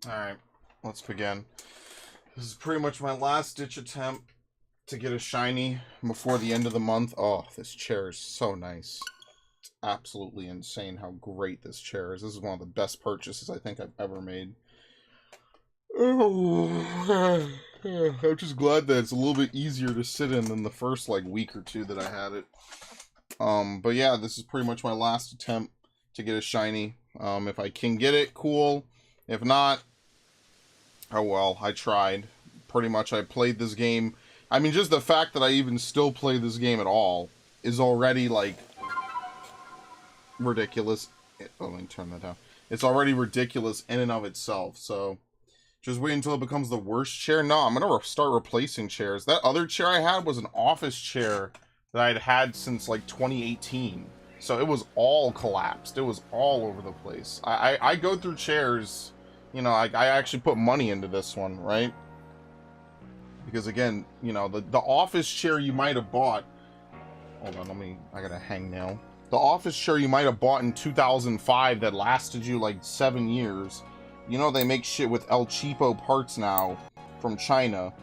Alright, let's begin. This is pretty much my last ditch attempt to get a shiny before the end of the month. Oh, this chair is so nice. It's absolutely insane how great this chair is. This is one of the best purchases I think I've ever made. Oh, I'm just glad that it's a little bit easier to sit in than the first like week or two that I had it. But yeah, this is pretty much my last attempt to get a shiny. If I can get it, cool. If not, oh well, I tried. Pretty much I played this game. I mean, just the fact that I even still play this game at all is already, like, ridiculous. Oh, let me turn that down. It's already ridiculous in and of itself, so just wait until it becomes the worst chair. No, I'm going to start replacing chairs. That other chair I had was an office chair that I'd had since, like, 2018. So it was all collapsed. It was all over the place. I go through chairs, you know, I actually put money into this one, right? Because again, you know, the office chair you might have bought, hold on, I gotta hang now. The office chair you might have bought in 2005 that lasted you like 7 years. You know, they make shit with El Cheapo parts now from China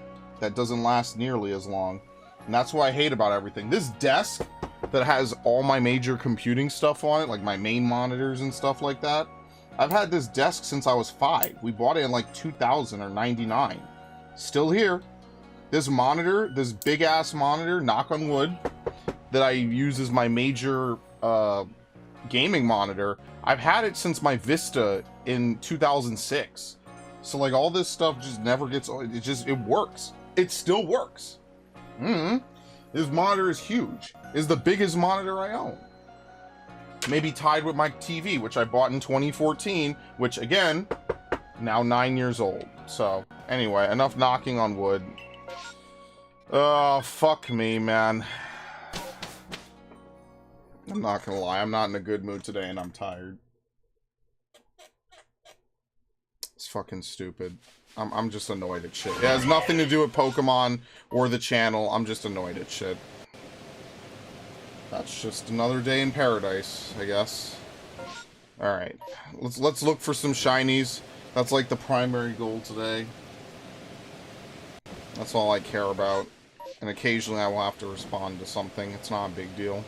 that doesn't last nearly as long. And that's what I hate about everything. This desk that has all my major computing stuff on it, like my main monitors and stuff like that, I've had this desk since I was 5. We bought it in like 2000 or 99. Still here. This monitor, this big ass monitor, knock on wood, that I use as my major gaming monitor, I've had it since my Vista in 2006. So like all this stuff just never gets, it works. It still works. This monitor is huge. It's the biggest monitor I own. Maybe tied with my TV, which I bought in 2014, which again, now 9 years old. So anyway, enough knocking on wood. Oh, fuck me, man. I'm not gonna lie, I'm not in a good mood today and I'm tired. It's fucking stupid. I'm just annoyed at shit. It has nothing to do with Pokemon or the channel. I'm just annoyed at shit. That's just another day in paradise, I guess. Alright. Let's look for some shinies. That's like the primary goal today. That's all I care about. And occasionally I will have to respond to something. It's not a big deal.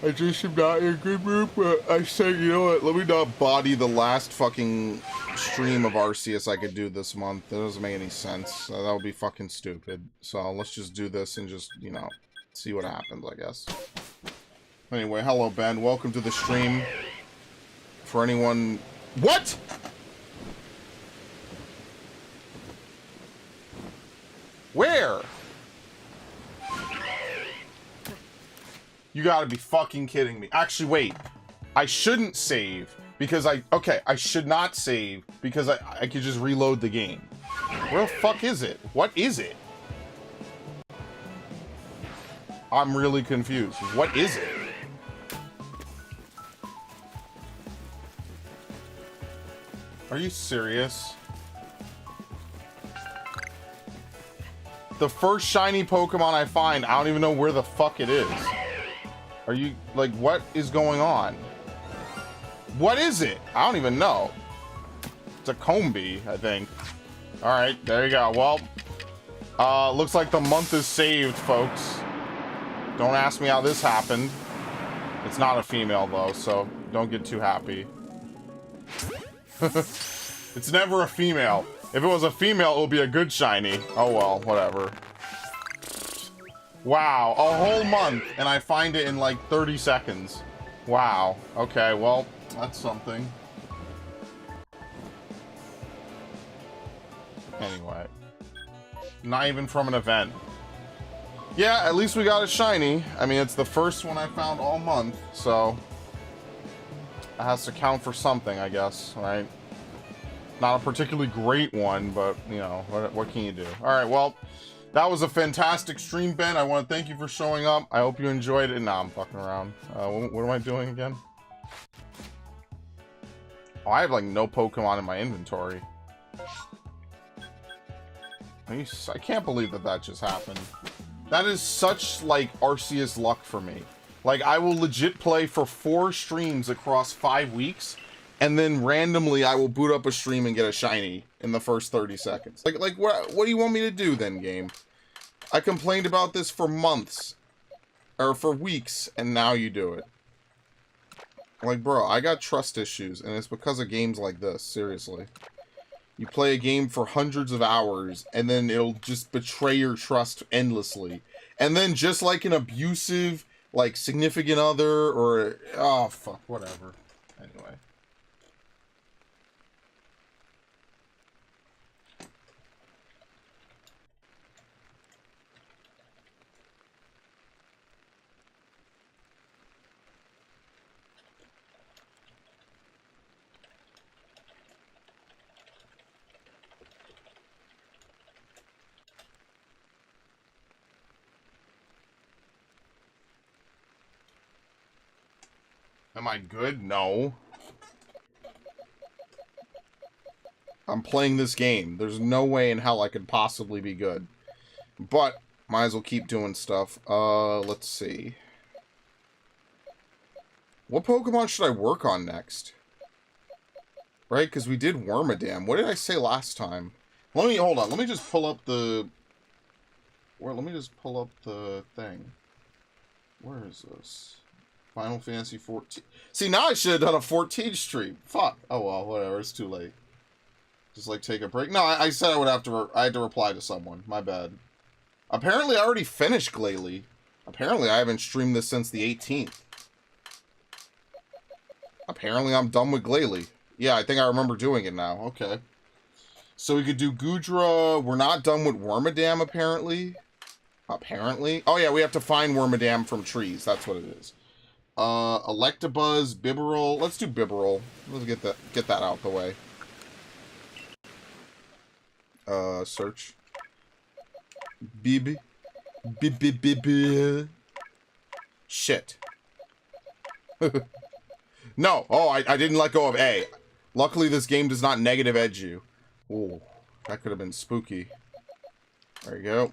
I just am not in a good mood, but I said, you know what, let me not body the last fucking stream of Arceus I could do this month. That doesn't make any sense. That would be fucking stupid. So let's just do this and just, you know, see what happens, I guess. Anyway, hello, Ben. Welcome to the stream. For anyone... What?! Where? You gotta be fucking kidding me. Actually, wait. I shouldn't save. Because okay, I should not save. Because I could just reload the game. Where the fuck is it? What is it? I'm really confused. What is it? Are you serious? The first shiny Pokemon I find, I don't even know where the fuck it is. Are you, like, what is going on? What is it? I don't even know. It's a Combi, I think. Alright, there you go. Well, looks like the month is saved, folks. Don't ask me how this happened. It's not a female, though, so don't get too happy. It's never a female. If it was a female, it would be a good shiny. Oh well, whatever. Wow, a whole month, and I find it in like 30 seconds. Wow. Okay, well, that's something. Anyway. Not even from an event. Yeah, at least we got a shiny. I mean, it's the first one I found all month, so... it has to count for something, I guess, right? Not a particularly great one, but, you know, what can you do? Alright, well, that was a fantastic stream, Ben. I want to thank you for showing up. I hope you enjoyed it. Nah, I'm fucking around. What am I doing again? Oh, I have, like, no Pokemon in my inventory. I can't believe that just happened. That is such, like, Arceus luck for me. Like, I will legit play for 4 streams across 5 weeks, and then randomly I will boot up a stream and get a shiny in the first 30 seconds. Like what do you want me to do then, game? I complained about this for months, or for weeks, and now you do it. Like, bro, I got trust issues, and it's because of games like this, seriously. You play a game for hundreds of hours, and then it'll just betray your trust endlessly. And then just like an abusive, like, significant other, or... Oh, fuck, whatever. Anyway. Am I good? No. I'm playing this game. There's no way in hell I could possibly be good. But, might as well keep doing stuff. Let's see. What Pokemon should I work on next? Right, because we did Wormadam. What did I say last time? Hold on. Let me just pull up the... let me just pull up the thing. Where is this? Final Fantasy 14. See, now I should have done a 14 stream. Fuck. Oh, well, whatever. It's too late. Just, like, take a break. No, I said I would have to... I had to reply to someone. My bad. Apparently, I already finished Glalie. Apparently, I haven't streamed this since the 18th. Apparently, I'm done with Glalie. Yeah, I think I remember doing it now. Okay. So, we could do Goodra. We're not done with Wormadam, apparently. Apparently. Oh, yeah, we have to find Wormadam from trees. That's what it is. Electabuzz, Bibarel. Let's do Bibarel. Let's get that out the way. Search. Bib. Shit. No. Oh, I didn't let go of A. Luckily, this game does not negative edge you. Ooh, that could have been spooky. There you go.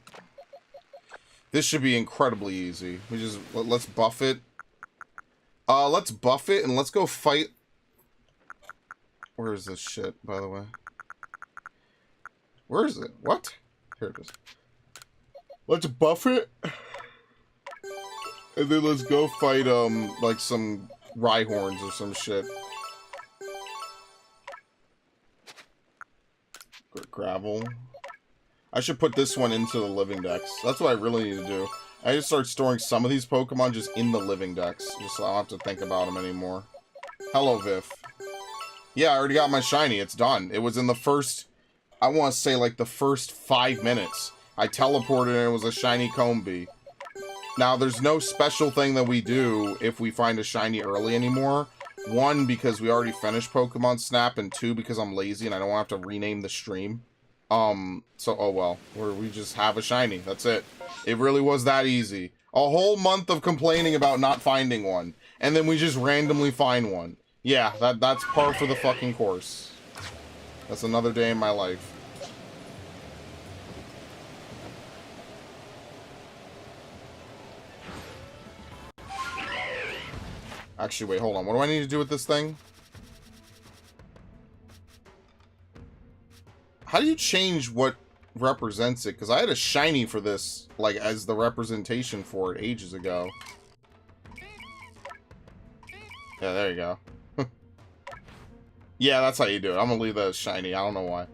This should be incredibly easy. We just let's buff it. Let's buff it and let's go fight. Where is this shit, by the way? Where is it? What? Here it is. Let's buff it. And then let's go fight, like some Rhyhorns or some shit. Gravel. I should put this one into the living dex. That's what I really need to do. I just start storing some of these Pokemon just in the living dex, just so I don't have to think about them anymore. Hello, Viv. Yeah, I already got my shiny. It's done. It was in the first, I want to say, like, the first 5 minutes. I teleported and it was a shiny Combee. Now, there's no special thing that we do if we find a shiny early anymore. 1, because we already finished Pokemon Snap, and 2, because I'm lazy and I don't have to rename the stream. So, oh well. We just have a shiny. That's it. It really was that easy. A whole month of complaining about not finding one. And then we just randomly find one. Yeah, that's par for the fucking course. That's another day in my life. Actually, wait, hold on. What do I need to do with this thing? How do you change what represents it? Because I had a shiny for this, like, as the representation for it ages ago. Yeah, there you go. Yeah, that's how you do it. I'm gonna leave that as shiny. I don't know why.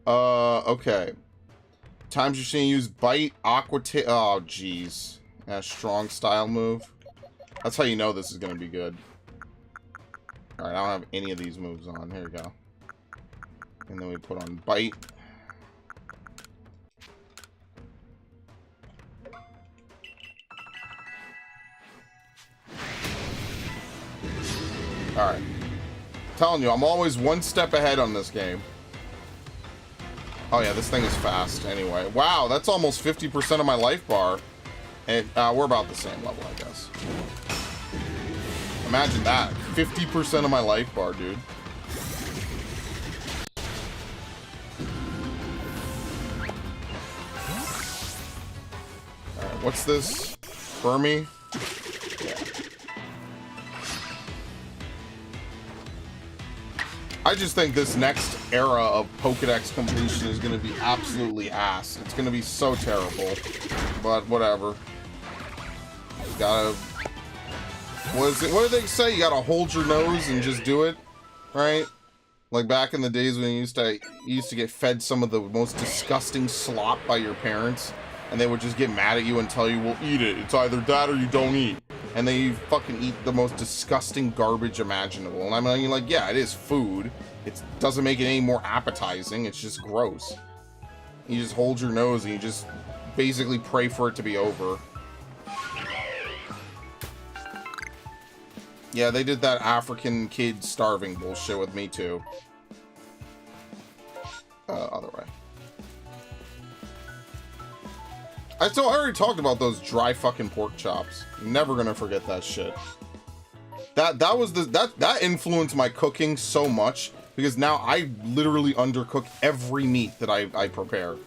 Okay. Times you're seeing use Bite, Aqua Tail. Oh, jeez. Yeah, strong style move. That's how you know this is gonna be good. Alright, I don't have any of these moves on. Here we go. And then we put on Bite. Alright. Telling you, I'm always one step ahead on this game. Oh yeah, this thing is fast anyway. Wow, that's almost 50% of my life bar. And we're about the same level, I guess. Imagine that. 50% of my life bar, dude. Alright, what's this? Burmy? Yeah. I just think this next era of Pokedex completion is going to be absolutely ass. It's going to be so terrible. But whatever. You gotta... What do they say? You gotta hold your nose and just do it, right? Like back in the days when you used to get fed some of the most disgusting slop by your parents, and they would just get mad at you and tell you, well, eat it. It's either that or you don't eat. And then you fucking eat the most disgusting garbage imaginable. And I mean, like, yeah, it is food. It doesn't make it any more appetizing. It's just gross. You just hold your nose and you just basically pray for it to be over. Yeah, they did that African kid starving bullshit with me too. Other way. I already talked about those dry fucking pork chops. Never gonna forget that shit. That influenced my cooking so much because now I literally undercook every meat that I prepare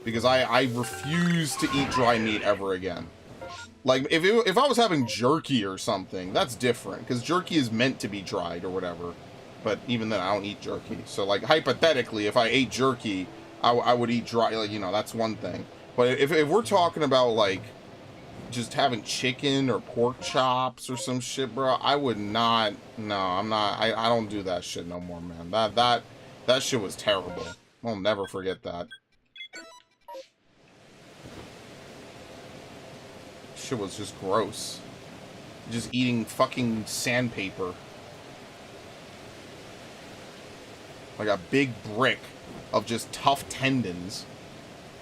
because I refuse to eat dry meat ever again. Like, if I was having jerky or something, that's different, because jerky is meant to be dried or whatever. But even then, I don't eat jerky. So, like, hypothetically, if I ate jerky, I would eat dry, like, you know, that's one thing. But if we're talking about, like, just having chicken or pork chops or some shit, bro, I would not, no, I'm not, I don't do that shit no more, man. That shit was terrible. I'll never forget that. Shit was just gross. Just eating fucking sandpaper. Like a big brick of just tough tendons.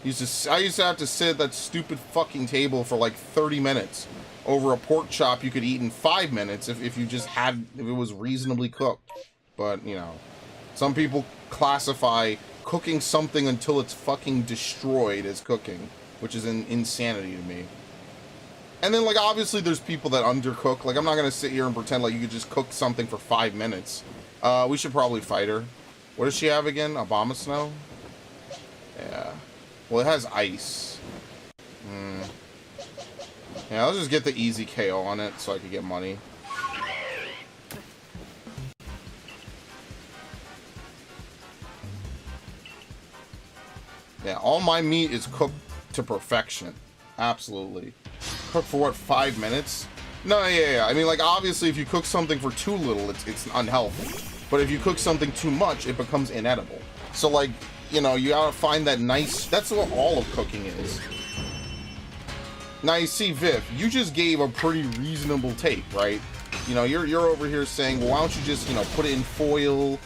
I used to have to sit at that stupid fucking table for like 30 minutes over a pork chop you could eat in 5 minutes if you just had, if it was reasonably cooked. But, you know, some people classify cooking something until it's fucking destroyed as cooking, which is insanity to me. And then, like, obviously there's people that undercook. Like, I'm not going to sit here and pretend like you could just cook something for 5 minutes. We should probably fight her. What does she have again? Abomasnow? Yeah. Well, it has ice. Yeah, let's just get the easy KO on it so I can get money. Yeah, all my meat is cooked to perfection. Absolutely. Cook for what, 5 minutes? No, yeah. I mean, like, obviously, if you cook something for too little, it's unhealthy. But if you cook something too much, it becomes inedible. So, like, you know, you gotta find that nice... That's what all of cooking is. Now, you see, Viv, you just gave a pretty reasonable take, right? You know, you're over here saying, well, why don't you just, you know, put it in foil,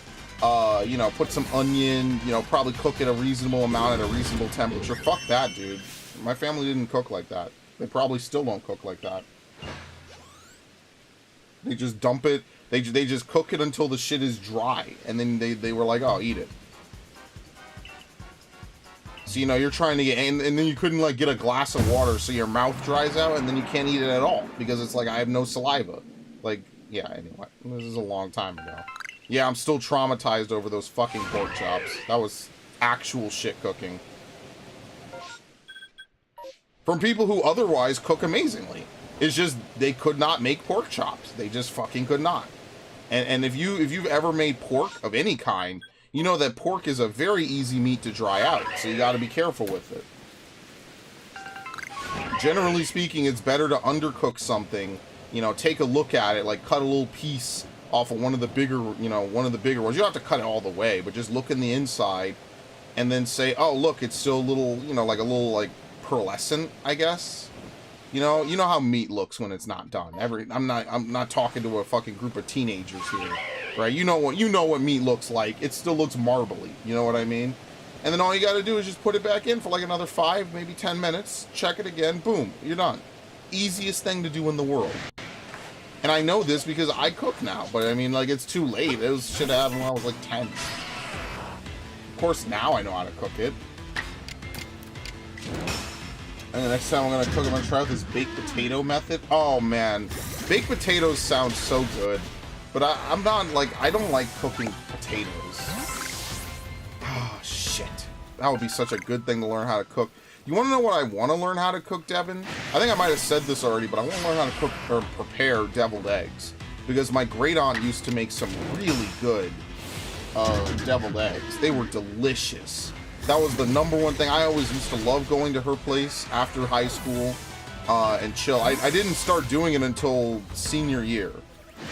you know, put some onion, you know, probably cook it a reasonable amount at a reasonable temperature. Fuck that, dude. My family didn't cook like that. They probably still don't cook like that. They just dump it. They just cook it until the shit is dry. And then they were like, oh, eat it. So, you know, you're trying to get... And then you couldn't, like, get a glass of water so your mouth dries out. And then you can't eat it at all. Because it's like, I have no saliva. Like, yeah, anyway. This is a long time ago. Yeah, I'm still traumatized over those fucking pork chops. That was actual shit cooking. From people who otherwise cook amazingly. It's just, they could not make pork chops. They just fucking could not. And if you've ever made pork of any kind, you know that pork is a very easy meat to dry out. So you gotta be careful with it. Generally speaking, it's better to undercook something. You know, take a look at it, like cut a little piece off of one of the bigger, you know, one of the bigger ones. You don't have to cut it all the way, but just look in the inside and then say, oh, look, it's still a little, you know, like a little, like, pearlescent, I guess. You know how meat looks when it's not done. I'm not talking to a fucking group of teenagers here, right? You know what meat looks like. It still looks marbly. You know what I mean? And then all you got to do is just put it back in for like another 5, maybe 10 minutes. Check it again. Boom, you're done. Easiest thing to do in the world. And I know this because I cook now, but I mean, like, it's too late. It was shit I happened when I was like 10. Of course, now I know how to cook it. And the next time I'm gonna cook, I'm gonna try out this baked potato method. Oh man, baked potatoes sound so good, but I'm not like, I don't like cooking potatoes. Oh shit, that would be such a good thing to learn how to cook. You want to know what I want to learn how to cook, Devin? I think I might have said this already, but I want to learn how to cook or prepare deviled eggs because my great aunt used to make some really good deviled eggs. They were delicious. That was the number one thing. I always used to love going to her place after high school and chill. I didn't start doing it until senior year,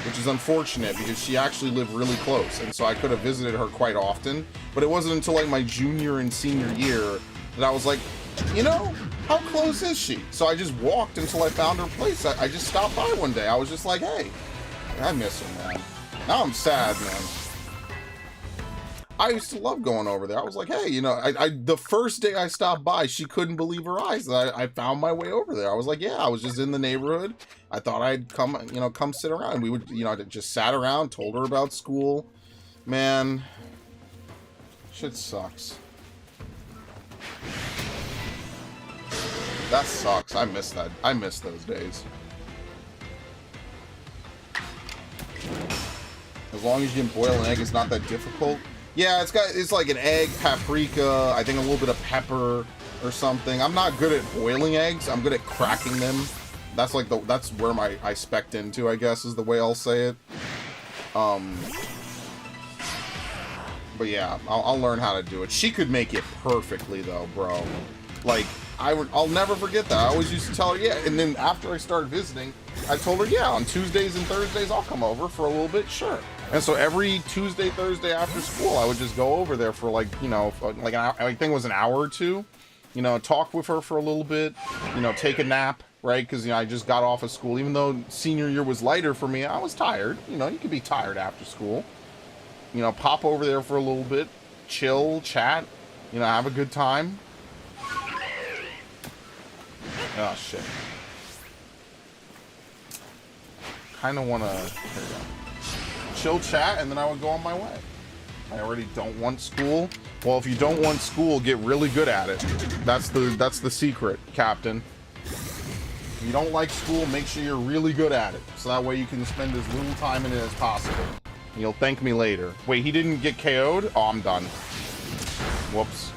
which is unfortunate because she actually lived really close, and so I could have visited her quite often. But it wasn't until like my junior and senior year that I was like, you know, how close is she? So I just walked until I found her place. I just stopped by one day. I was just like, hey, I miss her, man. Now I'm sad, man. I used to love going over there. I was like, hey, you know, the first day I stopped by, she couldn't believe her eyes that I found my way over there. I was like, yeah, I was just in the neighborhood. I thought I'd come, you know, come sit around. We would, you know, just sat around, told her about school. Man, shit sucks. That sucks. I miss that. I miss those days. As long as you can boil an egg, it's not that difficult. Yeah, it's like an egg, paprika, I think a little bit of pepper or something. I'm not good at boiling eggs. I'm good at cracking them. That's like that's where I spec'd into, I guess, is the way I'll say it. But yeah, I'll learn how to do it. She could make it perfectly though, bro. Like I'll never forget that. I always used to tell her, yeah. And then after I started visiting, I told her, yeah, on Tuesdays and Thursdays I'll come over for a little bit, sure. And so every Tuesday, Thursday after school, I would just go over there for like, you know, like I think it was an hour or two, you know, talk with her for a little bit, you know, take a nap, right? Because, you know, I just got off of school. Even though senior year was lighter for me, I was tired. You know, you could be tired after school. You know, pop over there for a little bit, chill, chat, you know, have a good time. Oh, shit. Kind of want to... There you go. Chill, chat, and then I would go on my way. I already don't want school. Well, if you don't want school, get really good at it. That's the secret, Captain. If you don't like school, make sure you're really good at it. So that way you can spend as little time in it as possible. And you'll thank me later. Wait, he didn't get KO'd? Oh, I'm done. Whoops.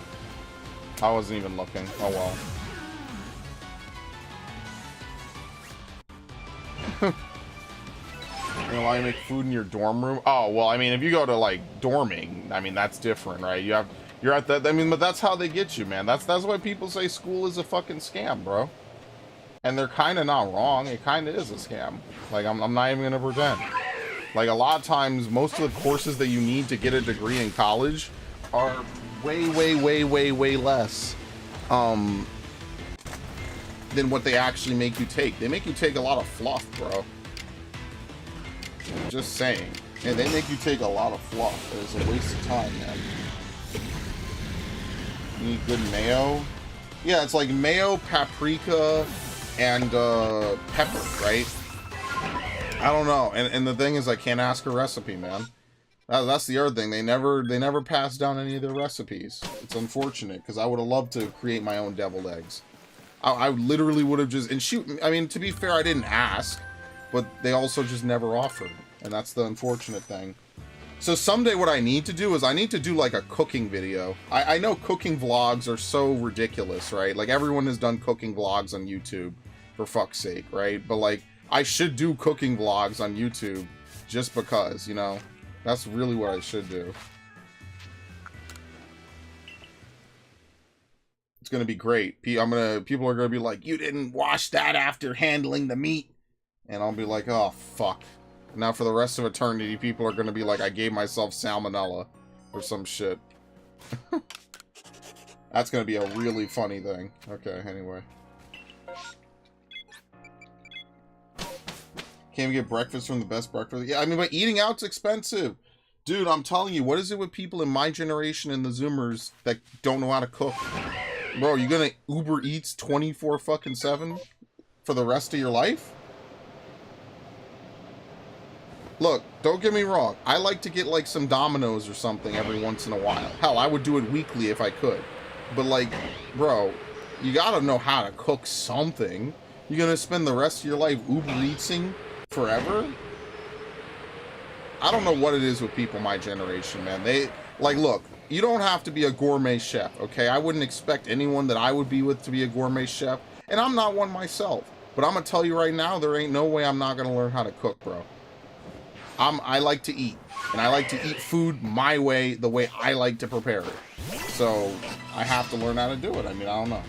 I wasn't even looking. Oh, well. You know why you make food in your dorm room? Oh, well, I mean, if you go to, like, dorming, I mean, that's different, right? You're at that, I mean, but that's how they get you, man. That's why people say school is a fucking scam, bro. And they're kind of not wrong. It kind of is a scam. Like, I'm not even gonna pretend. Like, a lot of times, most of the courses that you need to get a degree in college are way, way, way, way, way less than what they actually make you take. They make you take a lot of fluff, bro. Just saying. And they make you take a lot of fluff. It's a waste of time, man. You need good mayo. Yeah, it's like mayo, paprika, and pepper, right? I don't know. And the thing is, I can't ask a recipe, man. That's the other thing. They never pass down any of their recipes. It's unfortunate, because I would have loved to create my own deviled eggs. I literally would have just... And shoot, I mean, to be fair, I didn't ask. But they also just never offered. And that's the unfortunate thing. So someday what I need to do is I need to do like a cooking video. I know cooking vlogs are so ridiculous, right? Like everyone has done cooking vlogs on YouTube, for fuck's sake, right? But like, I should do cooking vlogs on YouTube just because, you know? That's really what I should do. It's gonna be great. People are gonna be like, you didn't wash that after handling the meat. And I'll be like, oh, fuck. Now for the rest of eternity, people are going to be like, I gave myself salmonella or some shit. That's going to be a really funny thing. Okay, anyway. Can't we get breakfast from the best breakfast? Yeah, I mean, but eating out's expensive. Dude, I'm telling you, what is it with people in my generation and the Zoomers that don't know how to cook? Bro, you going to Uber Eats 24/7 for the rest of your life? Look, don't get me wrong. I like to get, like, some Domino's or something every once in a while. Hell, I would do it weekly if I could. But, like, bro, you gotta know how to cook something. You're gonna spend the rest of your life Uber Eatsing forever? I don't know what it is with people my generation, man. They, like, look, you don't have to be a gourmet chef, okay? I wouldn't expect anyone that I would be with to be a gourmet chef. And I'm not one myself. But I'm gonna tell you right now, there ain't no way I'm not gonna learn how to cook, bro. I like to eat, and I like to eat food my way, the way I like to prepare it. So I have to learn how to do it. I mean, I don't know.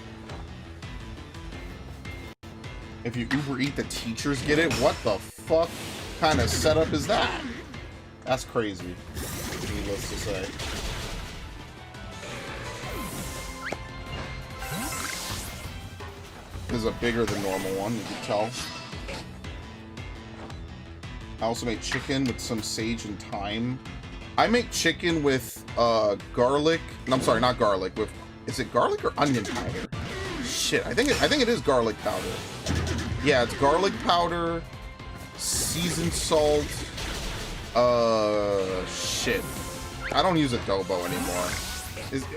If you Uber Eat, the teachers get it? What the fuck kind of setup is that? That's crazy, needless to say. This is a bigger than normal one, you can tell. I also make chicken with some sage and thyme. I make chicken with garlic. No, I'm sorry, not garlic. With, is it garlic or onion powder? Shit, I think it is garlic powder. Yeah, it's garlic powder, seasoned salt. Shit. I don't use adobo anymore.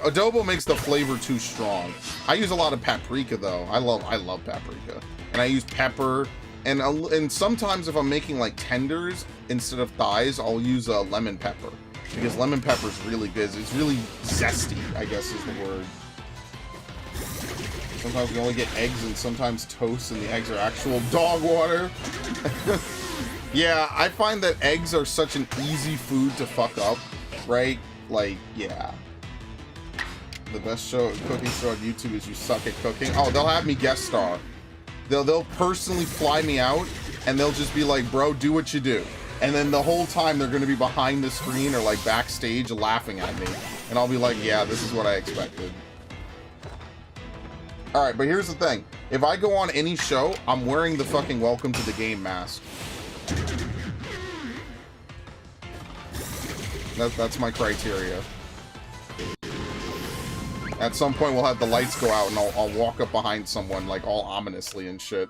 Adobo makes the flavor too strong. I use a lot of paprika though. I love paprika, and I use pepper. And sometimes if I'm making like tenders instead of thighs, I'll use lemon pepper, because lemon pepper is really good. It's really zesty, I guess is the word. Sometimes we only get eggs and sometimes toast, and the eggs are actual dog water. Yeah, I find that eggs are such an easy food to fuck up, right? Like, yeah. The best cooking show on YouTube is You Suck at Cooking. Oh, they'll have me guest star. They'll personally fly me out, and they'll just be like, bro, do what you do. And then the whole time they're going to be behind the screen or like backstage laughing at me. And I'll be like, yeah, this is what I expected. Alright, but here's the thing. If I go on any show, I'm wearing the fucking welcome to the game mask. That's my criteria. At some point, we'll have the lights go out, and I'll walk up behind someone, like, all ominously and shit.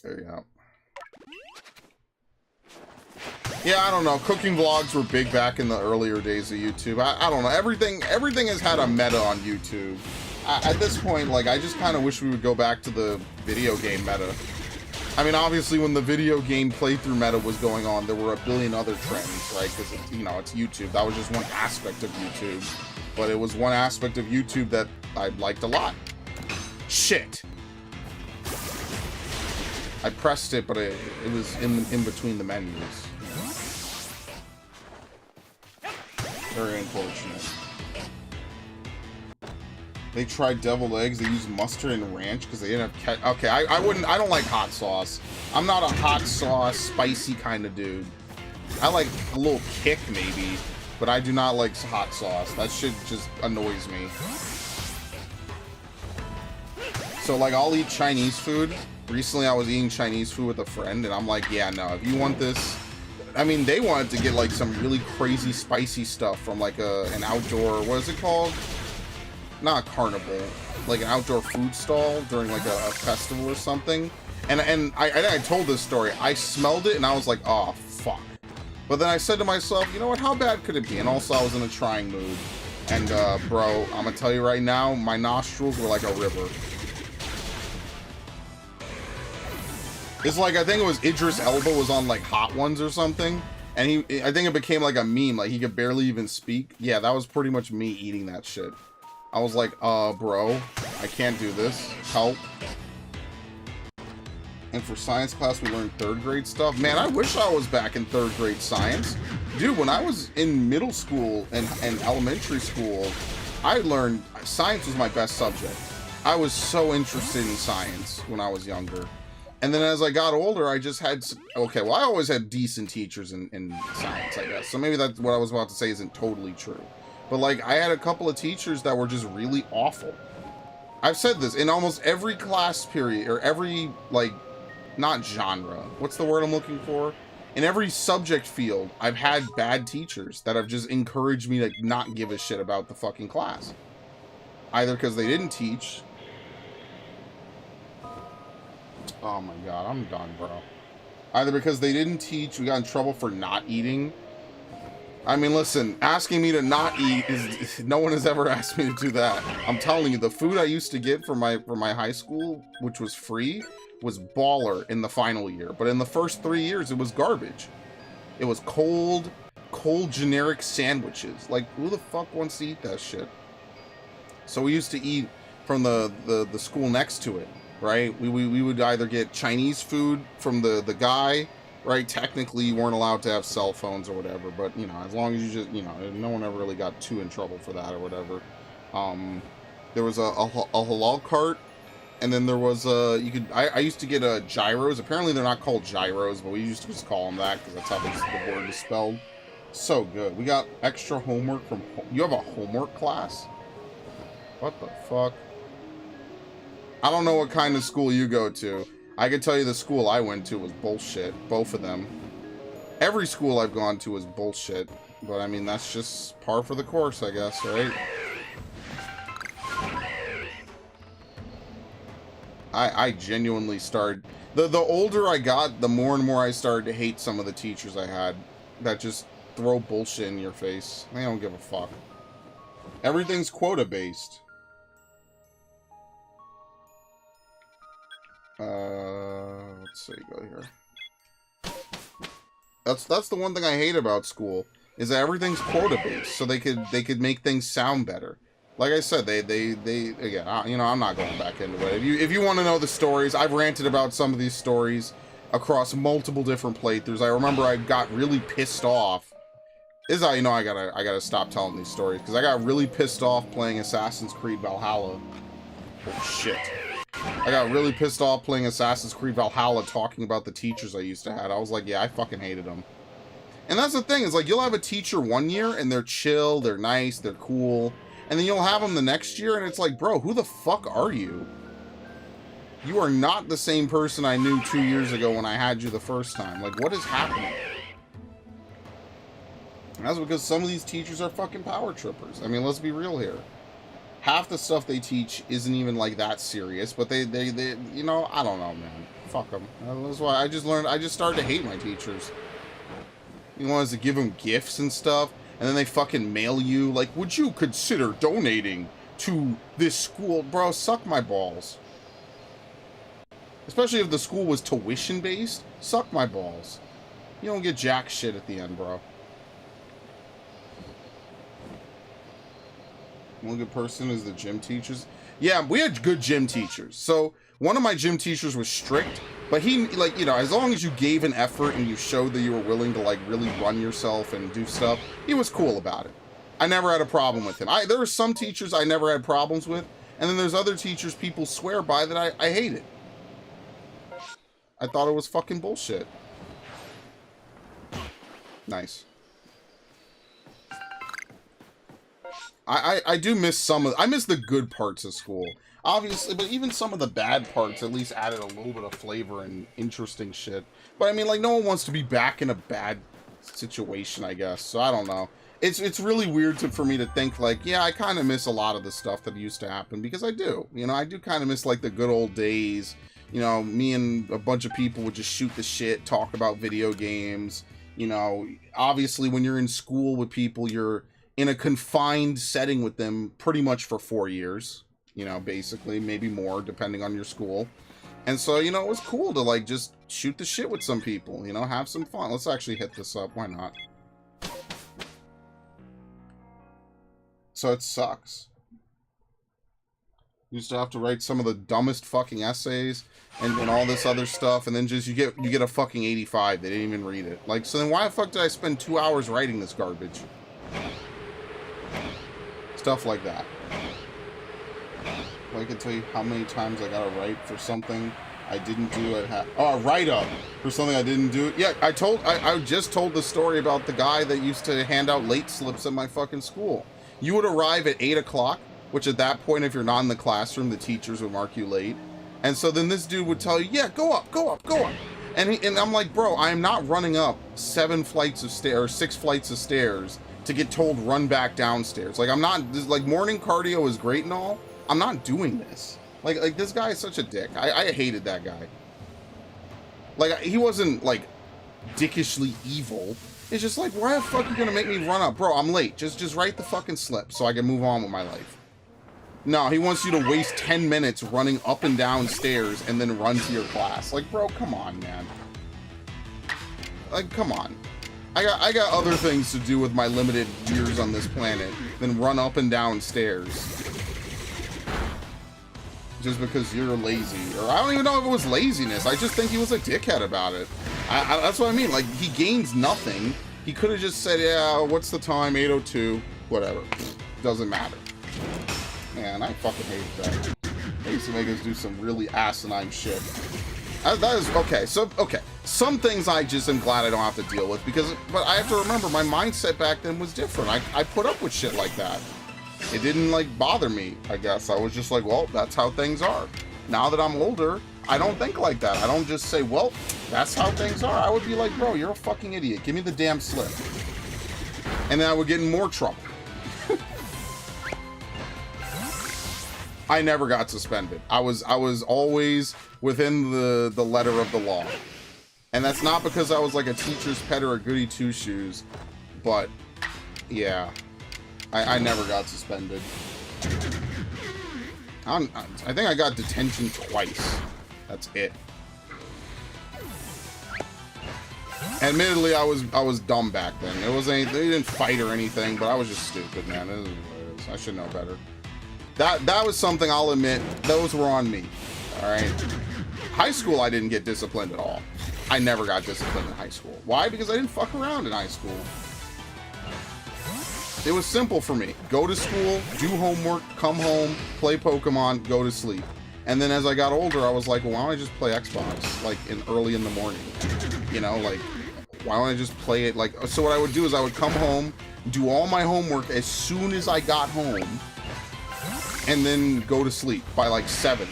There you go. Yeah, I don't know. Cooking vlogs were big back in the earlier days of YouTube. I don't know. Everything has had a meta on YouTube. At this point, like, I just kind of wish we would go back to the video game meta. I mean, obviously, when the video game playthrough meta was going on, there were a billion other trends, right? Because, you know, it's YouTube. That was just one aspect of YouTube. But it was one aspect of YouTube that I liked a lot. Shit! I pressed it, but it was in between the menus. Very unfortunate. They tried deviled eggs. They used mustard and ranch because they didn't have okay, I don't like hot sauce. I'm not a hot sauce, spicy kind of dude. I like a little kick maybe, but I do not like hot sauce. That shit just annoys me. So like, I'll eat Chinese food. Recently I was eating Chinese food with a friend, and I'm like, yeah, no, if you want this, I mean, they wanted to get like some really crazy spicy stuff from like an outdoor, what is it called? Not a carnival, like an outdoor food stall during like a festival or something. And I told this story. I smelled it and I was like, oh fuck. But then I said to myself, you know what, how bad could it be? And also I was in a trying mood. And bro, I'm gonna tell you right now, my nostrils were like a river. It's like, I think it was Idris Elba was on like Hot Ones or something, and I think it became like a meme, like he could barely even speak. Yeah, that was pretty much me eating that shit. I was like, bro, I can't do this. Help. And for science class, we learned 3rd grade stuff. Man, I wish I was back in 3rd grade science. Dude, when I was in middle school and elementary school, I learned science was my best subject. I was so interested in science when I was younger. And then as I got older, I just had, okay, well, I always had decent teachers in science, I guess. So maybe that's what I was about to say isn't totally true. But like, I had a couple of teachers that were just really awful. I've said this in almost every class period, or every, like, not genre, what's the word I'm looking for? In every subject field, I've had bad teachers that have just encouraged me to not give a shit about the fucking class. Either because they didn't teach. Oh my god, I'm done, bro. Either because they didn't teach, we got in trouble for not eating. I mean, listen, asking me to not eat is, no one has ever asked me to do that. I'm telling you, the food I used to get for my high school, which was free, was baller in the final year. But in the first 3 years, it was garbage. It was cold generic sandwiches. Like, who the fuck wants to eat that shit? So we used to eat from the school next to it. right? We would either get Chinese food from the guy, right? Technically, you weren't allowed to have cell phones or whatever, but, you know, as long as you just, you know, no one ever really got too in trouble for that or whatever. There was a halal cart, and then there was I used to get gyros. Apparently they're not called gyros, but we used to just call them that because that's how the word is spelled. So good. We got extra homework from, you have a homework class? What the fuck? I don't know what kind of school you go to. I can tell you the school I went to was bullshit. Both of them. Every school I've gone to is bullshit. But I mean, that's just par for the course, I guess, right? I genuinely started... The older I got, the more and more I started to hate some of the teachers I had that just throw bullshit in your face. They don't give a fuck. Everything's quota-based. Let's see, go here. That's the one thing I hate about school, is that everything's quota-based, so they could make things sound better. Like I said, they again, you know, I'm not going back into it. If you want to know the stories, I've ranted about some of these stories across multiple different playthroughs. I remember I got really pissed off. This is how you know I gotta stop telling these stories, because I got really pissed off playing Assassin's Creed Valhalla. Oh shit. I got really pissed off playing Assassin's Creed Valhalla talking about the teachers I used to have. I was like, yeah, I fucking hated them. And that's the thing, is like, you'll have a teacher one year and they're chill, they're nice, they're cool. And then you'll have them the next year and it's like, bro, who the fuck are you? You are not the same person I knew 2 years ago when I had you the first time. Like, what is happening? And that's because some of these teachers are fucking power trippers. I mean, let's be real here. Half the stuff they teach isn't even like that serious, but they you know, I don't know, man. Fuck them. That's why I just started to hate my teachers. You want us to give them gifts and stuff, and then they fucking mail you, like, would you consider donating to this school? Bro, suck my balls. Especially if the school was tuition-based, suck my balls. You don't get jack shit at the end, bro. One good person is the gym teachers. Yeah, we had good gym teachers. So one of my gym teachers was strict, but he, like, you know, as long as you gave an effort and you showed that you were willing to, like, really run yourself and do stuff, he was cool about it. I never had a problem with him. There were some teachers I never had problems with, and then there's other teachers people swear by that I hated. I thought it was fucking bullshit. Nice. I do miss some of... I miss the good parts of school. Obviously, but even some of the bad parts at least added a little bit of flavor and interesting shit. But I mean, like, no one wants to be back in a bad situation, I guess. So I don't know. It's really weird for me to think, like, yeah, I kind of miss a lot of the stuff that used to happen. Because I do. You know, I do kind of miss, like, the good old days. You know, me and a bunch of people would just shoot the shit, talk about video games. You know, obviously when you're in school with people, you're in a confined setting with them pretty much for 4 years, you know, basically, maybe more, depending on your school. And so, you know, it was cool to, like, just shoot the shit with some people, you know, have some fun. Let's actually hit this up. Why not? So it sucks. You used to have to write some of the dumbest fucking essays and all this other stuff, and then just you get a fucking 85. They didn't even read it. Like, so then why the fuck did I spend 2 hours writing this garbage? Stuff like that. I can tell you how many times I got a write for something I didn't do. A write-up for something I didn't do. Yeah, I just told the story about the guy that used to hand out late slips at my fucking school. You would arrive at 8 o'clock, which at that point, if you're not in the classroom, the teachers would mark you late. And so then this dude would tell you, yeah, go up. And I'm like, bro, I am not running up 6 flights of stairs to get told run back downstairs. Like, I'm not, like, morning cardio is great and all. I'm not doing this. Like this guy is such a dick. I hated that guy. Like, he wasn't, like, dickishly evil. It's just like, why the fuck are you gonna make me run up? Bro, I'm late. Just write the fucking slip so I can move on with my life. No, he wants you to waste 10 minutes running up and down stairs and then run to your class. Like, bro, come on, man. Like, come on. I got other things to do with my limited years on this planet than run up and down stairs. just because you're lazy. Or I don't even know if it was laziness. I just think he was a dickhead about it. That's what I mean. Like, he gains nothing. He could have just said, yeah, what's the time? 8:02. Whatever. Doesn't matter. Man, I fucking hated that. They used to make us do some really asinine shit. That is, okay, so, okay. Some things I just am glad I don't have to deal with, because, but I have to remember, my mindset back then was different. I put up with shit like that. It didn't, like, bother me, I guess. I was just like, well, that's how things are. Now that I'm older, I don't think like that. I don't just say, well, that's how things are. I would be like, bro, you're a fucking idiot. Give me the damn slip. And then I would get in more trouble. I never got suspended. I was always within the letter of the law. And that's not because I was like a teacher's pet or a goody two-shoes, but yeah, I never got suspended. I think I got detention twice. That's it. Admittedly, I was dumb back then. It wasn't, they didn't fight or anything, but I was just stupid, man. It is what it is. I should know better. That was something I'll admit, those were on me. Alright. High school, I didn't get disciplined at all. I never got disciplined in high school. Why? Because I didn't fuck around in high school. It was simple for me. Go to school, do homework, come home, play Pokemon, go to sleep. And then as I got older, I was like, well, why don't I just play Xbox, like, early in the morning? You know, like, why don't I just play it, like, so what I would do is I would come home, do all my homework as soon as I got home, and then go to sleep by like 7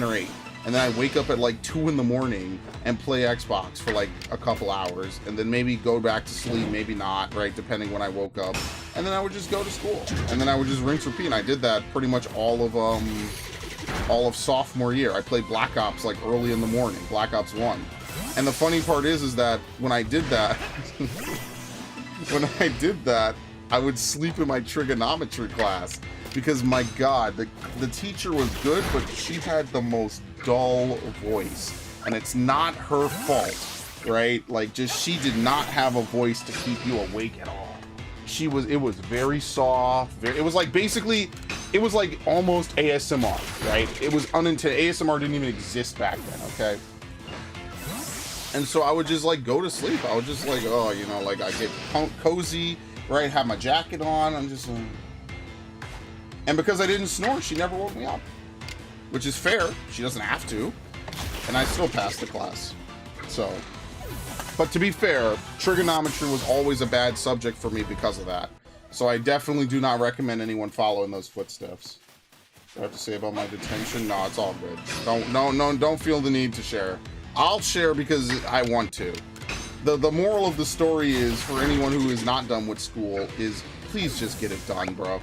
or 8. And then I wake up at like 2 in the morning and play Xbox for like a couple hours, and then maybe go back to sleep, maybe not, right, depending when I woke up. And then I would just go to school, and then I would just rinse, repeat. And I did that pretty much all of sophomore year. I played Black Ops like early in the morning, Black Ops 1. And the funny part is that when I did that, I would sleep in my trigonometry class. Because, my God, the teacher was good, but she had the most dull voice. And it's not her fault, right? Like, just, she did not have a voice to keep you awake at all. It was very soft. It was like, basically, it was like almost ASMR, right? It was unintended. ASMR didn't even exist back then, okay? And so I would just, like, go to sleep. I would just, like, oh, you know, like, I get cozy, right? Have my jacket on. I'm just... And because I didn't snore, she never woke me up. Which is fair. She doesn't have to. And I still passed the class. So. But to be fair, trigonometry was always a bad subject for me because of that. So I definitely do not recommend anyone following those footsteps. What do I have to say about my detention? No, it's all good. Don't feel the need to share. I'll share because I want to. The moral of the story is, for anyone who is not done with school, is please just get it done, bro.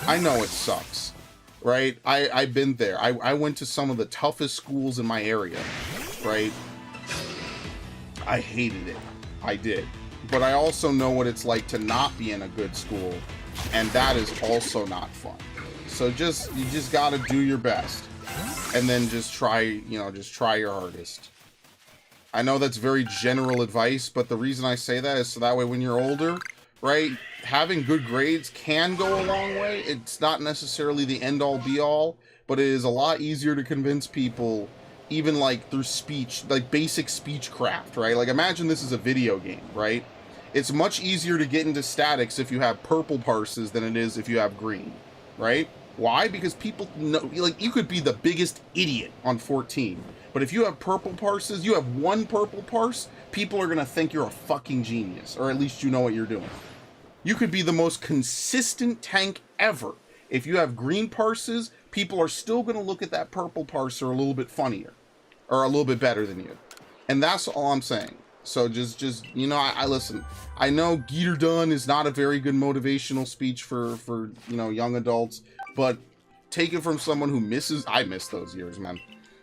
I know it sucks, right? I've been there. I went to some of the toughest schools in my area, right? I hated it. I did. But I also know what it's like to not be in a good school, and that is also not fun. So you just gotta do your best, and then just try your hardest. I know that's very general advice, but the reason I say that is so that way when you're older, right, having good grades can go a long way. It's not necessarily the end-all be-all, but it is a lot easier to convince people, even like through speech, like basic speech craft, right? Like imagine this is a video game, right? It's much easier to get into statics if you have purple parses than it is if you have green, right? Why? Because people know, like, you could be the biggest idiot on 14, but if you have purple parses, you have one purple parse, people are gonna think you're a fucking genius, or at least you know what you're doing. You could be the most consistent tank ever. If you have green parses, people are still gonna look at that purple parser a little bit funnier, or a little bit better than you. And that's all I'm saying. So just you know, I listen. I know Geeter Dunn is not a very good motivational speech for you know, young adults, but take it from someone who I miss those years, man.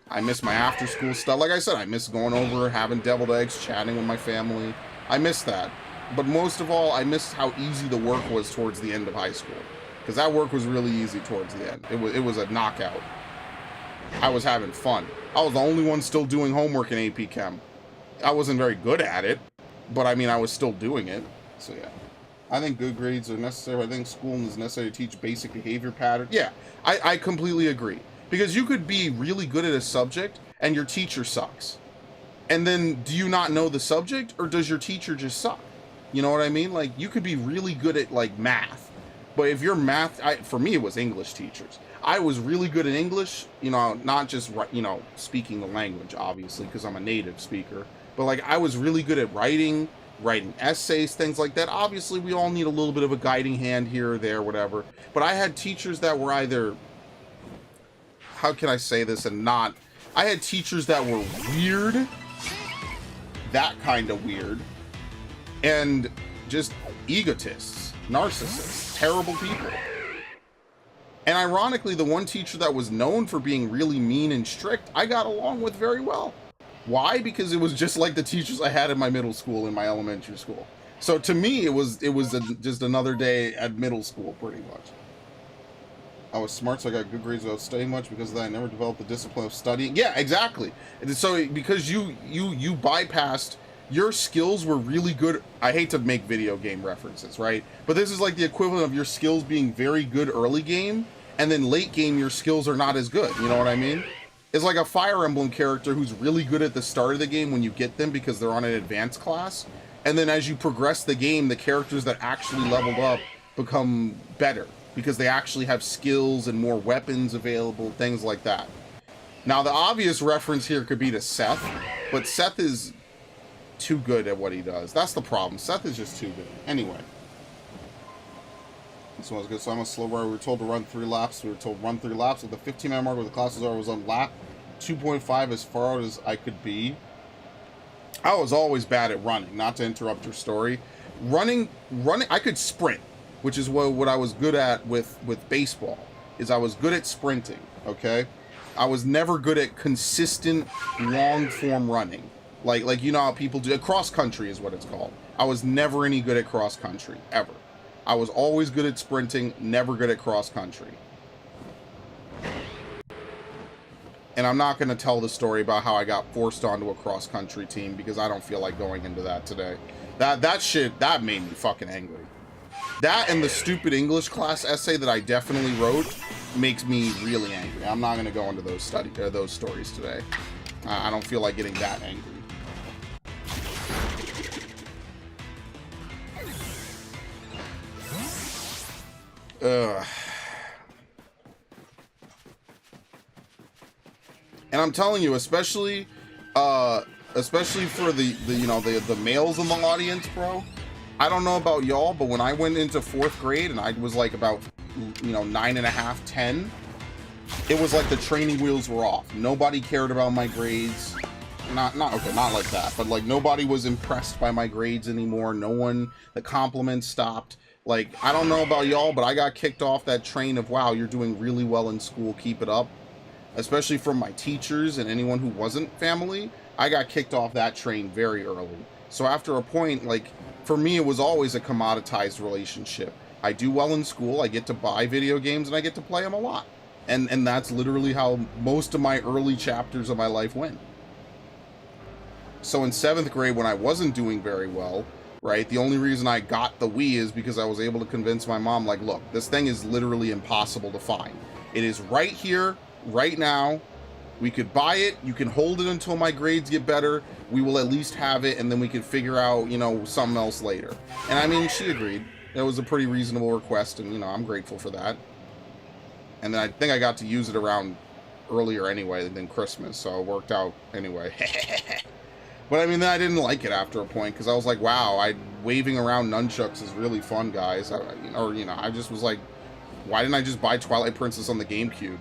I miss my after school stuff. Like I said, I miss going over, having deviled eggs, chatting with my family. I miss that. But most of all, I miss how easy the work was towards the end of high school. Because that work was really easy towards the end. It was a knockout. I was having fun. I was the only one still doing homework in AP Chem. I wasn't very good at it, but I mean, I was still doing it. So yeah. I think good grades are necessary. I think school is necessary to teach basic behavior patterns. Yeah, I completely agree. Because you could be really good at a subject and your teacher sucks. And then do you not know the subject, or does your teacher just suck? You know what I mean? Like, you could be really good at like math, but if your math, for me it was English teachers. I was really good at English, you know, not just, you know, speaking the language, obviously, because I'm a native speaker, but like I was really good at writing essays, things like that. Obviously, we all need a little bit of a guiding hand here or there, whatever. But I had teachers that were either, how can I say this and not, I had teachers that were weird, that kind of weird, and just egotists, narcissists, terrible people. And ironically, the one teacher that was known for being really mean and strict, I got along with very well. Why? Because it was just like the teachers I had in my middle school and my elementary school. So to me, it was just another day at middle school, pretty much. I was smart, so I got good grades without studying much. Because of that, I never developed the discipline of studying. Yeah, exactly. And so because you bypassed, your skills were really good. I hate to make video game references, right? But this is like the equivalent of your skills being very good early game, and then late game your skills are not as good. You know what I mean? It's like a Fire Emblem character who's really good at the start of the game when you get them because they're on an advanced class. And then as you progress the game, the characters that actually leveled up become better because they actually have skills and more weapons available, things like that. Now, the obvious reference here could be to Seth, but Seth is too good at what he does. That's the problem. Seth is just too good. Anyway. This one was good. So I'm a slow runner. We were told to run 3 laps. We were told run 3 laps. At the 15-minute mark where the classes are, I was on lap 2.5 as far out as I could be. I was always bad at running. Not to interrupt your story. Running, I could sprint, which is what I was good at with baseball, is I was good at sprinting, okay? I was never good at consistent long-form running. Like you know how people do, cross country is what it's called. I was never any good at cross country, ever. I was always good at sprinting, never good at cross country. And I'm not going to tell the story about how I got forced onto a cross country team because I don't feel like going into that today. That shit, that made me fucking angry. That and the stupid English class essay that I definitely wrote makes me really angry. I'm not going to go into those stories today. I don't feel like getting that angry. Ugh. And I'm telling you, especially for the you know the males in the audience, bro. I don't know about y'all, but when I went into 4th grade and I was like about 9.5, 10, it was like the training wheels were off. Nobody cared about my grades. Not like that, but like nobody was impressed by my grades anymore. No one, the compliments stopped. Like, I don't know about y'all, but I got kicked off that train of, wow, you're doing really well in school, keep it up. Especially from my teachers and anyone who wasn't family. I got kicked off that train very early. So after a point, like, for me, it was always a commoditized relationship. I do well in school, I get to buy video games, and I get to play them a lot. And that's literally how most of my early chapters of my life went. So in 7th grade, when I wasn't doing very well, right, the only reason I got the Wii is because I was able to convince my mom, like, look, this thing is literally impossible to find. It is right here, right now. We could buy it. You can hold it until my grades get better. We will at least have it, and then we could figure out, you know, something else later. And I mean, she agreed. It was a pretty reasonable request, and, you know, I'm grateful for that. And then I think I got to use it around earlier anyway than Christmas, so it worked out anyway. But I mean, then I didn't like it after a point because I was like, wow, waving around nunchucks is really fun, guys. I just was like, why didn't I just buy Twilight Princess on the GameCube?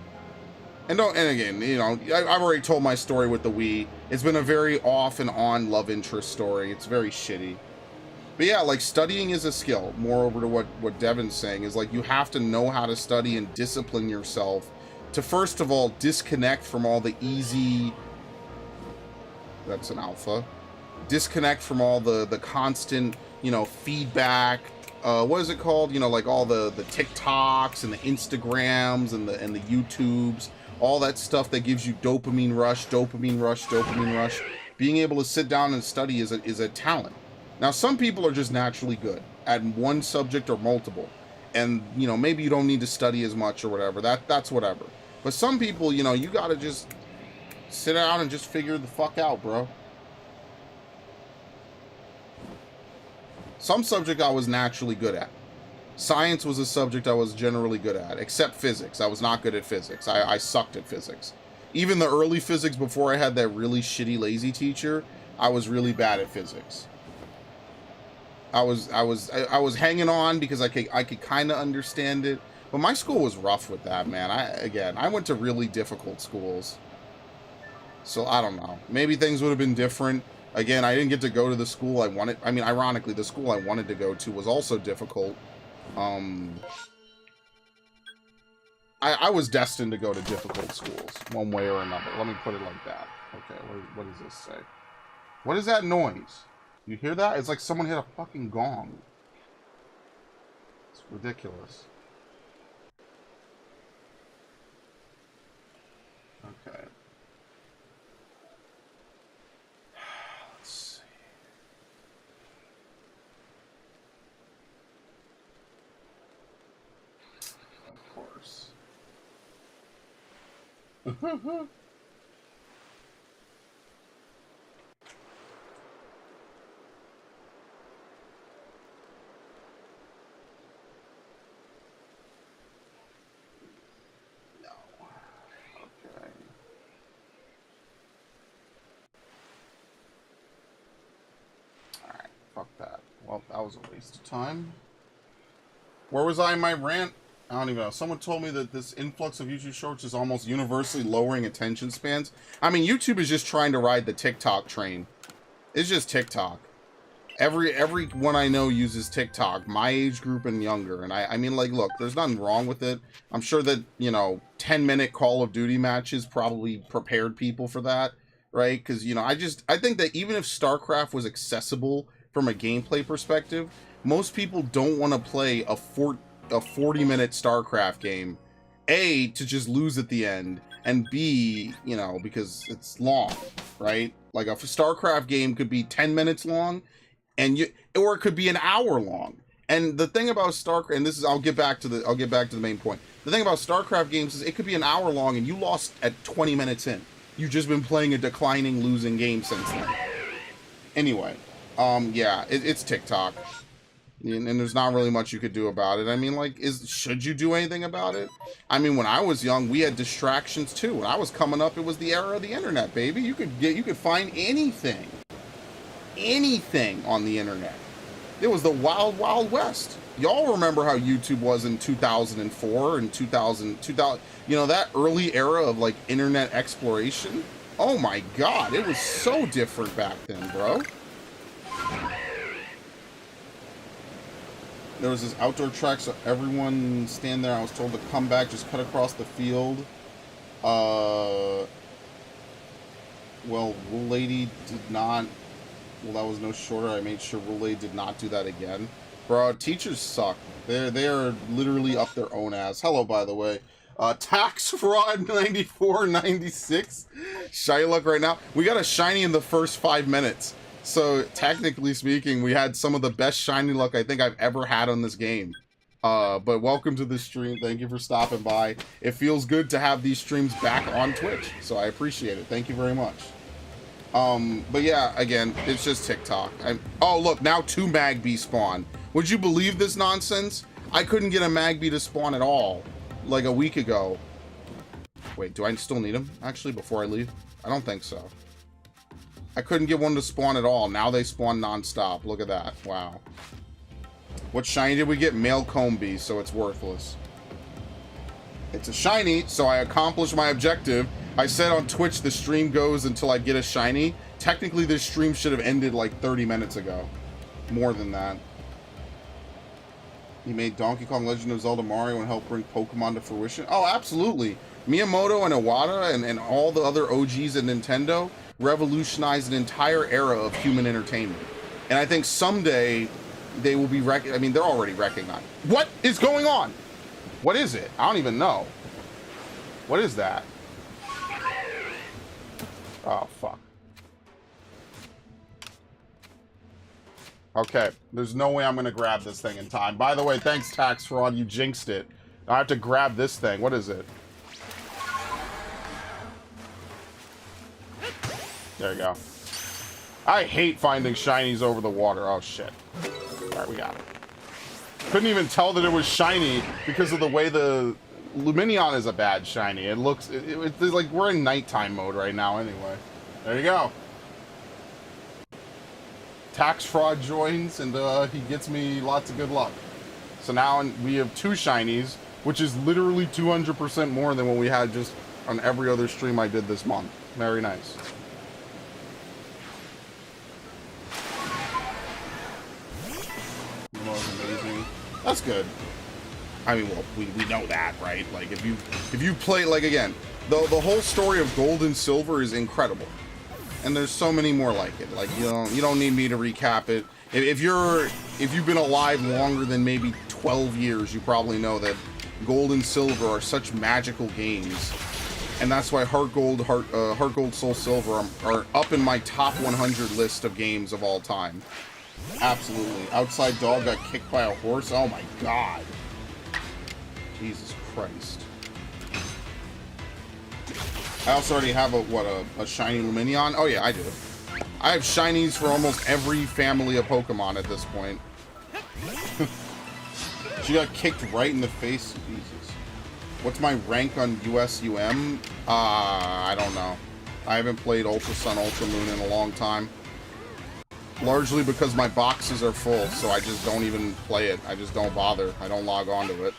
And again, you know, I've already told my story with the Wii. It's been a very off and on love interest story. It's very shitty. But yeah, like, studying is a skill. Moreover to what Devin's saying is, like, you have to know how to study and discipline yourself to, first of all, disconnect from all the easy... That's an alpha. Disconnect from all the constant, you know, feedback. What is it called? You know, like all the TikToks and the Instagrams and the YouTubes. All that stuff that gives you dopamine rush. Being able to sit down and study is a talent. Now, some people are just naturally good at one subject or multiple. And, you know, maybe you don't need to study as much or whatever. That's whatever. But some people, you know, you gotta just sit down and just figure the fuck out, bro. Some subject I was naturally good at. Science was a subject I was generally good at, except physics. I was not good at physics. I sucked at physics. Even the early physics before I had that really shitty lazy teacher, I was really bad at physics. I was hanging on because I could kind of understand it, but my school was rough with that, man. I went to really difficult schools. So I don't know. Maybe things would have been different. Again, I didn't get to go to the school I wanted. I mean, ironically, the school I wanted to go to was also difficult. I was destined to go to difficult schools, one way or another. Let me put it like that. Okay, what does this say? What is that noise? You hear that? It's like someone hit a fucking gong. It's ridiculous. Okay. Let's see. Of course. Fuck that. Well, that was a waste of time. Where was I in my rant? I don't even know. Someone told me that this influx of YouTube Shorts is almost universally lowering attention spans. I mean, YouTube is just trying to ride the TikTok train. It's just TikTok. Everyone I know uses TikTok, my age group and younger. And I mean, like, look, there's nothing wrong with it. I'm sure that, you know, 10-minute Call of Duty matches probably prepared people for that, right? Because, you know, I think that even if StarCraft was accessible from a gameplay perspective, most people don't want to play a 40-minute StarCraft game, A, to just lose at the end, and B, you know, because it's long, right? Like a StarCraft game could be 10 minutes long, or it could be an hour long. And the thing about StarCraft, and this is, I'll get back to the main point. The thing about StarCraft games is it could be an hour long and you lost at 20 minutes in. You've just been playing a declining, losing game since then. Anyway, yeah, it's TikTok. And there's not really much you could do about it. I mean, like, should you do anything about it? I mean, when I was young, we had distractions too. When I was coming up, it was the era of the internet, baby. You could find anything on the internet. It was the wild, wild west. Y'all remember how YouTube was in 2004 and 2000, you know, that early era of like internet exploration? Oh my God, it was so different back then, bro. There was this outdoor track, so everyone stand there. I was told to come back, just cut across the field. Well, Wool Lady did not. Well, that was no shorter. I made sure Wool Lady did not do that again. Bro, teachers suck. They are literally up their own ass. Hello, by the way. Tax fraud 94, 96. Shiny luck right now. We got a shiny in the first 5 minutes. So, technically speaking, we had some of the best shiny luck I think I've ever had on this game. But welcome to the stream. Thank you for stopping by. It feels good to have these streams back on Twitch, so I appreciate it. Thank you very much. But yeah, again, it's just TikTok. Oh, look, now 2 Magby spawn. Would you believe this nonsense? I couldn't get a Magby to spawn at all, like a week ago. Wait, do I still need them, actually, before I leave? I don't think so. I couldn't get one to spawn at all. Now they spawn non-stop. Look at that. Wow. What shiny did we get? Male Combee, so it's worthless. It's a shiny, so I accomplished my objective. I said on Twitch the stream goes until I get a shiny. Technically, this stream should have ended like 30 minutes ago. More than that. He made Donkey Kong Legend of Zelda Mario and helped bring Pokemon to fruition. Oh, absolutely. Miyamoto and Iwata and all the other OGs at Nintendo revolutionized an entire era of human entertainment. And I think someday they will be I mean, they're already recognized. What is going on? What is it? I don't even know. What is that? Oh, fuck. Okay, there's no way I'm gonna grab this thing in time. By the way, thanks, Tax Fraud, you jinxed it. I have to grab this thing. What is it? There you go. I hate finding shinies over the water. Oh, shit. Alright, we got it. Couldn't even tell that it was shiny because of the way the... Luminion is a bad shiny. It looks... It's like we're in nighttime mode right now anyway. There you go. Tax fraud joins, and he gets me lots of good luck. So now we have 2 shinies, which is literally 200% more than what we had just on every other stream I did this month. Very nice. Amazing. That's good. I mean, well, we know that, right? Like, if you play, like, again, the whole story of Gold and Silver is incredible, and there's so many more like it. Like, you don't need me to recap it. If you've been alive longer than maybe 12 years, you probably know that Gold and Silver are such magical games, and that's why Heart Gold, Soul Silver are up in my top 100 list of games of all time. Absolutely. Outside Dog got kicked by a horse. Oh my god. Jesus Christ. I also already have a shiny Luminion. Oh yeah, I do. I have shinies for almost every family of Pokemon at this point. She got kicked right in the face. Jesus. What's my rank on USUM? I don't know. I haven't played Ultra Sun, Ultra Moon in a long time. Largely because my boxes are full, so I just don't even play it. I just don't bother. I don't log on to it.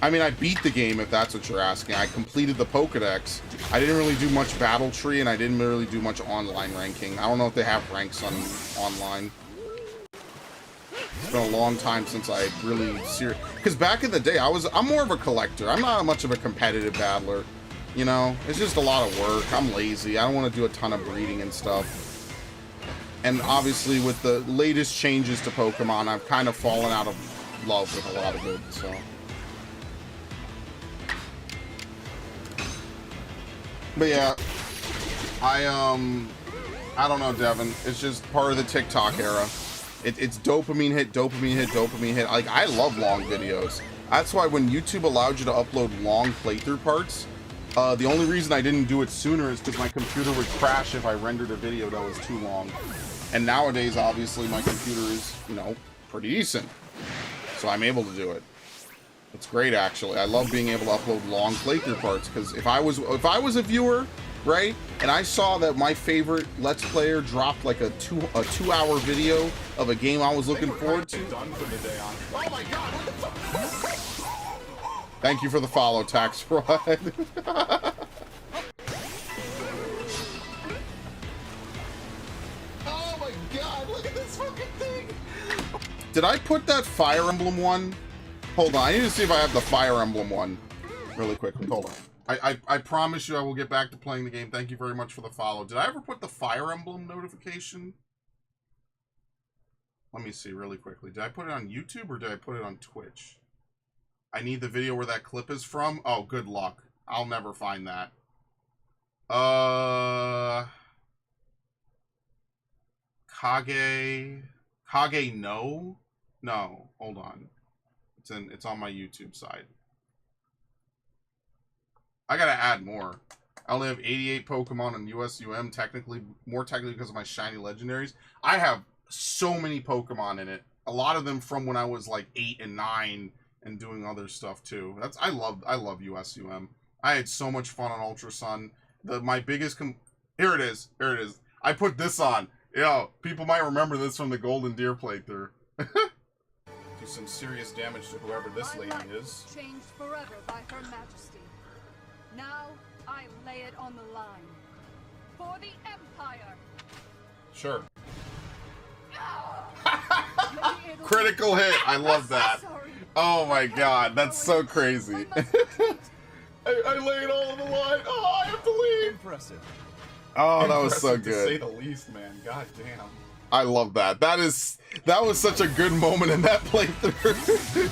I mean, I beat the game, if that's what you're asking. I completed the Pokedex. I didn't really do much Battle Tree, and I didn't really do much online ranking. I don't know if they have ranks on online. It's been a long time since I really because back in the day, I'm more of a collector. I'm not much of a competitive battler. You know, it's just a lot of work. I'm lazy. I don't want to do a ton of breeding and stuff. And obviously, with the latest changes to Pokemon, I've kind of fallen out of love with a lot of it, so. But yeah, I don't know, Devin. It's just part of the TikTok era. It's dopamine hit, dopamine hit, dopamine hit. Like, I love long videos. That's why when YouTube allowed you to upload long playthrough parts, the only reason I didn't do it sooner is because my computer would crash if I rendered a video that was too long. And nowadays, obviously, my computer is, you know, pretty decent. So I'm able to do it. It's great, actually. I love being able to upload long playthrough parts, because if I was a viewer, right, and I saw that my favorite Let's Player dropped like a two-hour video of a game I was looking forward to. Done for the day on. Oh my god! What the fuck? Thank you for the follow, Tax Fraud. Oh my god! Look at this fucking thing. Did I put that Fire Emblem one? Hold on, I need to see if I have the Fire Emblem one really quickly. Hold on. I promise you I will get back to playing the game. Thank you very much for the follow. Did I ever put the Fire Emblem notification? Let me see really quickly. Did I put it on YouTube or did I put it on Twitch? I need the video where that clip is from. Oh, good luck. I'll never find that. Kage no? No, hold on. It's on my YouTube side. I gotta add more. I only have 88 Pokemon on USUM, more technically because of my shiny legendaries. I have so many Pokemon in it. A lot of them from when I was like 8 and 9 and doing other stuff too. I love USUM. I had so much fun on Ultra Sun. My biggest here it is. I put this on. Yo, people might remember this from the Golden Deer playthrough. Do some serious damage to whoever this lady is. Changed forever by Her Majesty. Now I lay it on the line for the Empire. Sure. Critical hit. I love that. Oh my god, that's so crazy. I lay it all on the line. Oh, I have to leave. Impressive. Oh, that was so good. To say the least, man. God damn. I love that. That was such a good moment in that playthrough.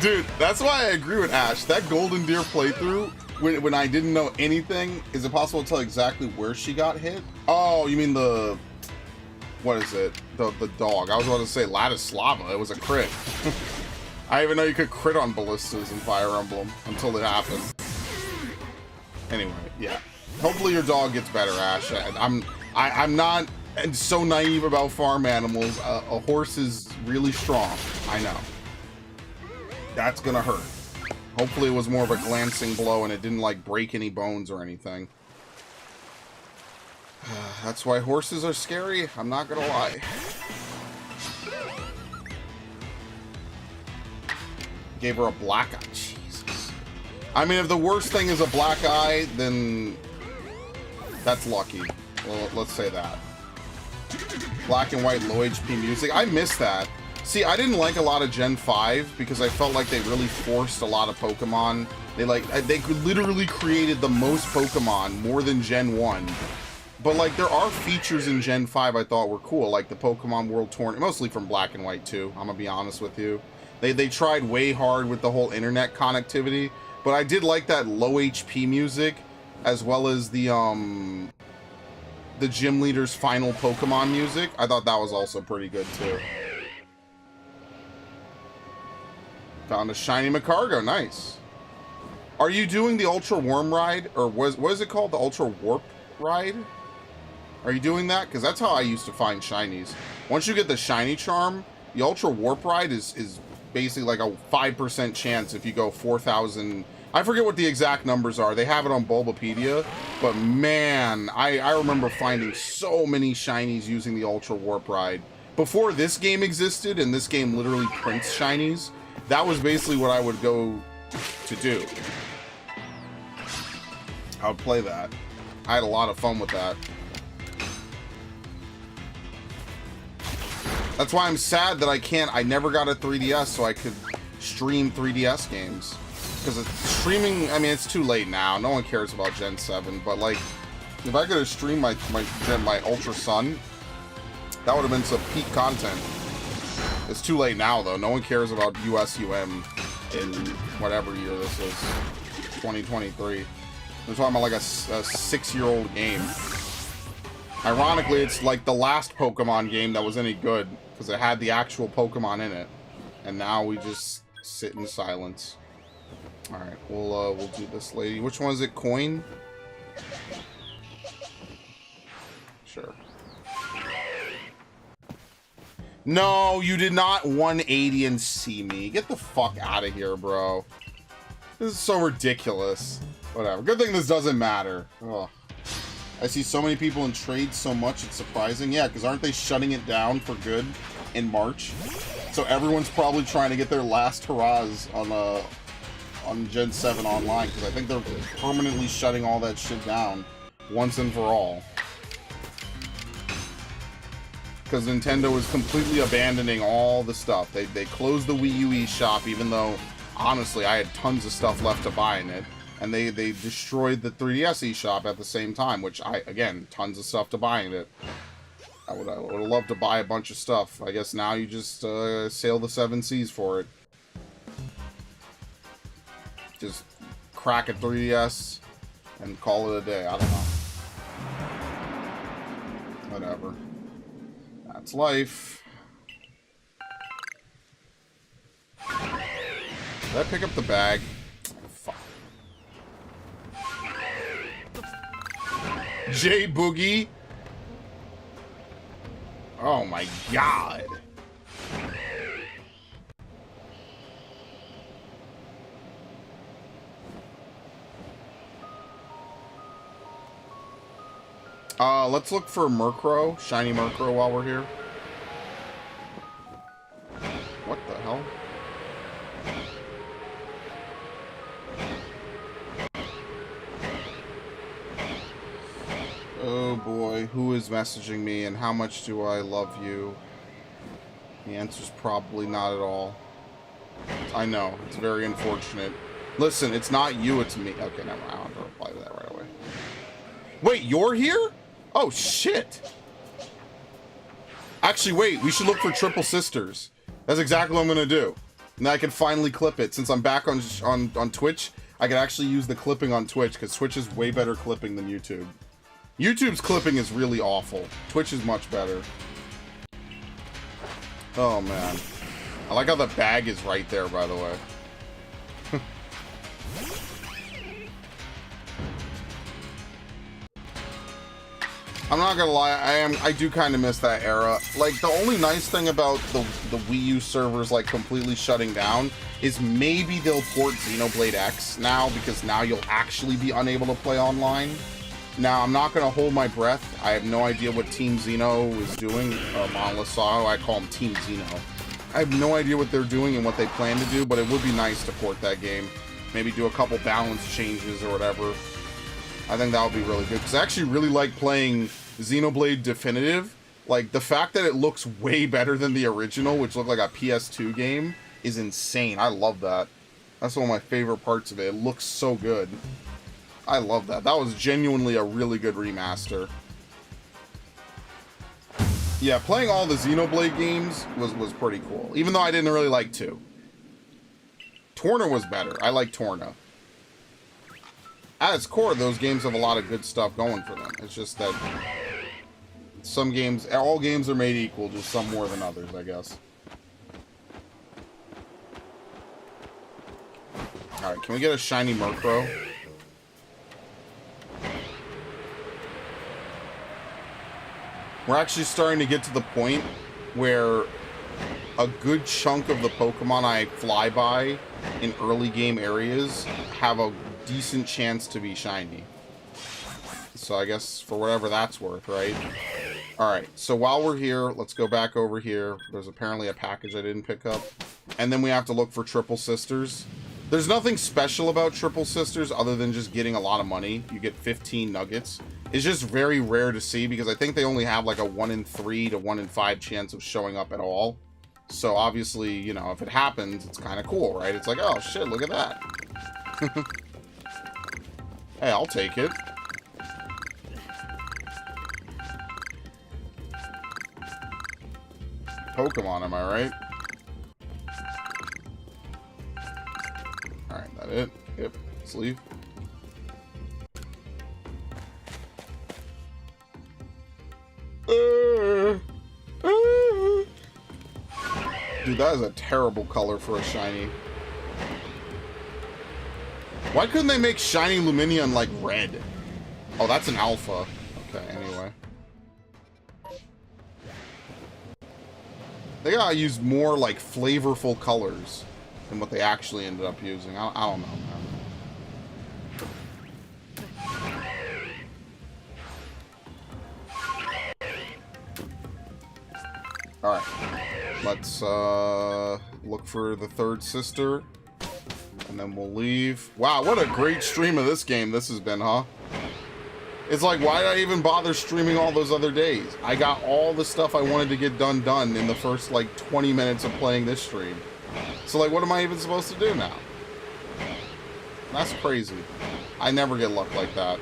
Dude, that's why I agree with Ash. That Golden Deer playthrough, when I didn't know anything, is it possible to tell exactly where she got hit? Oh, you mean the... What is it? The dog. I was about to say Ladislava. It was a crit. I didn't even know you could crit on ballistas in Fire Emblem until it happened. Anyway, yeah. Hopefully your dog gets better, Ash. I'm not so naive about farm animals. A horse is really strong. I know. That's gonna hurt. Hopefully it was more of a glancing blow and it didn't like break any bones or anything. That's why horses are scary. I'm not gonna lie. Gave her a black eye. Jesus. I mean, if the worst thing is a black eye, then that's lucky. Well, let's say that. Black and white low HP music. I miss that. See, I didn't like a lot of Gen 5 because I felt like they really forced a lot of Pokemon. They literally created the most Pokemon, more than Gen 1. But like there are features in Gen 5 I thought were cool, like the Pokemon World Tournament, mostly from Black and White too, I'm gonna be honest with you. They tried way hard with the whole internet connectivity, but I did like that low HP music, as well as the gym leader's final Pokemon music. I thought that was also pretty good too. Found a shiny Macargo, nice. Are you doing the Ultra Worm ride, or what is it called, the Ultra Warp ride? Are you doing that? Because that's how I used to find shinies. Once you get the shiny charm, the Ultra Warp ride is basically like a 5% chance if you go 4,000. I forget what the exact numbers are. They have it on Bulbapedia, but man, I remember finding so many shinies using the Ultra Warp ride. Before this game existed, and this game literally prints shinies, that was basically what I would go to do. I would play that. I had a lot of fun with that. That's why I'm sad that I never got a 3DS so I could stream 3DS games. Because streaming, I mean, it's too late now. No one cares about Gen 7, but like, if I could have streamed my Ultra Sun, that would have been some peak content. It's too late now, though. No one cares about USUM in whatever year this is. 2023. We're talking about like a 6-year-old game. Ironically, it's like the last Pokemon game that was any good, because it had the actual Pokemon in it. And now we just sit in silence. Alright, we'll do this lady. Which one is it? Coin? Sure. No, you did not 180 and see me. Get the fuck out of here, bro. This is so ridiculous. Whatever. Good thing this doesn't matter. Ugh. I see so many people in trades so much, it's surprising. Yeah, because aren't they shutting it down for good in March? So everyone's probably trying to get their last hurrahs on Gen 7 online, because I think they're permanently shutting all that shit down once and for all. Because Nintendo is completely abandoning all the stuff. They closed the Wii U eShop, even though, honestly, I had tons of stuff left to buy in it. And they destroyed the 3DS eShop at the same time, which again, tons of stuff to buy in it. I would have loved to buy a bunch of stuff. I guess now you just sail the 7 seas for it. Just crack a 3DS and call it a day. I don't know. Whatever. That's life. Did I pick up the bag? Fuck. J Boogie. Oh my god. Let's look for Murkrow, shiny Murkrow while we're here. What the hell? Oh boy, who is messaging me and how much do I love you? The answer's probably not at all. I know, it's very unfortunate. Listen, it's not you, it's me. Okay, never mind, I don't have to reply to that right away. Wait, you're here? Oh, shit. Actually, wait, we should look for Triple Sisters. That's exactly what I'm gonna do. Now I can finally clip it. Since I'm back on Twitch, I can actually use the clipping on Twitch, because Twitch is way better clipping than YouTube. YouTube's clipping is really awful. Twitch is much better. Oh, man. I like how the bag is right there, by the way. I'm not gonna lie, I do kind of miss that era. Like, the only nice thing about the Wii U servers, like, completely shutting down is maybe they'll port Xenoblade X now, because now you'll actually be unable to play online. Now, I'm not gonna hold my breath. I have no idea what Team Xeno is doing, or Monolith Saw, I call them Team Xeno. I have no idea what they're doing and what they plan to do, but it would be nice to port that game. Maybe do a couple balance changes or whatever. I think that would be really good, because I actually really like playing Xenoblade Definitive. Like, the fact that it looks way better than the original, which looked like a PS2 game, is insane. I love that. That's one of my favorite parts of it. It looks so good. I love that. That was genuinely a really good remaster. Yeah, playing all the Xenoblade games was pretty cool, even though I didn't really like 2. Torna was better. I like Torna. At its core, those games have a lot of good stuff going for them. It's just that some games, all games are made equal, just some more than others, I guess. Alright, can we get a shiny Murkrow? We're actually starting to get to the point where a good chunk of the Pokemon I fly by in early game areas have a decent chance to be shiny. So I guess for whatever that's worth, right? Alright, so while we're here, let's go back over here. There's apparently a package I didn't pick up. And then we have to look for Triple Sisters. There's nothing special about Triple Sisters other than just getting a lot of money. You get 15 nuggets. It's just very rare to see because I think they only have like a 1 in 3 to 1 in 5 chance of showing up at all. So obviously, you know, if it happens, it's kind of cool, right? It's like, oh shit, look at that. Hey, I'll take it. Pokemon, am I right? Alright, that it? Yep, let's leave. Dude, that is a terrible color for a shiny. Why couldn't they make shiny Lumineon like red? Oh, that's an alpha. Okay, anyway. They gotta use more like flavorful colors than what they actually ended up using. I don't know, man. Alright. Let's look for the third sister. And then we'll leave. Wow, what a great stream of this game this has been, huh? It's like, why did I even bother streaming all those other days? I got all the stuff I wanted to get done in the first, like, 20 minutes of playing this stream. So, like, what am I even supposed to do now? That's crazy. I never get luck like that.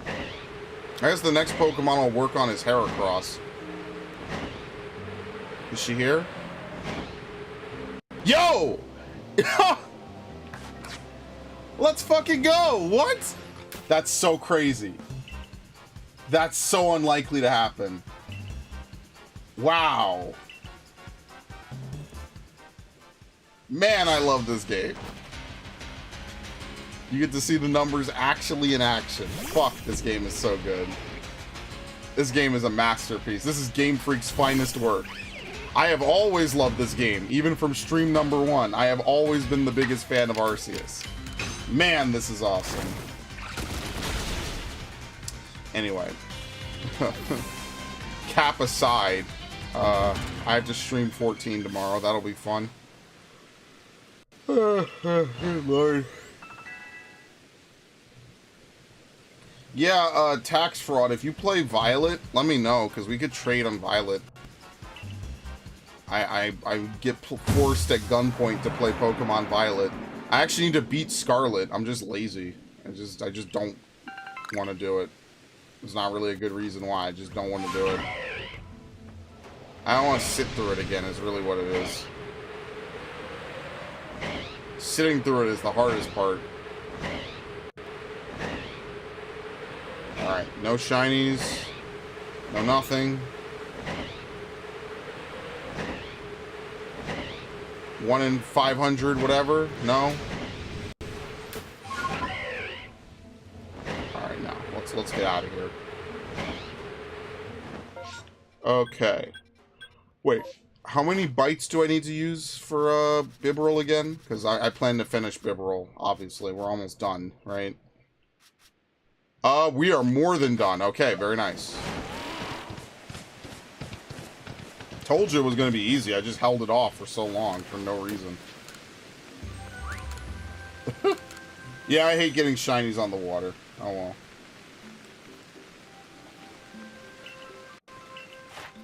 I guess the next Pokemon I'll work on is Heracross. Is she here? Yo! Let's fucking go! What? That's so crazy. That's so unlikely to happen. Wow. Man, I love this game. You get to see the numbers actually in action. Fuck, this game is so good. This game is a masterpiece. This is Game Freak's finest work. I have always loved this game, even from stream number 1. I have always been the biggest fan of Arceus. Man, this is awesome. Anyway. Cap aside, I have to stream 14 tomorrow. That'll be fun. Lord. Yeah, tax fraud. If you play Violet, let me know, because we could trade on Violet. I get forced at gunpoint to play Pokemon Violet. I actually need to beat Scarlet. I'm just lazy. I just don't want to do it. There's not really a good reason why. I just don't want to do it. I don't want to sit through it again is really what it is. Sitting through it is the hardest part. Alright, no shinies. No nothing. 1 in 500, whatever. No. out of here. Okay. Wait. How many bites do I need to use for Bibarel again? Because I plan to finish Bibarel, obviously. We're almost done, right? We are more than done. Okay, very nice. Told you it was going to be easy. I just held it off for so long for no reason. Yeah, I hate getting shinies on the water. Oh well.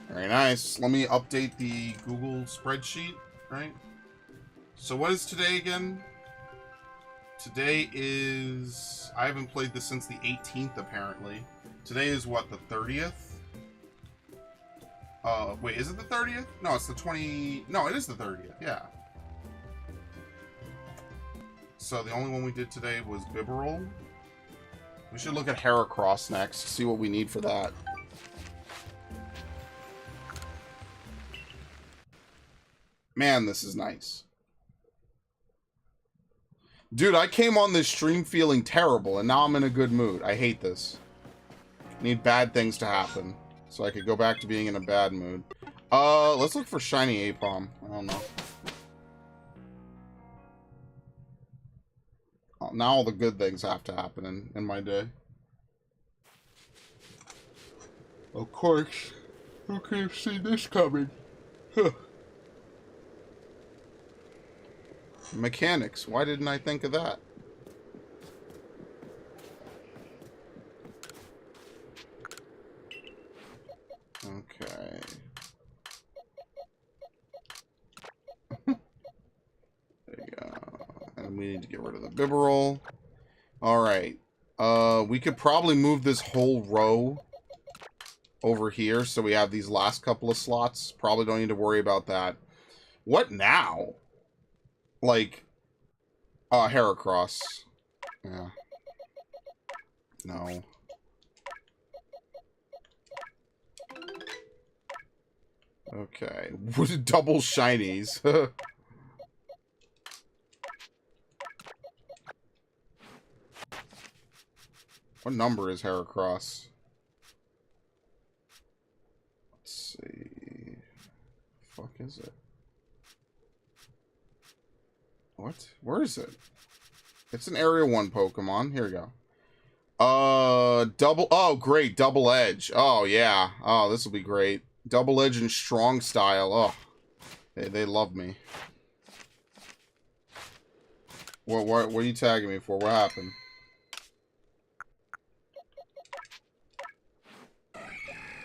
Very nice. Let me update the Google spreadsheet, right? So what is today again? Today is... I haven't played this since the 18th, apparently. Today is what, the 30th? Wait, is it the 30th? No, it's the 20... No, it is the 30th, yeah. So the only one we did today was Bibarel. We should look at Heracross next, see what we need for that. Man, this is nice. Dude, I came on this stream feeling terrible, and now I'm in a good mood. I hate this. I need bad things to happen, so I could go back to being in a bad mood. Let's look for shiny Apom. I don't know. Oh, now all the good things have to happen in my day. Of course. Who could have seen this coming? Huh. Mechanics. Why didn't I think of that? Okay. There you go. And we need to get rid of the Bibarel. Alright. We could probably move this whole row over here so we have these last couple of slots. Probably don't need to worry about that. What now? Like, Heracross. Yeah. No. Okay. Double shinies. What number is Heracross? Let's see. Fuck is it? What? Where is it? It's an Area 1 Pokemon. Here we go. Double... Oh, great. Double Edge. Oh, yeah. Oh, this will be great. Double Edge and Strong Style. Oh. They love me. What are you tagging me for? What happened?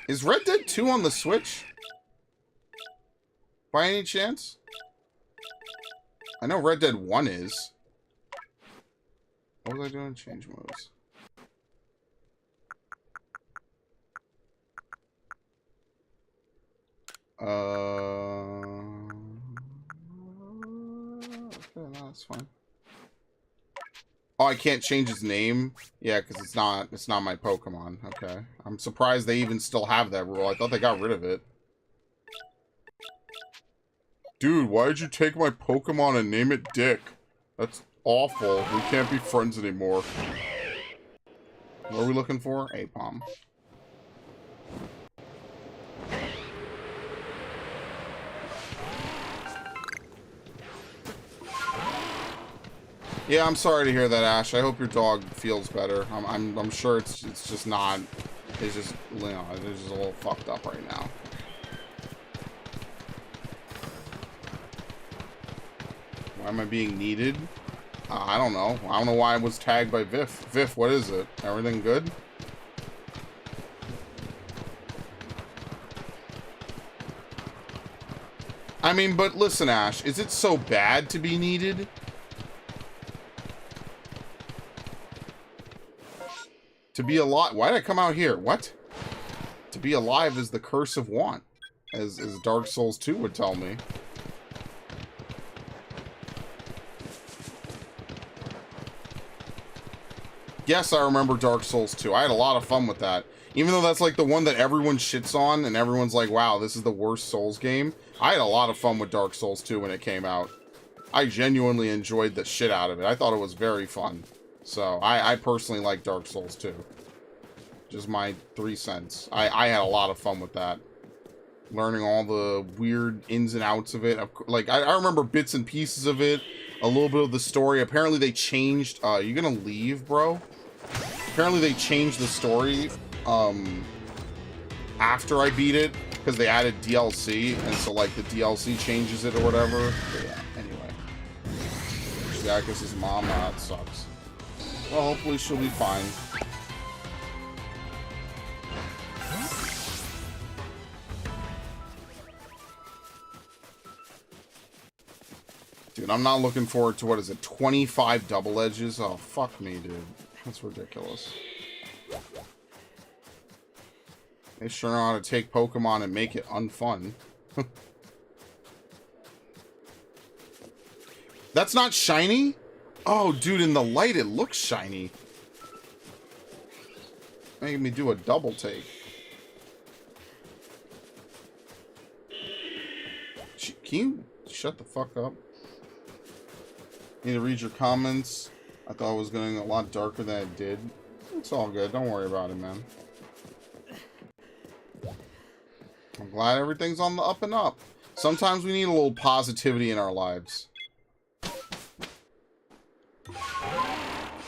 Is Red Dead 2 on the Switch? By any chance? I know Red Dead 1 is. What was I doing? Change modes. Okay, no, that's fine. Oh, I can't change his name? Yeah, because it's not my Pokemon. Okay. I'm surprised they even still have that rule. I thought they got rid of it. Dude, why did you take my Pokemon and name it Dick? That's awful. We can't be friends anymore. What are we looking for? Apom. Yeah, I'm sorry to hear that, Ash. I hope your dog feels better. I'm sure it's just not. It's just, you know, it's just a little fucked up right now. Why am I being needed? I don't know. I don't know why I was tagged by Viff. Viff, what is it? Everything good? I mean, but listen, Ash, is it so bad to be needed? To be alive... Why did I come out here? What? To be alive is the curse of want, as Dark Souls 2 would tell me. Yes, I remember Dark Souls 2. I had a lot of fun with that. Even though that's like the one that everyone shits on and everyone's like, wow, this is the worst Souls game. I had a lot of fun with Dark Souls 2 when it came out. I genuinely enjoyed the shit out of it. I thought it was very fun. So, I personally like Dark Souls 2. Just my 3 cents. I had a lot of fun with that. Learning all the weird ins and outs of it. Like, I remember bits and pieces of it. A little bit of the story. Apparently they changed... you gonna leave, bro? Apparently they changed the story after I beat it. Because they added DLC. And so, like, the DLC changes it or whatever. But yeah, anyway. Jackass's mom, that sucks. Well, hopefully she'll be fine. Dude, I'm not looking forward to, what is it, 25 double edges? Oh, fuck me, dude. That's ridiculous. They sure know how to take Pokemon and make it unfun. That's not shiny? Oh, dude, in the light it looks shiny. Making me do a double take. Can you shut the fuck up? Need to read your comments. I thought it was getting a lot darker than it did. It's all good. Don't worry about it, man. I'm glad everything's on the up and up. Sometimes we need a little positivity in our lives.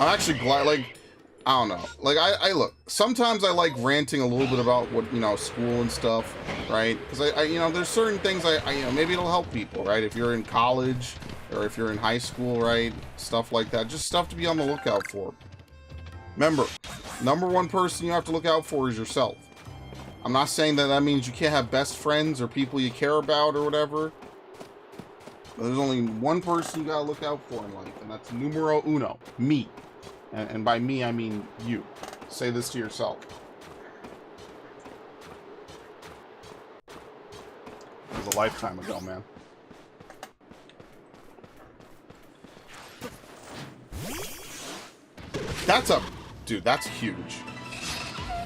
I'm actually glad, like, I don't know. Like, I look, sometimes I like ranting a little bit about what, you know, school and stuff, right? Because I you know, there's certain things you know, maybe it'll help people, right? If you're in college or if you're in high school, right? Stuff like that. Just stuff to be on the lookout for. Remember, #1 person you have to look out for is yourself. I'm not saying that that means you can't have best friends or people you care about or whatever. But there's only one person you gotta look out for in life, and that's numero uno, me. And by me, I mean you. Say this to yourself. It was a lifetime ago, man. That's a... Dude, that's huge.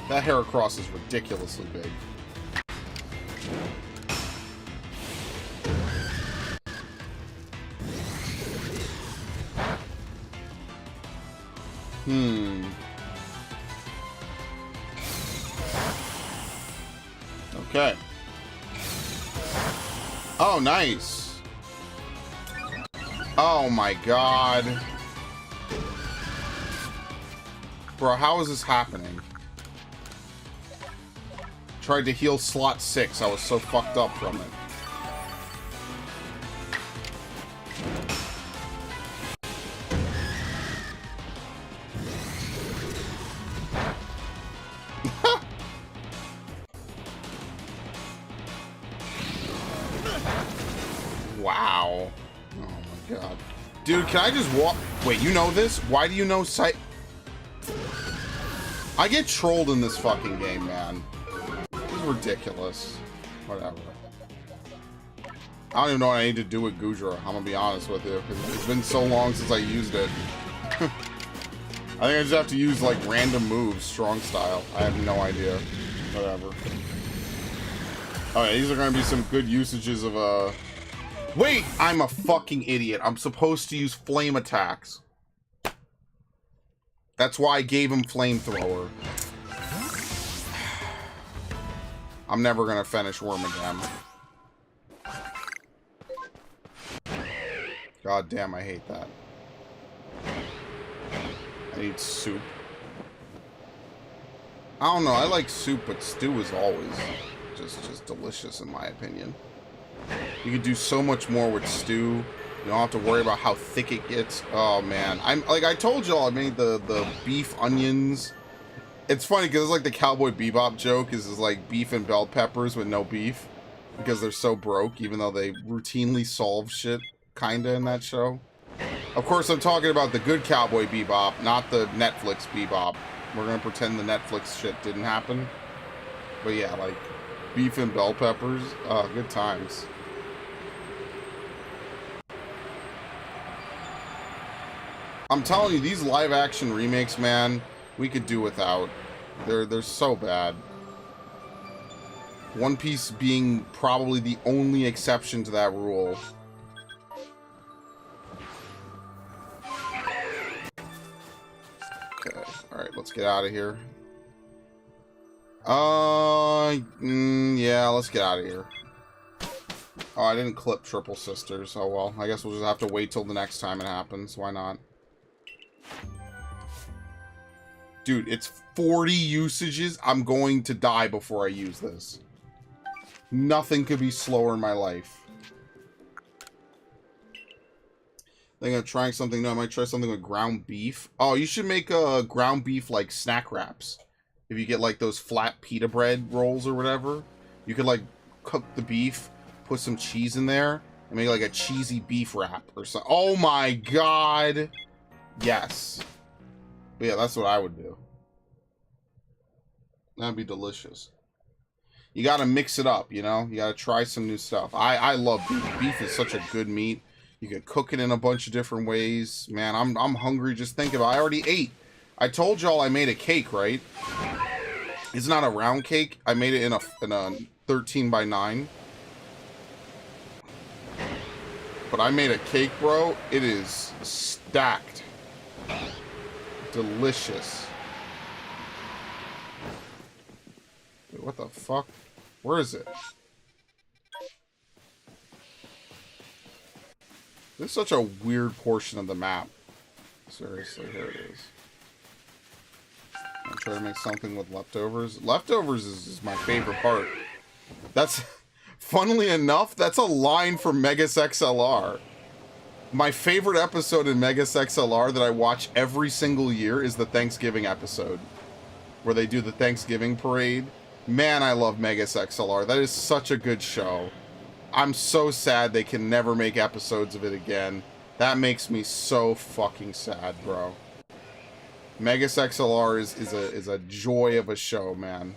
That Heracross is ridiculously big. Okay. Oh, nice. Oh my god. Bro, how is this happening? Tried to heal slot 6. I was so fucked up from it. Wow. Oh my god. Dude, can I just walk? Wait, you know this? Why do you know sight? I get trolled in this fucking game, man. This is ridiculous. Whatever. I don't even know what I need to do with Gudra. I'm gonna be honest with you, because it's been so long since I used it. I think I just have to use, like, random moves, strong style. I have no idea. Whatever. Alright, these are gonna be some good usages of, Wait! I'm a fucking idiot. I'm supposed to use flame attacks. That's why I gave him flamethrower. I'm never gonna finish Worm again. God damn, I hate that. I need soup. I don't know, I like soup, but stew is always just delicious in my opinion. You can do so much more with stew. You don't have to worry about how thick it gets. Oh man, I'm like I told y'all, I made the beef onions. It's funny because it's like the Cowboy Bebop joke is like beef and bell peppers with no beef because they're so broke, even though they routinely solve shit kinda in that show. Of course, I'm talking about the good Cowboy Bebop, not the Netflix Bebop. We're gonna pretend the Netflix shit didn't happen. But yeah, like beef and bell peppers, good times. I'm telling you, these live-action remakes, man, we could do without. They're so bad. One Piece being probably the only exception to that rule. Okay, alright, let's get out of here. Yeah, let's get out of here. Oh, I didn't clip Triple Sisters. Oh well, I guess we'll just have to wait till the next time it happens. Why not? Dude, it's 40 usages. I'm going to die before I use this. Nothing could be slower in my life. I think I'm trying something new. I might try something with ground beef. Oh, you should make a ground beef like snack wraps. If you get like those flat pita bread rolls or whatever, you could like cook the beef, put some cheese in there, and make like a cheesy beef wrap or something. Oh my god! Yes. But yeah, that's what I would do. That'd be delicious. You gotta mix it up, you know? You gotta try some new stuff. I love beef. Beef is such a good meat. You can cook it in a bunch of different ways. Man, I'm hungry just thinking about it. I already ate. I told y'all I made a cake, right? It's not a round cake. I made it in a 13 by 9. But I made a cake, bro. It is stacked. Delicious. Wait, what the fuck? Where is it? This is such a weird portion of the map. Seriously, here it is. I'm trying to make something with leftovers. Leftovers is my favorite part. That's, funnily enough, that's a line from Megas XLR. My favorite episode in Megas XLR that I watch every single year is the Thanksgiving episode, where they do the Thanksgiving parade. Man, I love Megas XLR. That is such a good show. I'm so sad they can never make episodes of it again. That makes me so fucking sad, bro. Megas XLR is a joy of a show, man.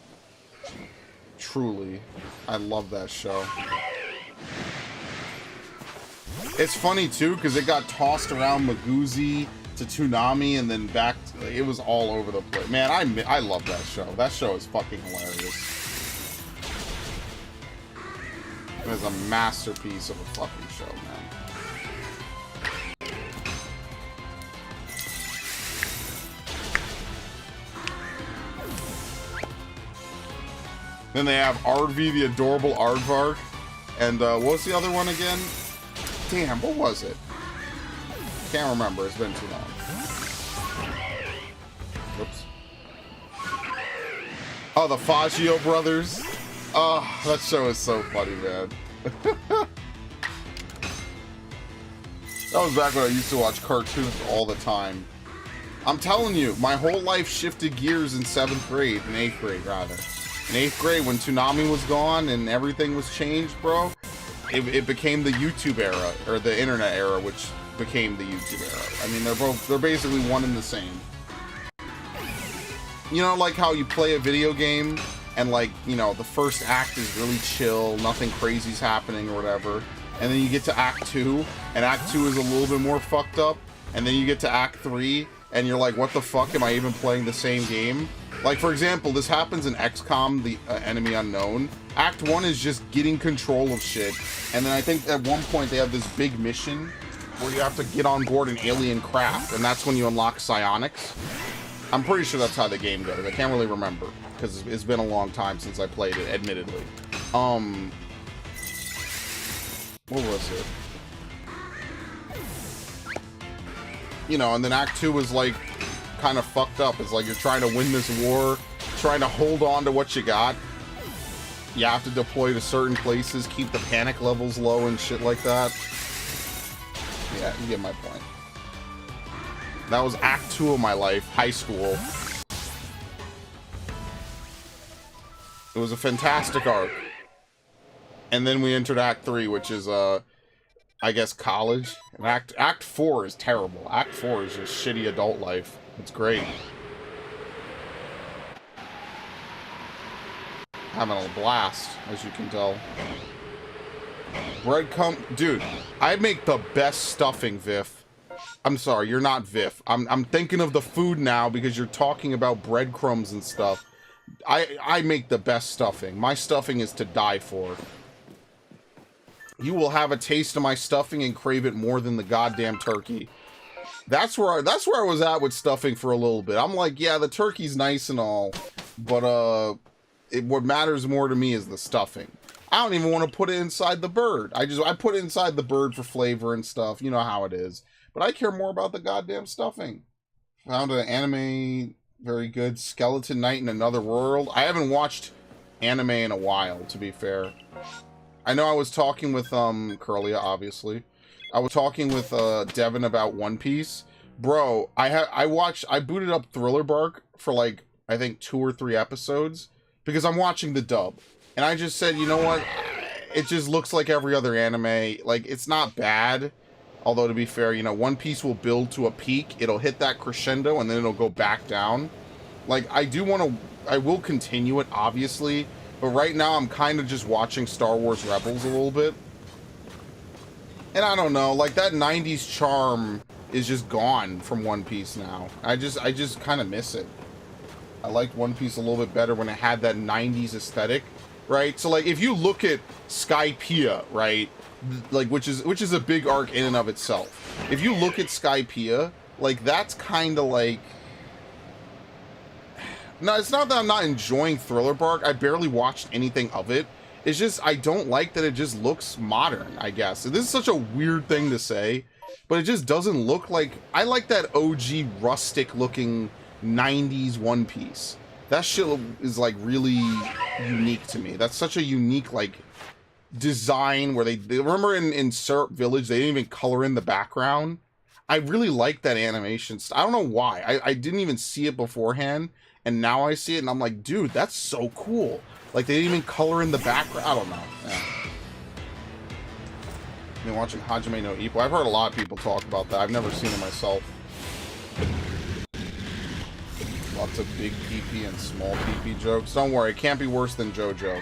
Truly. I love that show. It's funny, too, because it got tossed around Maguzi to Toonami and then back to, it was all over the place. Man, I love that show. That show is fucking hilarious. It is a masterpiece of a fucking show, man. Then they have RV, the adorable Aardvark. And what was the other one again? Damn, what was it? Can't remember. It's been too long. Whoops. Oh, the Faggio brothers. Oh, that show is so funny, man. That was back when I used to watch cartoons all the time. I'm telling you, my whole life shifted gears in 7th grade, in 8th grade, rather. In 8th grade, when Toonami was gone and everything was changed, bro, it became the YouTube era, or the internet era, which became the YouTube era. I mean, they're basically one and the same. You know, like how you play a video game and, like, you know, the first act is really chill, nothing crazy's happening or whatever, and then you get to Act 2, and Act 2 is a little bit more fucked up, and then you get to Act 3, and you're like, what the fuck, am I even playing the same game? Like, for example, this happens in XCOM, the Enemy Unknown. Act 1 is just getting control of shit, and then I think at one point they have this big mission where you have to get on board an alien craft, and that's when you unlock psionics. I'm pretty sure that's how the game goes. I can't really remember, because it's been a long time since I played it, admittedly. What was it? You know, and then Act 2 was, like, kind of fucked up. It's like you're trying to win this war, trying to hold on to what you got. You have to deploy to certain places, keep the panic levels low and shit like that. Yeah, you get my point. That was Act 2 of my life, high school. It was a fantastic arc. And then we entered Act 3, which is, I guess, college. And Act 4 is terrible. Act 4 is just shitty adult life. It's great. Having a blast, as you can tell. Breadcrumb, dude, I make the best stuffing, Viv. I'm sorry, you're not Viv. I'm thinking of the food now because you're talking about breadcrumbs and stuff. I make the best stuffing. My stuffing is to die for. You will have a taste of my stuffing and crave it more than the goddamn turkey. That's where I was at with stuffing for a little bit. I'm like, yeah, the turkey's nice and all, but what matters more to me is the stuffing. I don't even want to put it inside the bird. I put it inside the bird for flavor and stuff. You know how it is. But I care more about the goddamn stuffing. Found an anime very good, Skeleton Knight in Another World. I haven't watched anime in a while, to be fair. I know I was talking with Curlia, obviously. I was talking with Devin about One Piece. Bro, I booted up Thriller Bark for like I think 2 or 3 episodes because I'm watching the dub. And I just said, you know what? It just looks like every other anime. Like, it's not bad. Although, to be fair, you know, One Piece will build to a peak. It'll hit that crescendo, and then it'll go back down. Like, I will continue it, obviously. But right now, I'm kind of just watching Star Wars Rebels a little bit. And I don't know, like, that 90s charm is just gone from One Piece now. I just kind of miss it. I liked One Piece a little bit better when it had that 90s aesthetic. Right, so like if you look at Skypiea, right, like which is a big arc in and of itself. If you look at Skypiea, like that's kind of like, no, it's not that I'm not enjoying Thriller Bark. I barely watched anything of it. It's just I don't like that it just looks modern. I guess this is such a weird thing to say, but it just doesn't look like. I like that OG rustic looking 90s One Piece. That shit is like really unique to me. That's such a unique like design where they remember in Syrup Village they didn't even color in the background. I really like that animation. I don't know why. I didn't even see it beforehand, and now I see it and I'm like, dude, that's so cool. Like they didn't even color in the background. I don't know. Yeah. I've been watching Hajime no Ippo. I've heard a lot of people talk about that. I've never seen it myself. Lots of big PP and small PP jokes. Don't worry, it can't be worse than JoJo.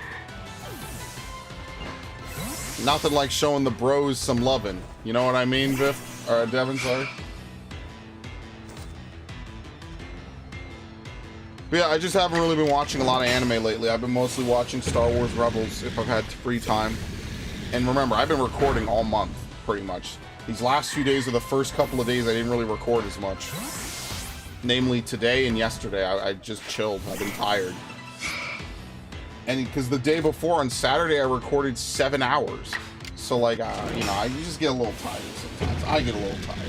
Nothing like showing the bros some lovin'. You know what I mean, Biff? Or Devin, sorry. But yeah, I just haven't really been watching a lot of anime lately. I've been mostly watching Star Wars Rebels if I've had free time. And remember, I've been recording all month, pretty much. These last few days are the first couple of days I didn't really record as much. Namely today and yesterday. I just chilled. I've been tired. And because the day before on Saturday I recorded 7 hours. So like, you know, you just get a little tired sometimes. I get a little tired.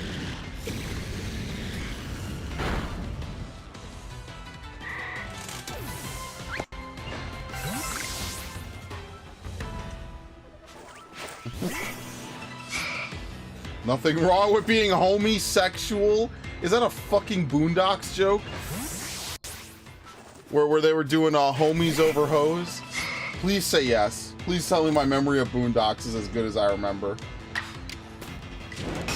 Nothing wrong with being homosexual. Is that a fucking Boondocks joke? Where they were doing homies over hoes? Please say yes. Please tell me my memory of Boondocks is as good as I remember.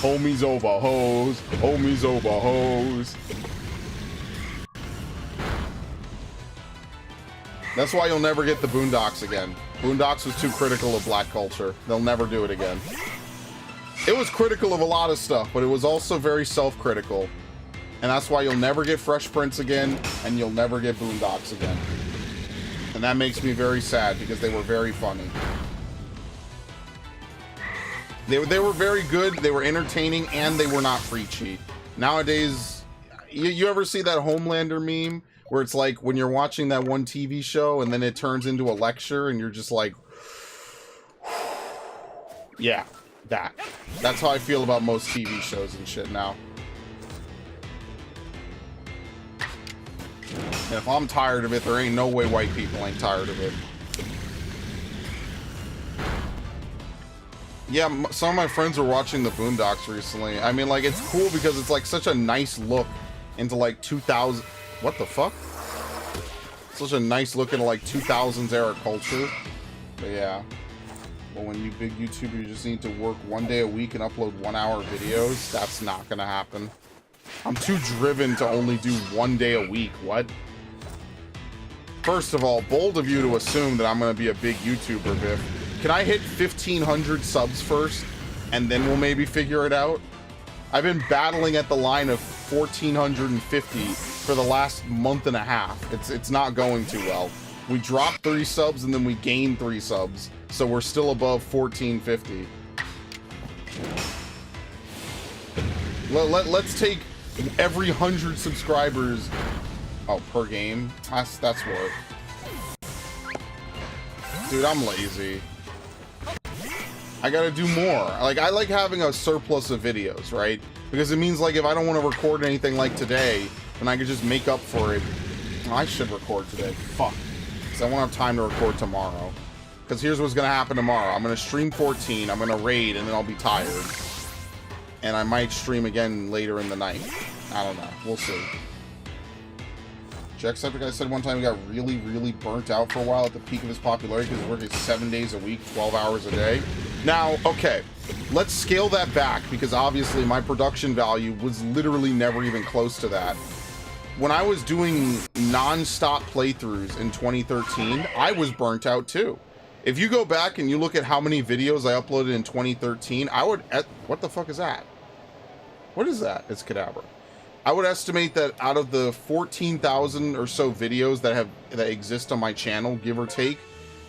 Homies over hoes. Homies over hoes. That's why you'll never get the Boondocks again. Boondocks was too critical of black culture. They'll never do it again. It was critical of a lot of stuff, but it was also very self-critical. And that's why you'll never get Fresh Prince again, and you'll never get Boondocks again. And that makes me very sad, because they were very funny. They were very good, they were entertaining, and they were not preachy. Nowadays, you ever see that Homelander meme? Where it's like, when you're watching that one TV show, and then it turns into a lecture, and you're just like... Yeah. That's how I feel about most TV shows and shit now. And if I'm tired of it, there ain't no way white people ain't tired of it. Yeah, some of my friends were watching the Boondocks recently. I mean, like, it's cool because it's like such a nice look into like 2000... What the fuck? Such a nice look into like 2000s era culture. But yeah. But when you big YouTuber, you just need to work 1 day a week and upload 1 hour videos. That's not gonna happen. I'm too driven to only do 1 day a week. What? First of all, bold of you to assume that I'm gonna be a big YouTuber, Biff. Can I hit 1,500 subs first, and then we'll maybe figure it out? I've been battling at the line of 1,450 for the last month and a half. It's not going too well. We dropped 3 subs and then we gained 3 subs. So we're still above 1,450. Let's take every 100 subscribers. Oh, per game? That's work. Dude, I'm lazy. I gotta do more. Like, I like having a surplus of videos, right? Because it means, like, if I don't want to record anything like today, then I could just make up for it. I should record today. Fuck. Because I won't have time to record tomorrow. Because here's what's gonna happen tomorrow. I'm gonna stream 14, I'm gonna raid, and then I'll be tired. And I might stream again later in the night. I don't know. We'll see. Jacksepticeye said one time he got really, really burnt out for a while at the peak of his popularity because he was working 7 days a week, 12 hours a day. Now, okay, let's scale that back because obviously my production value was literally never even close to that. When I was doing non-stop playthroughs in 2013, I was burnt out too. If you go back and you look at how many videos I uploaded in 2013, I would... What the fuck is that? What is that? It's Kadabra. I would estimate that out of the 14,000 or so videos that exist on my channel, give or take,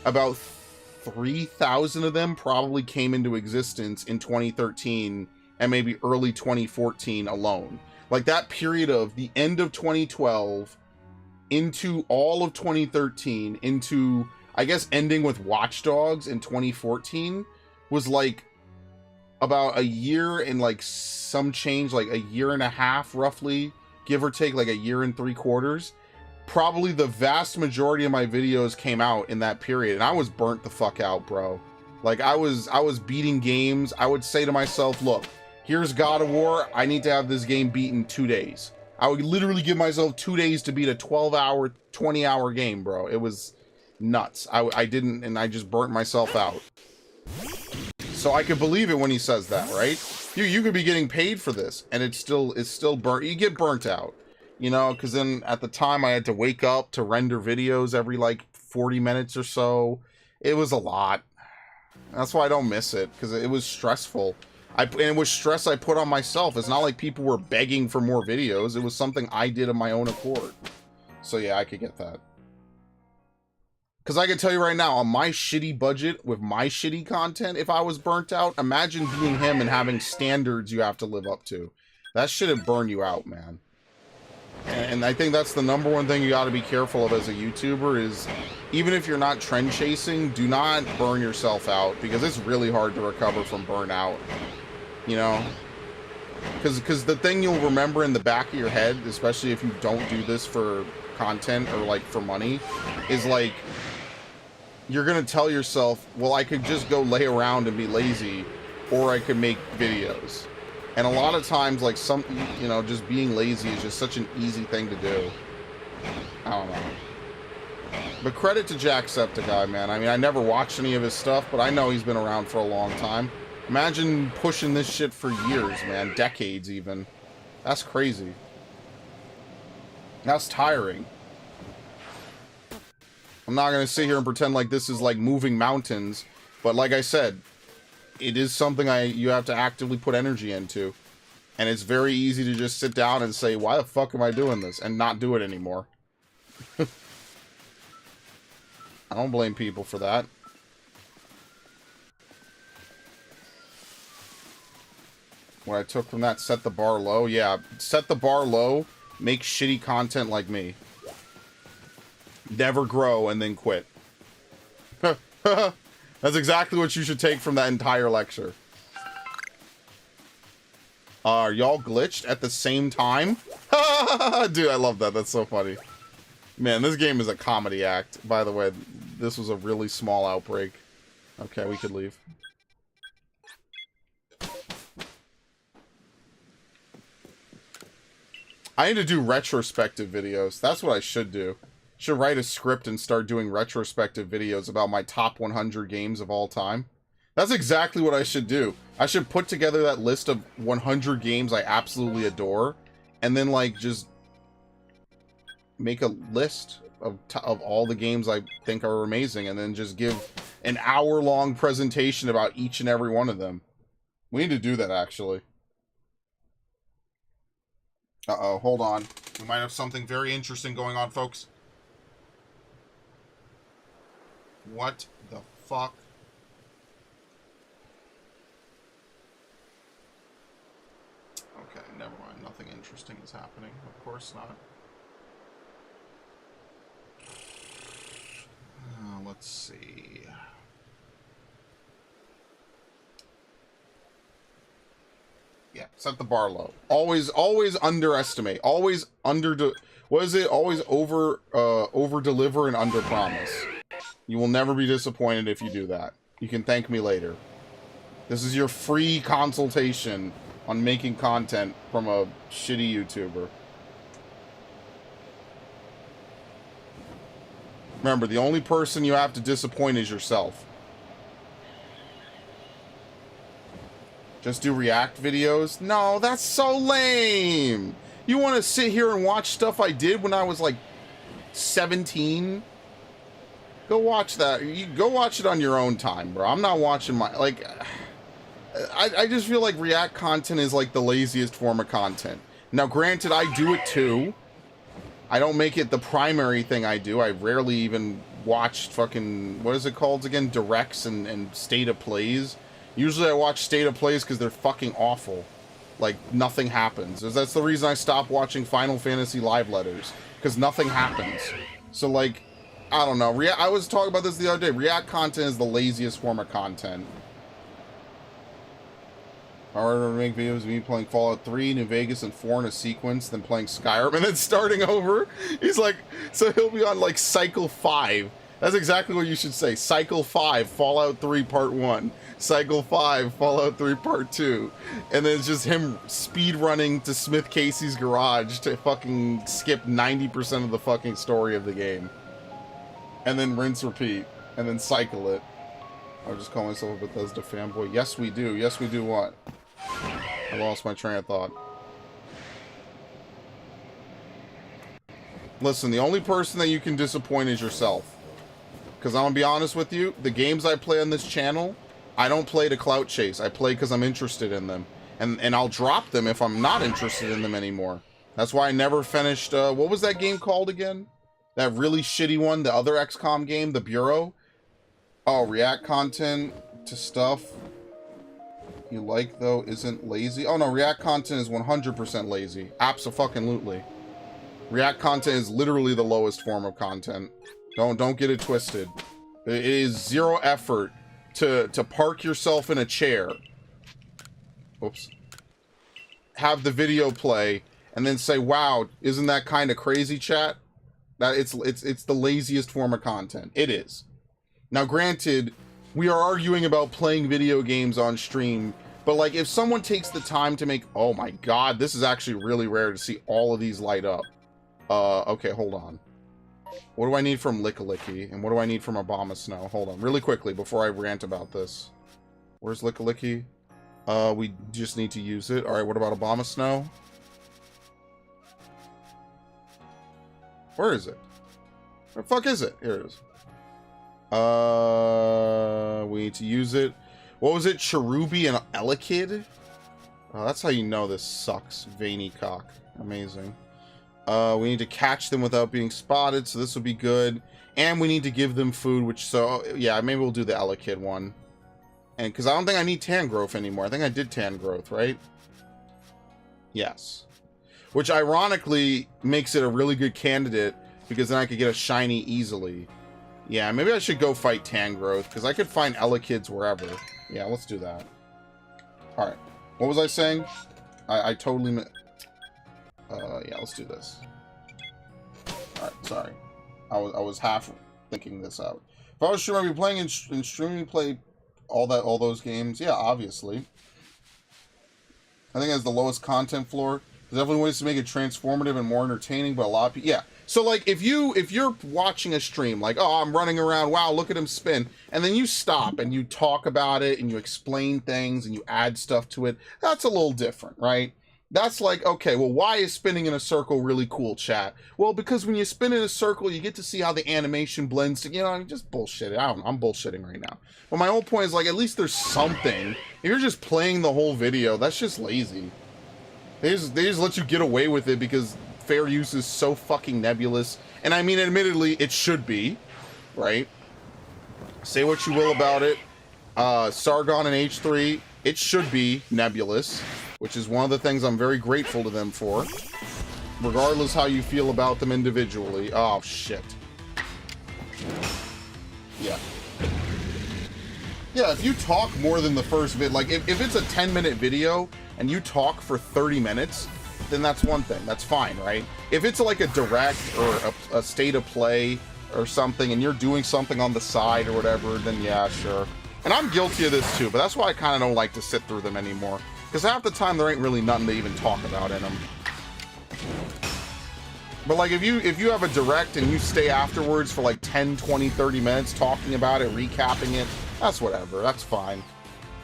about 3,000 of them probably came into existence in 2013 and maybe early 2014 alone. Like that period of the end of 2012 into all of 2013 into, I guess, ending with Watch Dogs in 2014 was like about a year and like some change, like a year and a half roughly, give or take, like a year and 3/4. Probably the vast majority of my videos came out in that period, and I was burnt the fuck out, bro. Like I was beating games. I would say to myself, look, here's God of War, I need to have this game beat in 2 days. I would literally give myself 2 days to beat a 12-hour, 20-hour game, bro. It was nuts. I didn't, and I just burnt myself out. So I could believe it when he says that, right? You could be getting paid for this, and it's still burnt. You get burnt out, you know, because then at the time I had to wake up to render videos every like 40 minutes or so. It was a lot. That's why I don't miss it, because it was stressful. And it was stress I put on myself. It's not like people were begging for more videos. It was something I did of my own accord. So yeah, I could get that. Because I can tell you right now, on my shitty budget, with my shitty content, if I was burnt out, imagine being him and having standards you have to live up to. That shit'd burn you out, man. And I think that's the number one thing you got to be careful of as a YouTuber is, even if you're not trend chasing, do not burn yourself out, because it's really hard to recover from burnout. You know? Because the thing you'll remember in the back of your head, especially if you don't do this for content or like for money, is like, you're gonna tell yourself, well, I could just go lay around and be lazy, or I could make videos. And a lot of times, like, you know, just being lazy is just such an easy thing to do. I don't know. But credit to Jacksepticeye, man. I mean, I never watched any of his stuff, but I know he's been around for a long time. Imagine pushing this shit for years, man. Decades, even. That's crazy. That's tiring. I'm not going to sit here and pretend like this is like moving mountains, but like I said, it is something you have to actively put energy into. And it's very easy to just sit down and say, why the fuck am I doing this? And not do it anymore. I don't blame people for that. What I took from that, set the bar low. Yeah, set the bar low, make shitty content like me. Never grow and then quit. That's exactly what you should take from that entire lecture. Are y'all glitched at the same time? Dude, I love that. That's so funny. Man, this game is a comedy act. By the way, this was a really small outbreak. Okay, we could leave. I need to do retrospective videos. That's what I should do. Should write a script and start doing retrospective videos about my top 100 games of all time. That's exactly what I should do. I should put together that list of 100 games I absolutely adore, and then like just make a list of all the games I think are amazing, and then just give an hour-long presentation about each and every one of them. We need to do that, actually. Uh-oh, hold on. We might have something very interesting going on, folks. What the fuck? Okay, never mind. Nothing interesting is happening. Of course not. Let's see. Yeah, set the bar low. Always underestimate. Always what is it? Always over deliver and under promise. You will never be disappointed if you do that. You can thank me later. This is your free consultation on making content from a shitty YouTuber. Remember, the only person you have to disappoint is yourself. Just do react videos? No, that's so lame. You want to sit here and watch stuff I did when I was like 17? Go watch that. You go watch it on your own time, bro. I'm not watching my, like, I just feel like react content is like the laziest form of content. Now, granted, I do it too. I don't make it the primary thing I do. I rarely even watch fucking, what is it called again? Directs and state of plays. Usually I watch state of plays because they're fucking awful. Like, nothing happens. That's the reason I stopped watching Final Fantasy live letters. Because nothing happens. So, like, I don't know. I was talking about this the other day. React content is the laziest form of content. I rather make videos of me playing Fallout 3, New Vegas, and 4 in a sequence than playing Skyrim and then starting over. He's like, so he'll be on, like, Cycle 5. That's exactly what you should say. Cycle 5, Fallout 3 Part 1. Cycle 5, Fallout 3 Part 2. And then it's just him speed running to Smith Casey's garage to fucking skip 90% of the fucking story of the game. And then rinse, repeat. And then cycle it. I'll just call myself a Bethesda fanboy. Yes, we do. Yes, we do what? I lost my train of thought. Listen, the only person that you can disappoint is yourself. Because I'm going to be honest with you, the games I play on this channel, I don't play to clout chase. I play because I'm interested in them. And I'll drop them if I'm not interested in them anymore. That's why I never finished, what was that game called again? That really shitty one, the other XCOM game, The Bureau? Oh, react content to stuff you like, though, isn't lazy. Oh, no, react content is 100% lazy. Abso-fucking-lutely. React content is literally the lowest form of content. Don't get it twisted. It is zero effort to park yourself in a chair. Oops. Have the video play, and then say, wow, isn't that kind of crazy, chat? That it's the laziest form of content. It is. Now, granted, we are arguing about playing video games on stream, but, like, if someone takes the time to make... Oh, my God, this is actually really rare to see all of these light up. Okay, hold on. What do I need from Lickalicky? And what do I need from Obama Snow? Hold on, really quickly, before I rant about this. Where's Lickalicky? We just need to use it. Alright, what about Obama Snow? Where is it? Where the fuck is it? Here it is. We need to use it. What was it? Cherubi and Elekid? Oh, that's how you know this sucks. Veiny cock. Amazing. We need to catch them without being spotted, so this will be good. And we need to give them food, which, so, yeah, maybe we'll do the Elekid one. And, because I don't think I need Tangrowth anymore. I think I did Tangrowth, right? Yes. Which, ironically, makes it a really good candidate, because then I could get a shiny easily. Yeah, maybe I should go fight Tangrowth, because I could find Elekids wherever. Yeah, let's do that. Alright. What was I saying? I totally... yeah, let's do this. Alright, sorry. I was half thinking this out. If I was sure I'd be playing in streaming, play all those games. Yeah, obviously. I think it has the lowest content floor. There's definitely ways to make it transformative and more entertaining, but a lot of people... Yeah. So, like, if you're watching a stream, like, oh, I'm running around, wow, look at him spin, and then you stop and you talk about it and you explain things and you add stuff to it, that's a little different, right? That's like, okay, well, why is spinning in a circle really cool, chat? Well, because when you spin in a circle, you get to see how the animation blends to, you know, just bullshit. I'm bullshitting right now. But my whole point is, like, at least there's something. If you're just playing the whole video, that's just lazy. They just let you get away with it because fair use is so fucking nebulous. And I mean, admittedly, it should be, right? Say what you will about it. Sargon and H3, it should be nebulous, which is one of the things I'm very grateful to them for. Regardless how you feel about them individually. Oh, shit. Yeah. Yeah, if you talk more than the first vid, like if it's a 10-minute video and you talk for 30 minutes, then that's one thing. That's fine, right? If it's like a direct or a state of play or something and you're doing something on the side or whatever, then yeah, sure. And I'm guilty of this too, but that's why I kind of don't like to sit through them anymore. Because half the time there ain't really nothing to even talk about in them. But like if you have a direct and you stay afterwards for like 10, 20, 30 minutes talking about it, recapping it, that's whatever. That's fine.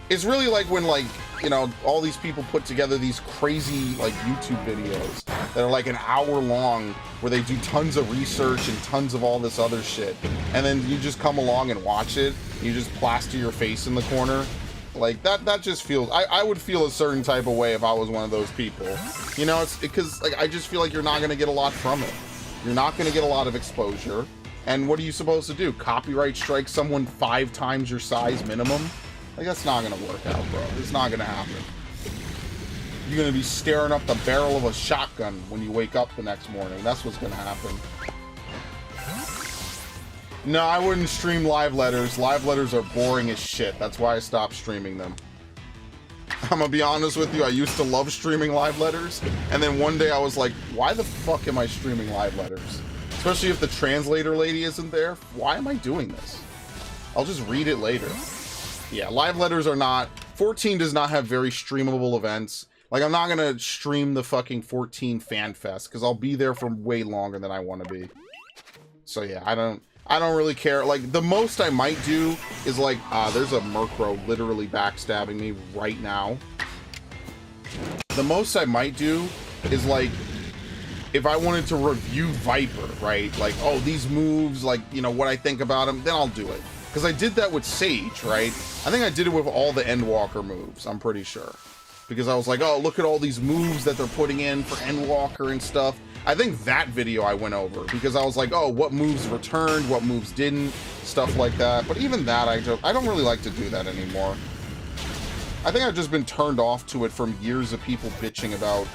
It's really like when, like, you know, all these people put together these crazy, like, YouTube videos that are like an hour long where they do tons of research and tons of all this other shit. And then you just come along and watch it. And you just plaster your face in the corner. Like, that just feels... I would feel a certain type of way if I was one of those people. You know, it's because, like, I just feel like you're not going to get a lot from it. You're not going to get a lot of exposure. And what are you supposed to do? Copyright strike someone 5 times your size minimum? Like, that's not gonna work out, bro. It's not gonna happen. You're gonna be staring up the barrel of a shotgun when you wake up the next morning. That's what's gonna happen. No, I wouldn't stream live letters. Live letters are boring as shit. That's why I stopped streaming them. I'm gonna be honest with you, I used to love streaming live letters, and then one day I was like, why the fuck am I streaming live letters? Especially if the translator lady isn't there. Why am I doing this? I'll just read it later. Yeah, live letters are not... 14 does not have very streamable events. Like, I'm not gonna stream the fucking 14 Fan Fest, because I'll be there for way longer than I want to be. So yeah, I don't really care. Like, the most I might do is like, there's a Murkrow literally backstabbing me right now. The most I might do is like, if I wanted to review Viper, right? Like, oh, these moves, like, you know, what I think about them, then I'll do it. Because I did that with Sage, right? I think I did it with all the Endwalker moves, I'm pretty sure. Because I was like, oh, look at all these moves that they're putting in for Endwalker and stuff. I think that video I went over, because I was like, oh, what moves returned, what moves didn't, stuff like that. But even that, I don't really like to do that anymore. I think I've just been turned off to it from years of people bitching about,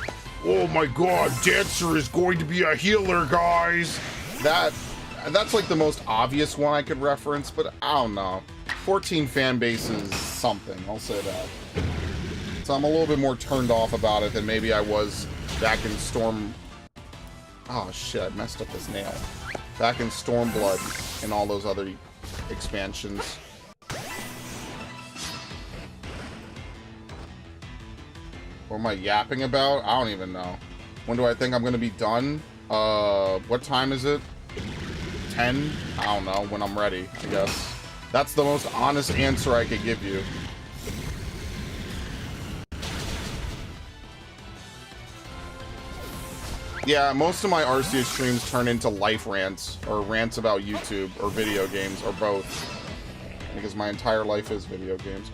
oh my god, Dancer is going to be a healer, guys! That's like the most obvious one I could reference, but I don't know. 14 fan base is something, I'll say that. So I'm a little bit more turned off about it than maybe I was back in Storm... Oh shit, I messed up this nail. Back in Stormblood and all those other expansions. What am I yapping about? I don't even know. When do I think I'm gonna be done? What time is it? 10? I don't know. When I'm ready, I guess. That's the most honest answer I could give you. Yeah, most of my Arceus streams turn into life rants, or rants about YouTube, or video games, or both. Because my entire life is video games.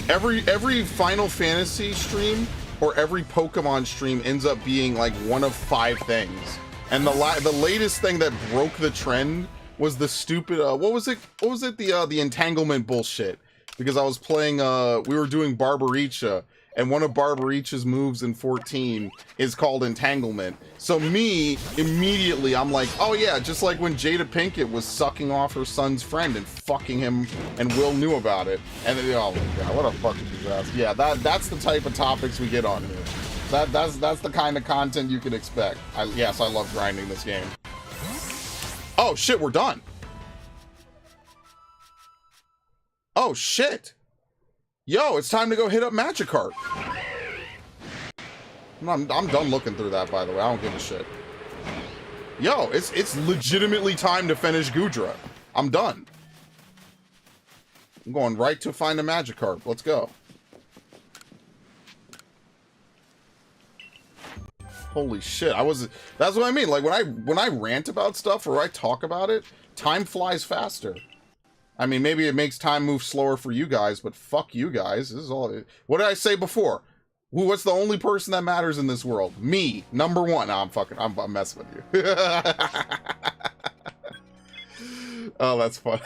Every Final Fantasy stream or every Pokemon stream ends up being like one of 5 things. And the latest thing that broke the trend was the stupid what was it the entanglement bullshit, because I was playing we were doing Barbaricha, and one of Barbaricha's moves in 14 is called entanglement. So me, immediately, I'm like, oh yeah, just like when Jada Pinkett was sucking off her son's friend and fucking him, and Will knew about it. And then, oh my god, what a fucking disaster. Yeah, that's the type of topics we get on here. That's the kind of content you can expect. Yes, I love grinding this game. Oh shit, we're done. Oh shit. Yo, it's time to go hit up Magikarp. I'm done looking through that, by the way. I don't give a shit. Yo, it's legitimately time to finish Gudra. I'm done. I'm going right to find a Magikarp. Let's go. Holy shit. That's what I mean. Like when I rant about stuff or I talk about it, time flies faster. I mean, maybe it makes time move slower for you guys, but fuck you guys. This is all... What did I say before? What's the only person that matters in this world? Me. Number 1. No, I'm messing with you. Oh, that's fun.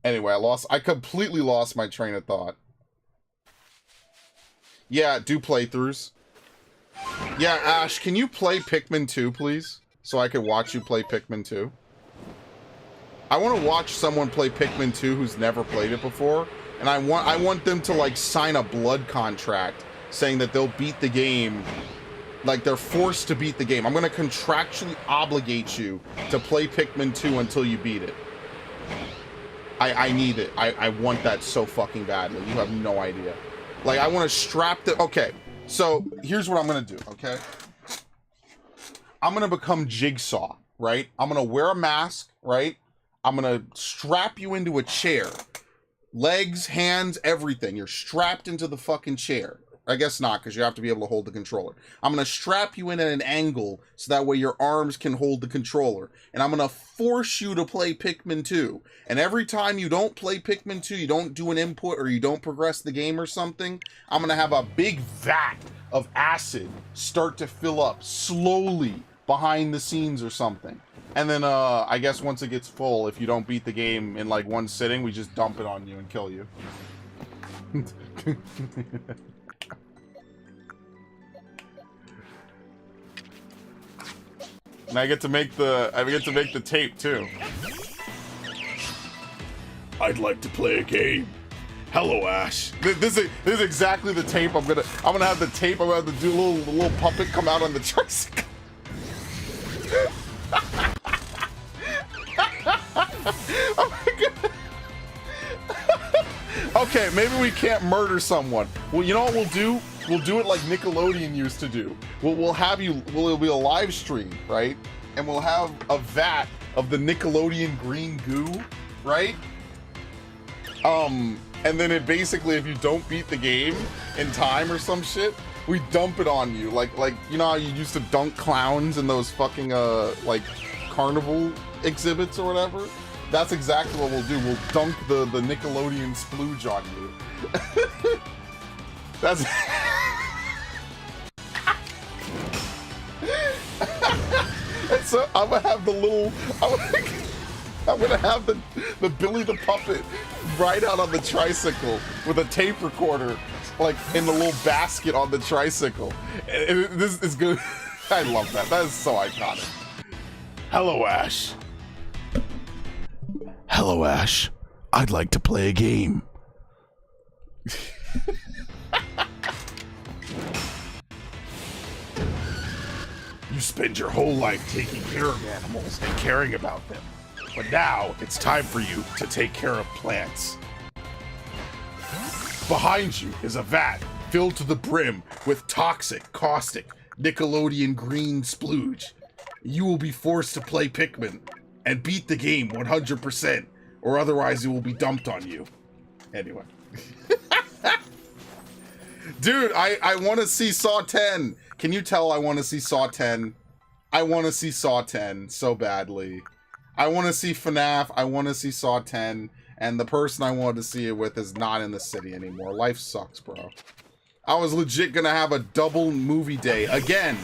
Anyway, I completely lost my train of thought. Yeah, do playthroughs. Yeah, Ash, can you play Pikmin 2, please? So I could watch you play Pikmin 2. I want to watch someone play Pikmin 2 who's never played it before, and I want them to like sign a blood contract saying that they'll beat the game, like they're forced to beat the game. I'm going to contractually obligate you to play Pikmin 2 until you beat it. I need it. I want that so fucking badly. You have no idea. Like, I want to strap the... Okay, so here's what I'm going to do, okay? I'm going to become Jigsaw, right? I'm going to wear a mask, right? I'm going to strap you into a chair. Legs, hands, everything. You're strapped into the fucking chair. I guess not, because you have to be able to hold the controller. I'm going to strap you in at an angle so that way your arms can hold the controller. And I'm going to force you to play Pikmin 2. And every time you don't play Pikmin 2, you don't do an input or you don't progress the game or something, I'm going to have a big vat of acid start to fill up slowly behind the scenes or something. And then I guess once it gets full, if you don't beat the game in like one sitting, we just dump it on you and kill you. And I get to make the tape too. I'd like to play a game. Hello, Ash. This is exactly the tape I'm gonna have the tape. I'm gonna have to do a little puppet come out on the tricycle. Oh my god. Okay, maybe we can't murder someone. Well, you know what we'll do? We'll do it like Nickelodeon used to do. It'll be a live stream, right? And we'll have a vat of the Nickelodeon green goo, right? And then it basically, if you don't beat the game in time or some shit, we dump it on you. Like you know how you used to dunk clowns in those fucking like carnival exhibits or whatever? That's exactly what we'll do. We'll dunk the Nickelodeon splooge on you. That's and so I'm gonna have I'm gonna have the Billy the Puppet ride out on the tricycle with a tape recorder, like in the little basket on the tricycle. And this is good. I love that. That is so iconic. Hello, Ash. Hello, Ash. I'd like to play a game. You spend your whole life taking care of animals and caring about them. But now it's time for you to take care of plants. Behind you is a vat filled to the brim with toxic, caustic, Nickelodeon green splooge. You will be forced to play Pikmin and beat the game 100%, or otherwise it will be dumped on you. Anyway. Dude, I want to see Saw 10. Can you tell I want to see Saw 10? I want to see Saw 10 so badly. I want to see FNAF. I want to see Saw 10. And the person I wanted to see it with is not in the city anymore. Life sucks, bro. I was legit going to have a double movie day again.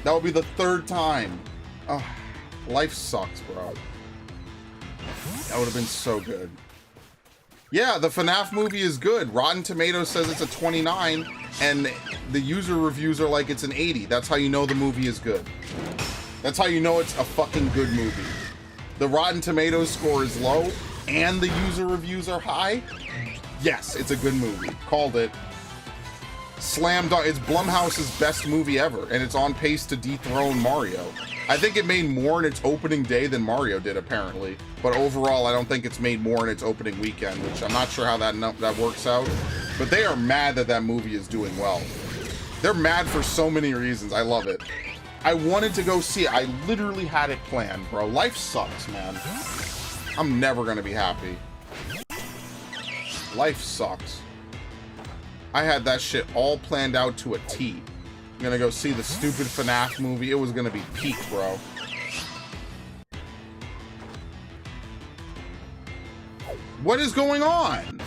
That would be the third time. Oh, life sucks, bro. That would have been so good. Yeah, the FNAF movie is good. Rotten Tomatoes says it's a 29, and the user reviews are like it's an 80. That's how you know the movie is good. That's how you know it's a fucking good movie. The Rotten Tomatoes score is low, and the user reviews are high. Yes, it's a good movie. Called it. Slam dunk. It's Blumhouse's best movie ever, and it's on pace to dethrone Mario. I think it made more in its opening day than Mario did, apparently. But overall, I don't think it's made more in its opening weekend, which I'm not sure how that works out. But they are mad that that movie is doing well. They're mad for so many reasons. I love it. I wanted to go see it. I literally had it planned, bro. Life sucks, man. I'm never gonna be happy. Life sucks. I had that shit all planned out to a T. I'm gonna go see the stupid FNAF movie. It was gonna be peak, bro. What is going on?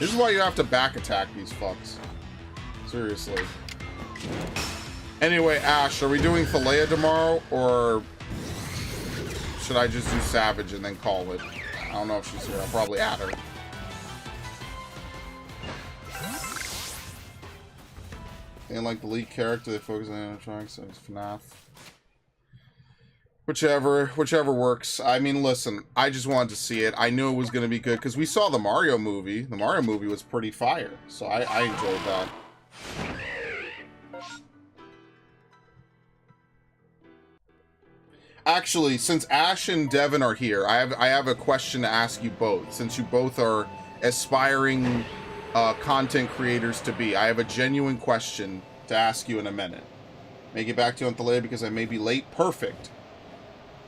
This is why you have to back attack these fucks. Seriously. Anyway, Ash, are we doing Thalea tomorrow, or should I just do Savage and then call it? I don't know if she's here. I'll probably add her. And like the lead character, they focus on animatronics, so it's FNAF. Whichever works. I mean, listen, I just wanted to see it. I knew it was going to be good because we saw the Mario movie. The Mario movie was pretty fire, so I enjoyed that. Actually, since Ash and Devin are here, I have a question to ask you both. Since you both are aspiring content creators to be, I have a genuine question to ask you in a minute. May get back to you on the later because I may be late. Perfect.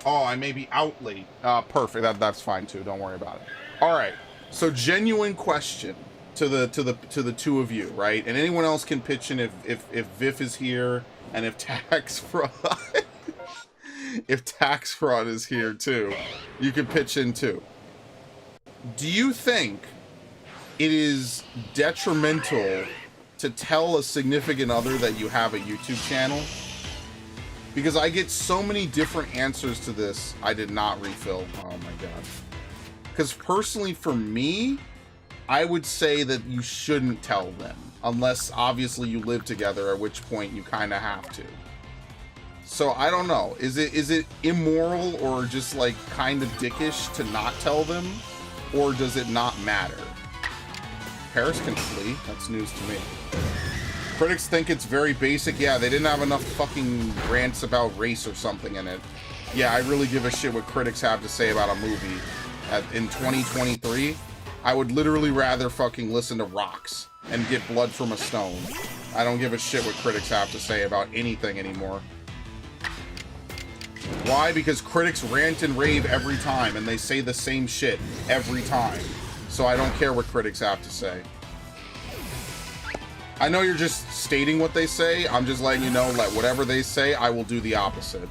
Oh, I may be out late. Perfect. That's fine too. Don't worry about it. All right. So, genuine question to the two of you, right? And anyone else can pitch in if Viff is here and if tax fraud if tax fraud is here too, you can pitch in too. Do you think it is detrimental to tell a significant other that you have a YouTube channel? Because I get so many different answers to this. I did not refill. Oh my god. Because personally for me, I would say that you shouldn't tell them. Unless obviously you live together, at which point you kind of have to. So I don't know. Is it immoral or just like kind of dickish to not tell them? Or does it not matter? Paris can flee. That's news to me. Critics think it's very basic. Yeah, they didn't have enough fucking rants about race or something in it. Yeah, I really give a shit what critics have to say about a movie. In 2023, I would literally rather fucking listen to rocks and get blood from a stone. I don't give a shit what critics have to say about anything anymore. Why? Because critics rant and rave every time, and they say the same shit every time. So I don't care what critics have to say. I know you're just stating what they say. I'm just letting you know, like, whatever they say, I will do the opposite.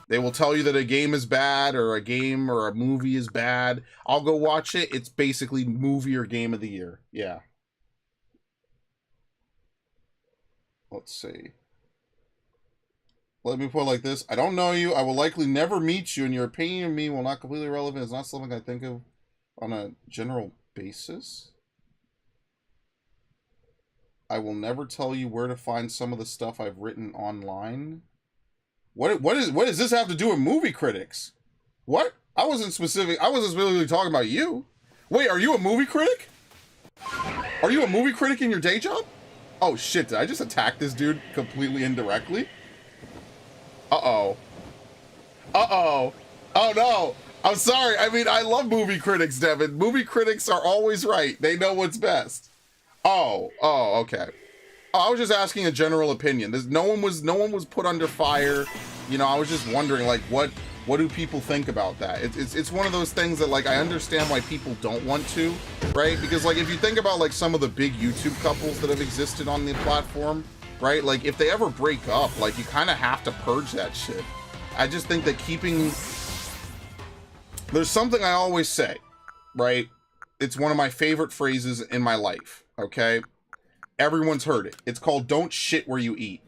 They will tell you that a game is bad, or a game or a movie is bad. I'll go watch it. It's basically movie or game of the year. Yeah. Let's see. Let me put it like this. I don't know you. I will likely never meet you, and your opinion of me will not completely relevant. It's not something I think of on a general basis. I will never tell you where to find some of the stuff I've written online. What does this have to do with movie critics? What? I wasn't specifically talking about you. Wait, are you a movie critic? Are you a movie critic in your day job? Oh shit, did I just attack this dude completely indirectly? Uh-oh. Uh-oh. Oh no. I'm sorry. I mean, I love movie critics, Devin. Movie critics are always right. They know what's best. Oh, okay. I was just asking a general opinion. No one was put under fire. You know, I was just wondering, like, what do people think about that? It's one of those things that, like, I understand why people don't want to, right? Because, like, if you think about, like, some of the big YouTube couples that have existed on the platform, right? Like, if they ever break up, like, you kind of have to purge that shit. I just think that there's something I always say, right? It's one of my favorite phrases in my life, okay? Everyone's heard it. It's called don't shit where you eat.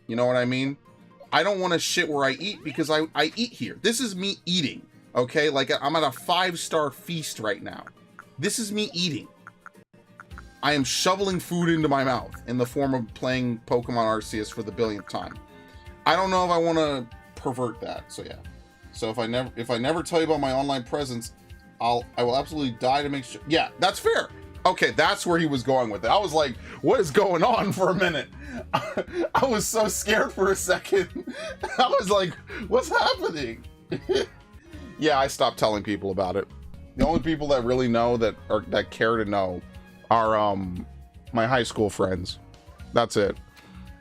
You know what I mean? I don't want to shit where I eat because I eat here. This is me eating, okay? Like, I'm at a 5-star feast right now. This is me eating. I am shoveling food into my mouth in the form of playing Pokemon Arceus for the billionth time. I don't know if I want to pervert that, so yeah. So if I never tell you about my online presence, I will absolutely die to make sure. Yeah, that's fair. Okay, that's where he was going with it. I was like, what is going on for a minute? I was so scared for a second. I was like, what's happening? Yeah, I stopped telling people about it. The only people that really know that care to know are my high school friends. That's it.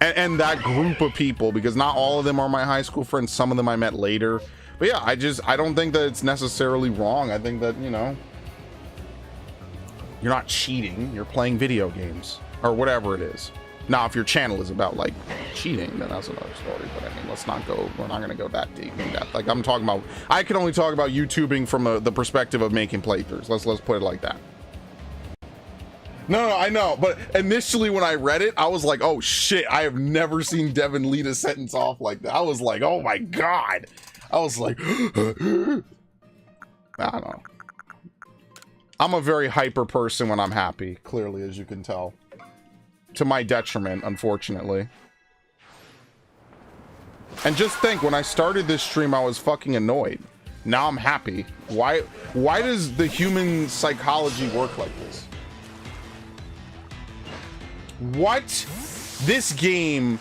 And that group of people, because not all of them are my high school friends. Some of them I met later. But yeah, I don't think that it's necessarily wrong. I think that, you know, you're not cheating, you're playing video games or whatever it is. Now, if your channel is about like cheating, then that's another story. But I mean, we're not going to go that deep in depth. Like I'm talking about, I can only talk about YouTubing from the perspective of making playthroughs. Let's put it like that. No, I know. But initially when I read it, I was like, oh shit, I have never seen Devin lead a sentence off like that. I was like, oh my God. I was like, I don't know. I'm a very hyper person when I'm happy, clearly, as you can tell. to my detriment, unfortunately. And just think, when I started this stream, I was fucking annoyed. Now I'm happy. Why does the human psychology work like this? What? This game,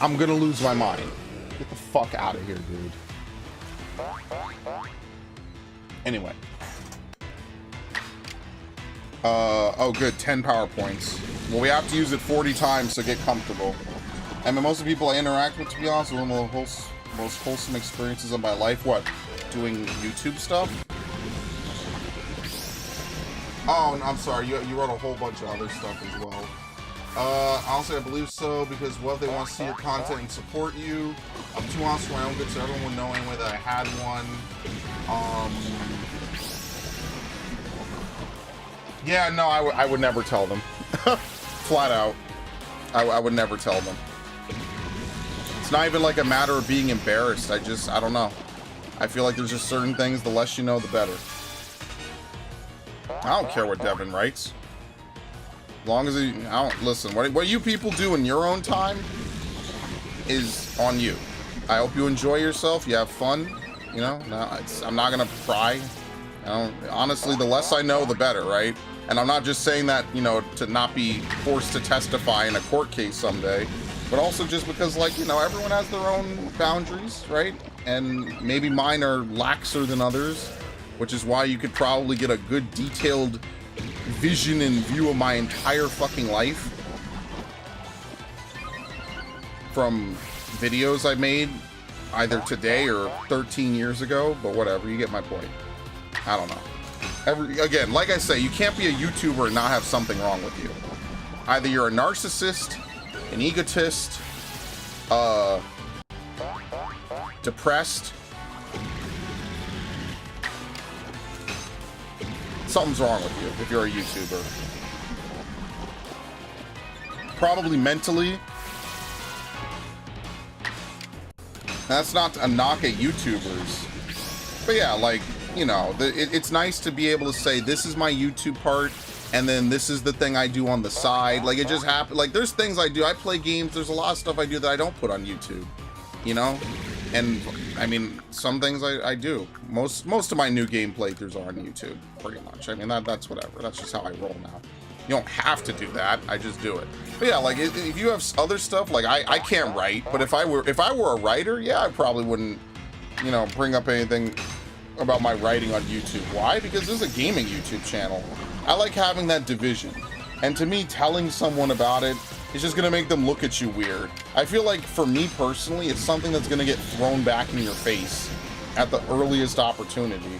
I'm gonna lose my mind. Get the fuck out of here, dude. Anyway. Oh good, 10 PowerPoints. Well, we have to use it 40 times to get comfortable. And most of the people I interact with, to be honest, are one of the most wholesome experiences of my life. What? Doing YouTube stuff? Oh, I'm sorry. You wrote a whole bunch of other stuff as well. Honestly, I believe so, because what if they want to see your content and support you? I'm too honest for my own good, so everyone would know anyway that I had one. Yeah, no, I would never tell them. Flat out. I would never tell them. It's not even like a matter of being embarrassed. I don't know. I feel like there's just certain things, the less you know, the better. I don't care what Devin writes. As long as I don't listen. What you people do in your own time is on you. I hope you enjoy yourself. You have fun. You know, I'm not gonna pry. Honestly, the less I know, the better, right? And I'm not just saying that, you know, to not be forced to testify in a court case someday, but also just because, like, you know, everyone has their own boundaries, right? And maybe mine are laxer than others, which is why you could probably get a good detailed vision and view of my entire fucking life from videos I made either today or 13 years ago, but whatever, you get my point. I don't know. Again, like I say, you can't be a YouTuber and not have something wrong with you. Either you're a narcissist, an egotist, depressed. Something's wrong with you if you're a YouTuber. Probably mentally. That's not a knock at YouTubers. But yeah, like, you know, it's nice to be able to say, this is my YouTube part, and then this is the thing I do on the side. Like, it just happened. Like, there's things I do. I play games. There's a lot of stuff I do that I don't put on YouTube, you know? And, I mean, some things I do. Most of my new game playthroughs are on YouTube, pretty much. I mean, that's whatever. That's just how I roll now. You don't have to do that. I just do it. But yeah, like, if you have other stuff, like, I can't write, but if I were a writer, yeah, I probably wouldn't, you know, bring up anything about my writing on YouTube. Why? Because this is a gaming YouTube channel. I like having that division. And to me, telling someone about it is just gonna make them look at you weird. I feel like, for me personally, it's something that's gonna get thrown back in your face at the earliest opportunity.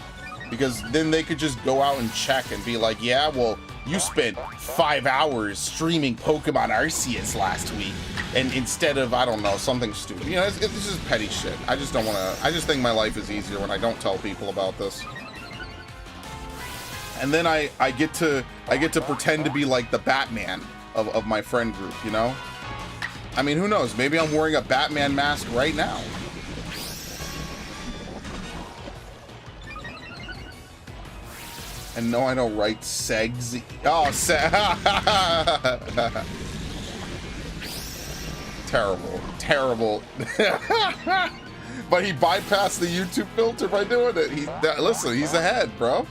Because then they could just go out and check and be like, yeah, well, you spent 5 hours streaming Pokemon Arceus last week, and instead of, I don't know, something stupid. You know, it's just petty shit. I just don't want to. I just think my life is easier when I don't tell people about this. And then I get to pretend to be like the Batman of my friend group, you know? I mean, who knows? Maybe I'm wearing a Batman mask right now. And no, I don't write segs. Oh, terrible. But he bypassed the YouTube filter by doing it. Listen, he's ahead, bro.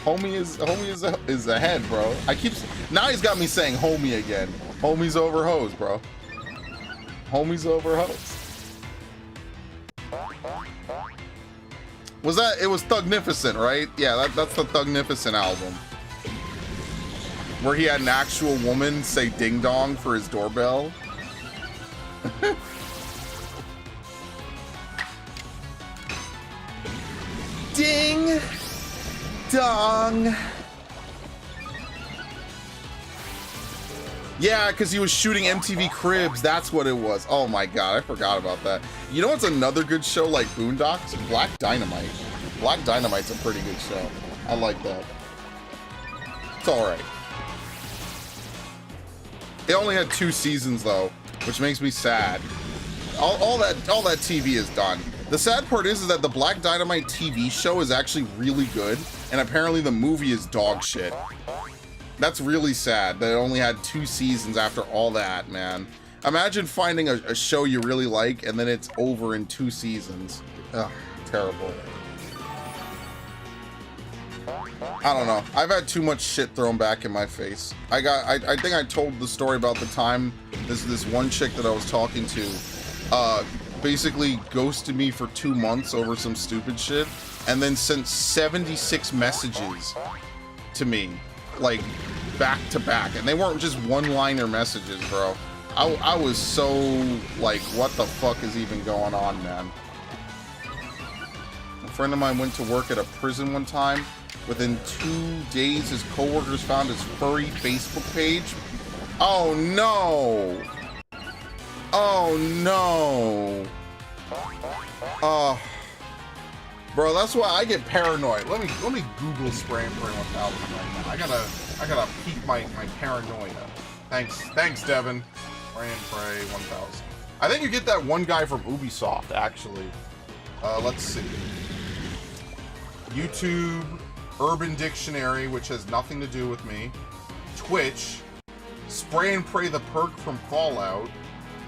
Homie is ahead, bro. Now he's got me saying homie again. Homie's over hoes, bro. Homie's over hoes. It was Thugnificent, right? Yeah, that's the Thugnificent album. Where he had an actual woman say ding dong for his doorbell. Ding dong. Yeah, because he was shooting MTV Cribs. That's what it was. Oh my god, I forgot about that. You know what's another good show like Boondocks? Black Dynamite. Black Dynamite's a pretty good show. I like that. It's alright. It only had 2 seasons though, which makes me sad. All that TV is done. The sad part is that the Black Dynamite TV show is actually really good, and apparently the movie is dog shit. That's really sad that it only had 2 seasons after all that, man. Imagine finding a show you really like and then it's over in 2 seasons. Ugh, terrible. I don't know. I've had too much shit thrown back in my face. I think I told the story about the time this one chick that I was talking to basically ghosted me for 2 months over some stupid shit and then sent 76 messages to me, like back to back, and they weren't just one-liner messages, bro. I was so like, what the fuck is even going on, man? A friend of mine went to work at a prison one time. Within 2 days, his coworkers found his furry Facebook page. Oh no! Oh no! Bro, that's why I get paranoid. Let me Google Spray and Pray 1000 right now. I gotta peak my paranoia. Thanks, Devin. Spray and Pray 1000. I think you get that one guy from Ubisoft, actually. Let's see. YouTube, Urban Dictionary, which has nothing to do with me. Twitch, Spray and Pray the perk from Fallout.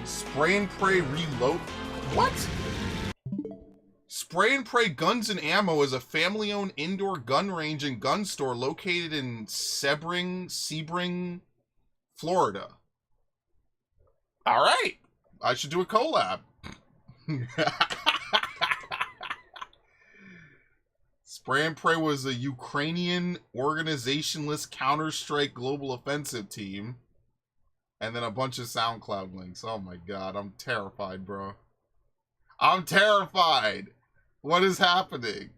Spray and Pray Reload. What? Spray and Pray Guns and Ammo is a family-owned indoor gun range and gun store located in Sebring, Florida. All right, I should do a collab. Spray and Pray was a Ukrainian organizationless Counter-Strike global offensive team. And then a bunch of SoundCloud links. Oh my god, I'm terrified, bro. I'm terrified! What is happening?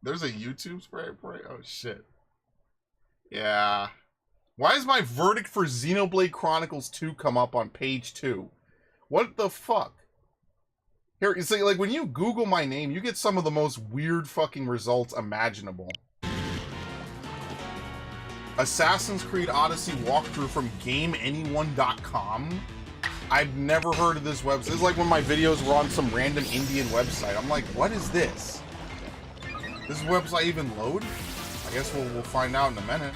There's a YouTube Spray and Pray? Oh shit. Yeah. Why is my verdict for Xenoblade Chronicles 2 come up on page 2? What the fuck? Here, you see, like, when you Google my name, you get some of the most weird fucking results imaginable. Assassin's Creed Odyssey walkthrough from GameAnyone.com? I've never heard of this website. It's like when my videos were on some random Indian website. I'm like, what is this? Does this website even load? I guess we'll find out in a minute.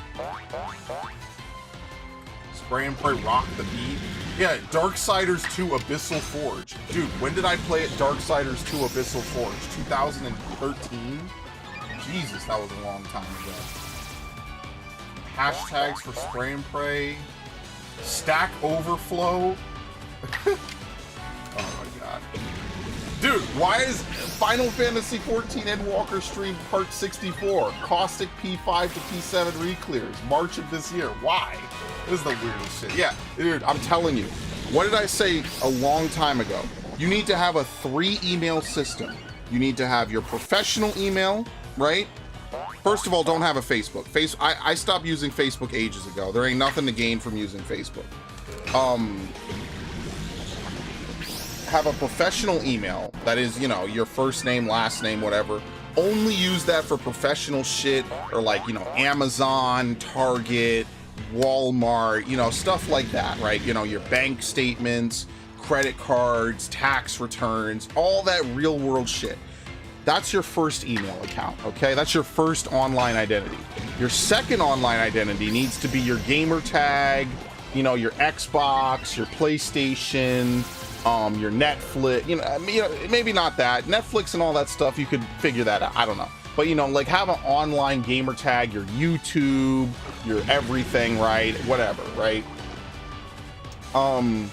Spray and Pray Rock the Beat. Yeah, Darksiders 2 Abyssal Forge. Dude, when did I play at Darksiders 2 Abyssal Forge? 2013? Jesus, that was a long time ago. Hashtags for Spray and Pray. Stack Overflow. Oh my god. Dude, why is Final Fantasy XIV Endwalker Stream Part 64? Caustic P5 to P7 reclears. March of this year. Why? This is the weirdest shit. Yeah, dude, I'm telling you. What did I say a long time ago? You need to have a 3-email system. You need to have your professional email, right? First of all, don't have a Facebook. I stopped using Facebook ages ago. There ain't nothing to gain from using Facebook. Have a professional email that is, you know, your first name, last name, whatever. Only use that for professional shit, or like, you know, Amazon, Target, Walmart, you know, stuff like that, right? You know, your bank statements, credit cards, tax returns, all that real world shit. That's your first email account, okay? That's your first online identity. Your second online identity needs to be your gamer tag, you know, your Xbox, your PlayStation, your Netflix, you know, maybe not that. Netflix and all that stuff, you could figure that out. I don't know. But, you know, like, have an online gamer tag, your YouTube, your everything, right? Whatever, right? And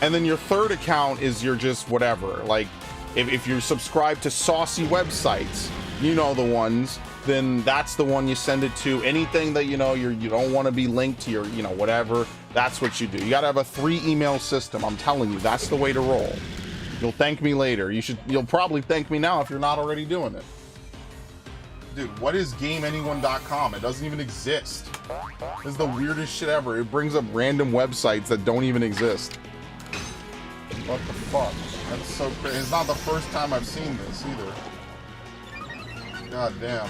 then your third account is your just whatever. Like, if you're subscribed to saucy websites, you know the ones, then that's the one you send it to. Anything that, you know, you don't want to be linked to your, you know, whatever, that's what you do. You got to have a 3-email system. I'm telling you, that's the way to roll. You'll thank me later. You'll probably thank me now if you're not already doing it. Dude, what is GameAnyone.com? It doesn't even exist. This is the weirdest shit ever. It brings up random websites that don't even exist. What the fuck? That's so crazy. It's not the first time I've seen this either. God damn.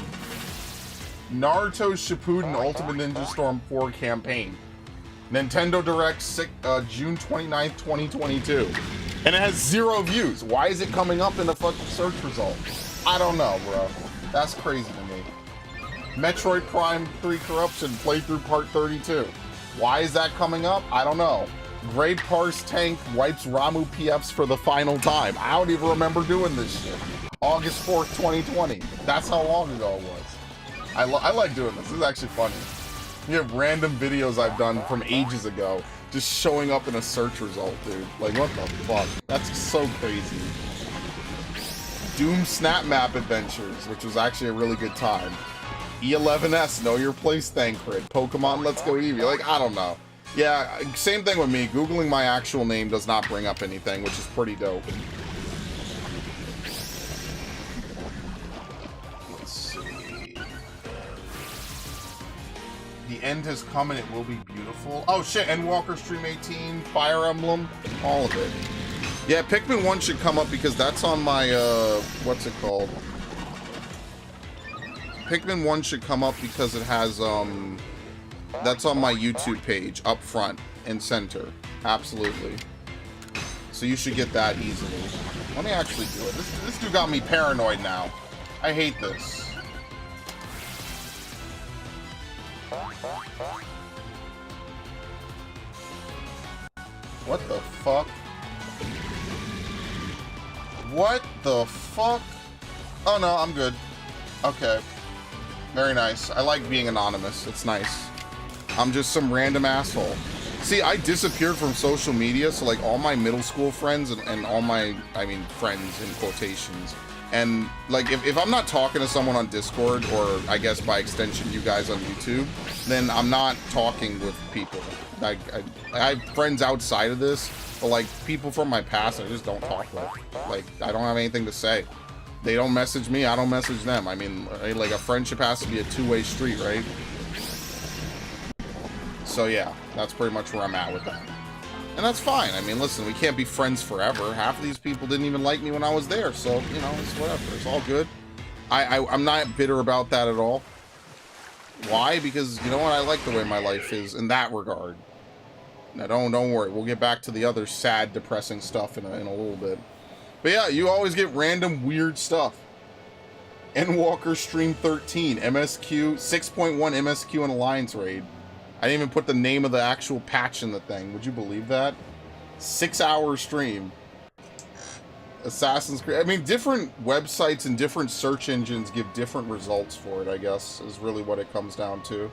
Naruto Shippuden Ultimate Ninja Storm 4 campaign. Nintendo Direct June 29th, 2022. And it has 0 views. Why is it coming up in the fucking search result? I don't know, bro. That's crazy to me. Metroid Prime 3 Corruption playthrough part 32. Why is that coming up? I don't know. Great Parse Tank wipes Ramu PFs for the final time. I don't even remember doing this shit. August 4th, 2020. That's how long ago it was. I like doing this. This is actually funny. You have random videos I've done from ages ago just showing up in a search result, dude. Like, what the fuck? That's so crazy. Doom Snap Map Adventures, which was actually a really good time. E11S, Know Your Place Thancred. Pokemon Let's Go Eevee. Like, I don't know. Yeah, same thing with me. Googling my actual name does not bring up anything, which is pretty dope. Let's see. The end has come and it will be beautiful. Oh shit, Endwalker Stream 18, Fire Emblem, all of it. Yeah, Pikmin 1 should come up because that's on my, what's it called? Pikmin 1 should come up because it has, that's on my YouTube page, up front and center. Absolutely. So you should get that easily. Let me actually do it. This dude got me paranoid now. I hate this. What the fuck? What the fuck? Oh no, I'm good. Okay. Very nice. I like being anonymous. It's nice. I'm just some random asshole. See, I disappeared from social media, so like all my middle school friends and all my, I mean, friends in quotations. And like, if I'm not talking to someone on Discord, or I guess by extension you guys on YouTube, then I'm not talking with people. I have friends outside of this, but like people from my past I just don't talk with. Like, I don't have anything to say. They don't message me, I don't message them. I mean, like a friendship has to be a two-way street, right? So yeah, that's pretty much where I'm at with that. And that's fine. I mean, listen, we can't be friends forever. Half of these people didn't even like me when I was there, so, you know, it's whatever. It's all good. I'm not bitter about that at all. Why? Because, you know what? I like the way my life is in that regard. Now, don't worry. We'll get back to the other sad, depressing stuff in a little bit. But yeah, you always get random weird stuff. Endwalker Stream 13, MSQ, 6.1 MSQ and Alliance Raid. I didn't even put the name of the actual patch in the thing. Would you believe that? 6-hour stream. Assassin's Creed. I mean, different websites and different search engines give different results for it, I guess, is really what it comes down to.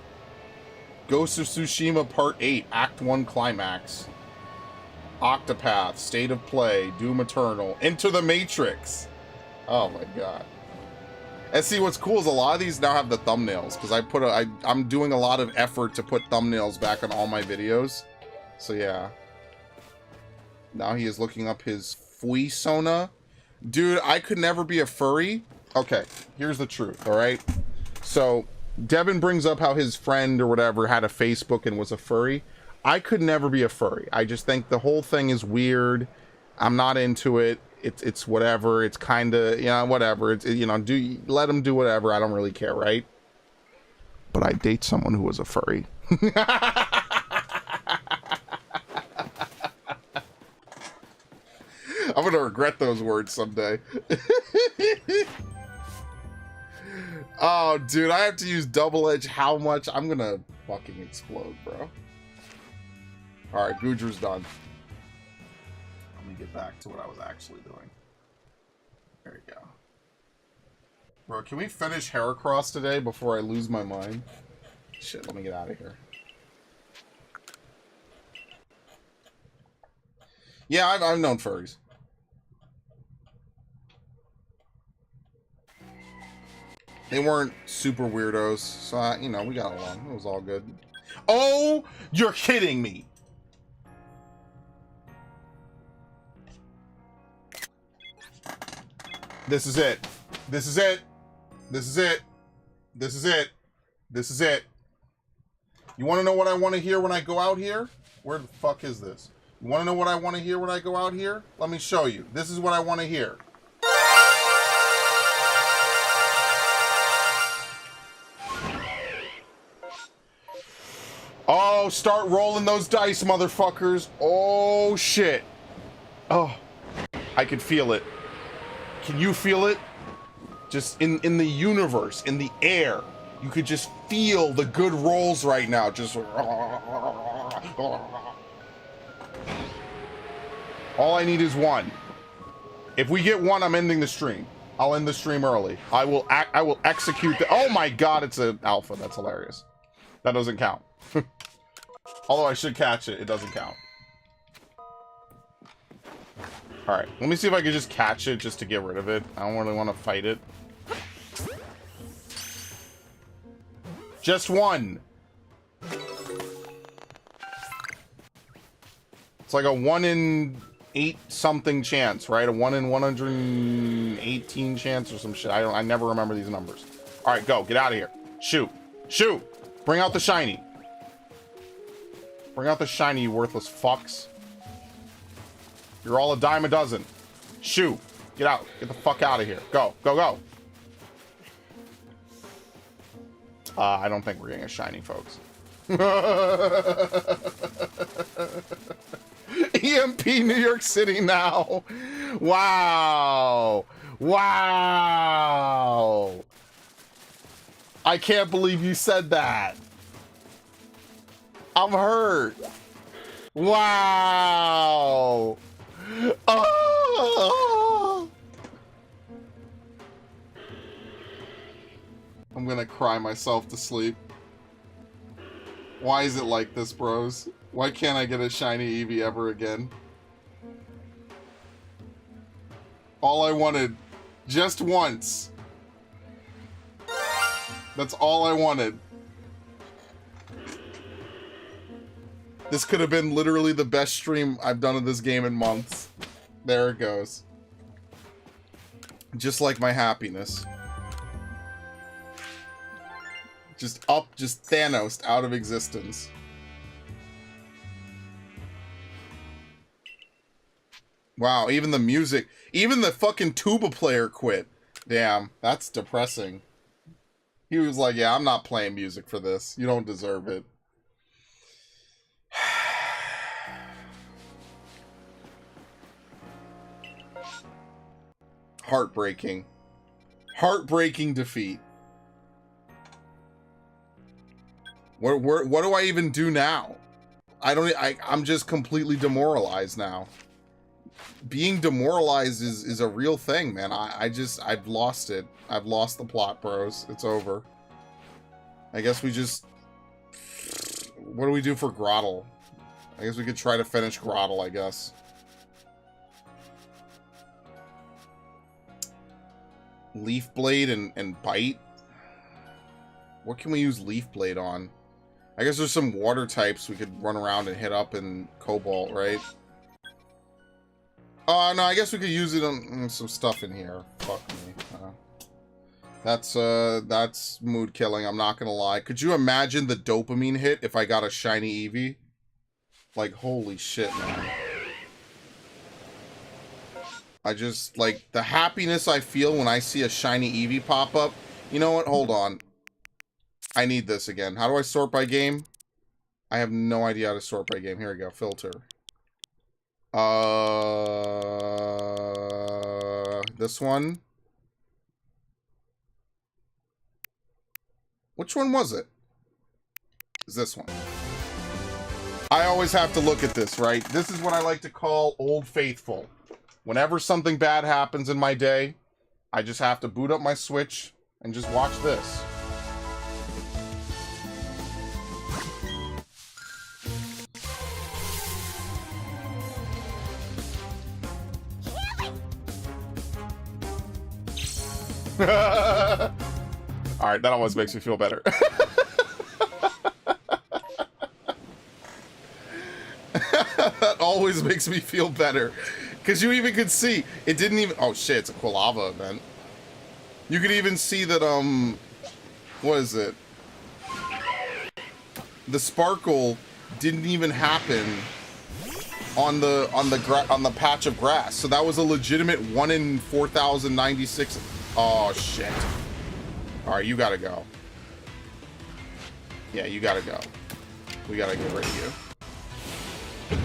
Ghost of Tsushima Part 8, Act 1 Climax. Octopath, State of Play, Doom Eternal, Enter the Matrix. Oh my god. And see, what's cool is a lot of these now have the thumbnails, because I'm doing a lot of effort to put thumbnails back on all my videos. So yeah. Now he is looking up his Fuisona. Dude, I could never be a furry. Okay, here's the truth, alright? So, Devin brings up how his friend or whatever had a Facebook and was a furry. I could never be a furry. I just think the whole thing is weird. I'm not into it. It's whatever. It's kind of, you know, whatever. It's, you know, let him do whatever. I don't really care, right? But I date someone who was a furry. I'm gonna regret those words someday. Oh, dude, I have to use double edge. How much? I'm gonna fucking explode, bro. All right, Gudra's done. Let me get back to what I was actually doing. There you go. Bro, can we finish Heracross today before I lose my mind? Shit, let me get out of here. Yeah, I've known furries. They weren't super weirdos, so, you know, we got along. It was all good. Oh, you're kidding me! This is it. This is it. This is it. This is it. This is it. You want to know what I want to hear when I go out here? Where the fuck is this? You want to know what I want to hear when I go out here? Let me show you. This is what I want to hear. Oh, start rolling those dice, motherfuckers. Oh, shit. Oh, I can feel it. Can you feel it? Just in the universe, in the air. You could just feel the good rolls right now. Just... All I need is one. If we get one, I'm ending the stream. I'll end the stream early. I will execute the... Oh my god, it's an alpha. That's hilarious. That doesn't count. Although I should catch it. It doesn't count. Alright, let me see if I can just catch it just to get rid of it. I don't really want to fight it. Just one. It's like a 1 in 8 something chance, right? A 1 in 118 chance or some shit. I never remember these numbers. All right, go. Get out of here. Shoot. Shoot. Bring out the shiny. Bring out the shiny, you worthless fucks. You're all a dime a dozen. Shoot. Get out. Get the fuck out of here. Go. Go, go. I don't think we're getting a shiny, folks. EMP New York City now. Wow. Wow. I can't believe you said that. I'm hurt. Wow. Oh. I'm gonna cry myself to sleep. Why is it like this, bros? Why can't I get a shiny Eevee ever again? All I wanted, just once. That's all I wanted. This could have been literally the best stream I've done of this game in months. There it goes. Just like my happiness. Just Thanos out of existence. Wow, even the music, even the fucking tuba player quit. Damn, that's depressing. He was like, yeah, I'm not playing music for this. You don't deserve it. Heartbreaking. Heartbreaking defeat. What do I even do now? I'm just completely demoralized now. Being demoralized is a real thing, man. I've lost it. I've lost the plot, bros. It's over. I guess we just... What do we do for Grottle? I guess we could try to finish Grottle, I guess. Leaf Blade and Bite? What can we use Leaf Blade on? I guess there's some water types we could run around and hit up in Cobalt, right? No, I guess we could use it on some stuff in here. Fuck me. That's mood killing, I'm not gonna lie. Could you imagine the dopamine hit if I got a shiny Eevee? Like, holy shit, man. I just, like, the happiness I feel when I see a shiny Eevee pop up. You know what? Hold on. I need this again. How do I sort by game? I have no idea how to sort by game. Here we go. Filter. This one. Which one was it? Is this one. I always have to look at this, right? This is what I like to call Old Faithful. Whenever something bad happens in my day, I just have to boot up my Switch and just watch this. Alright, that always makes me feel better. That always makes me feel better. Because you even could see, it didn't even... Oh shit, it's a Quilava event. You could even see that, what is it? The sparkle didn't even happen on the patch of grass. So that was a legitimate 1 in 4,096. Oh shit. Alright, you gotta go. Yeah, you gotta go. We gotta get rid of you.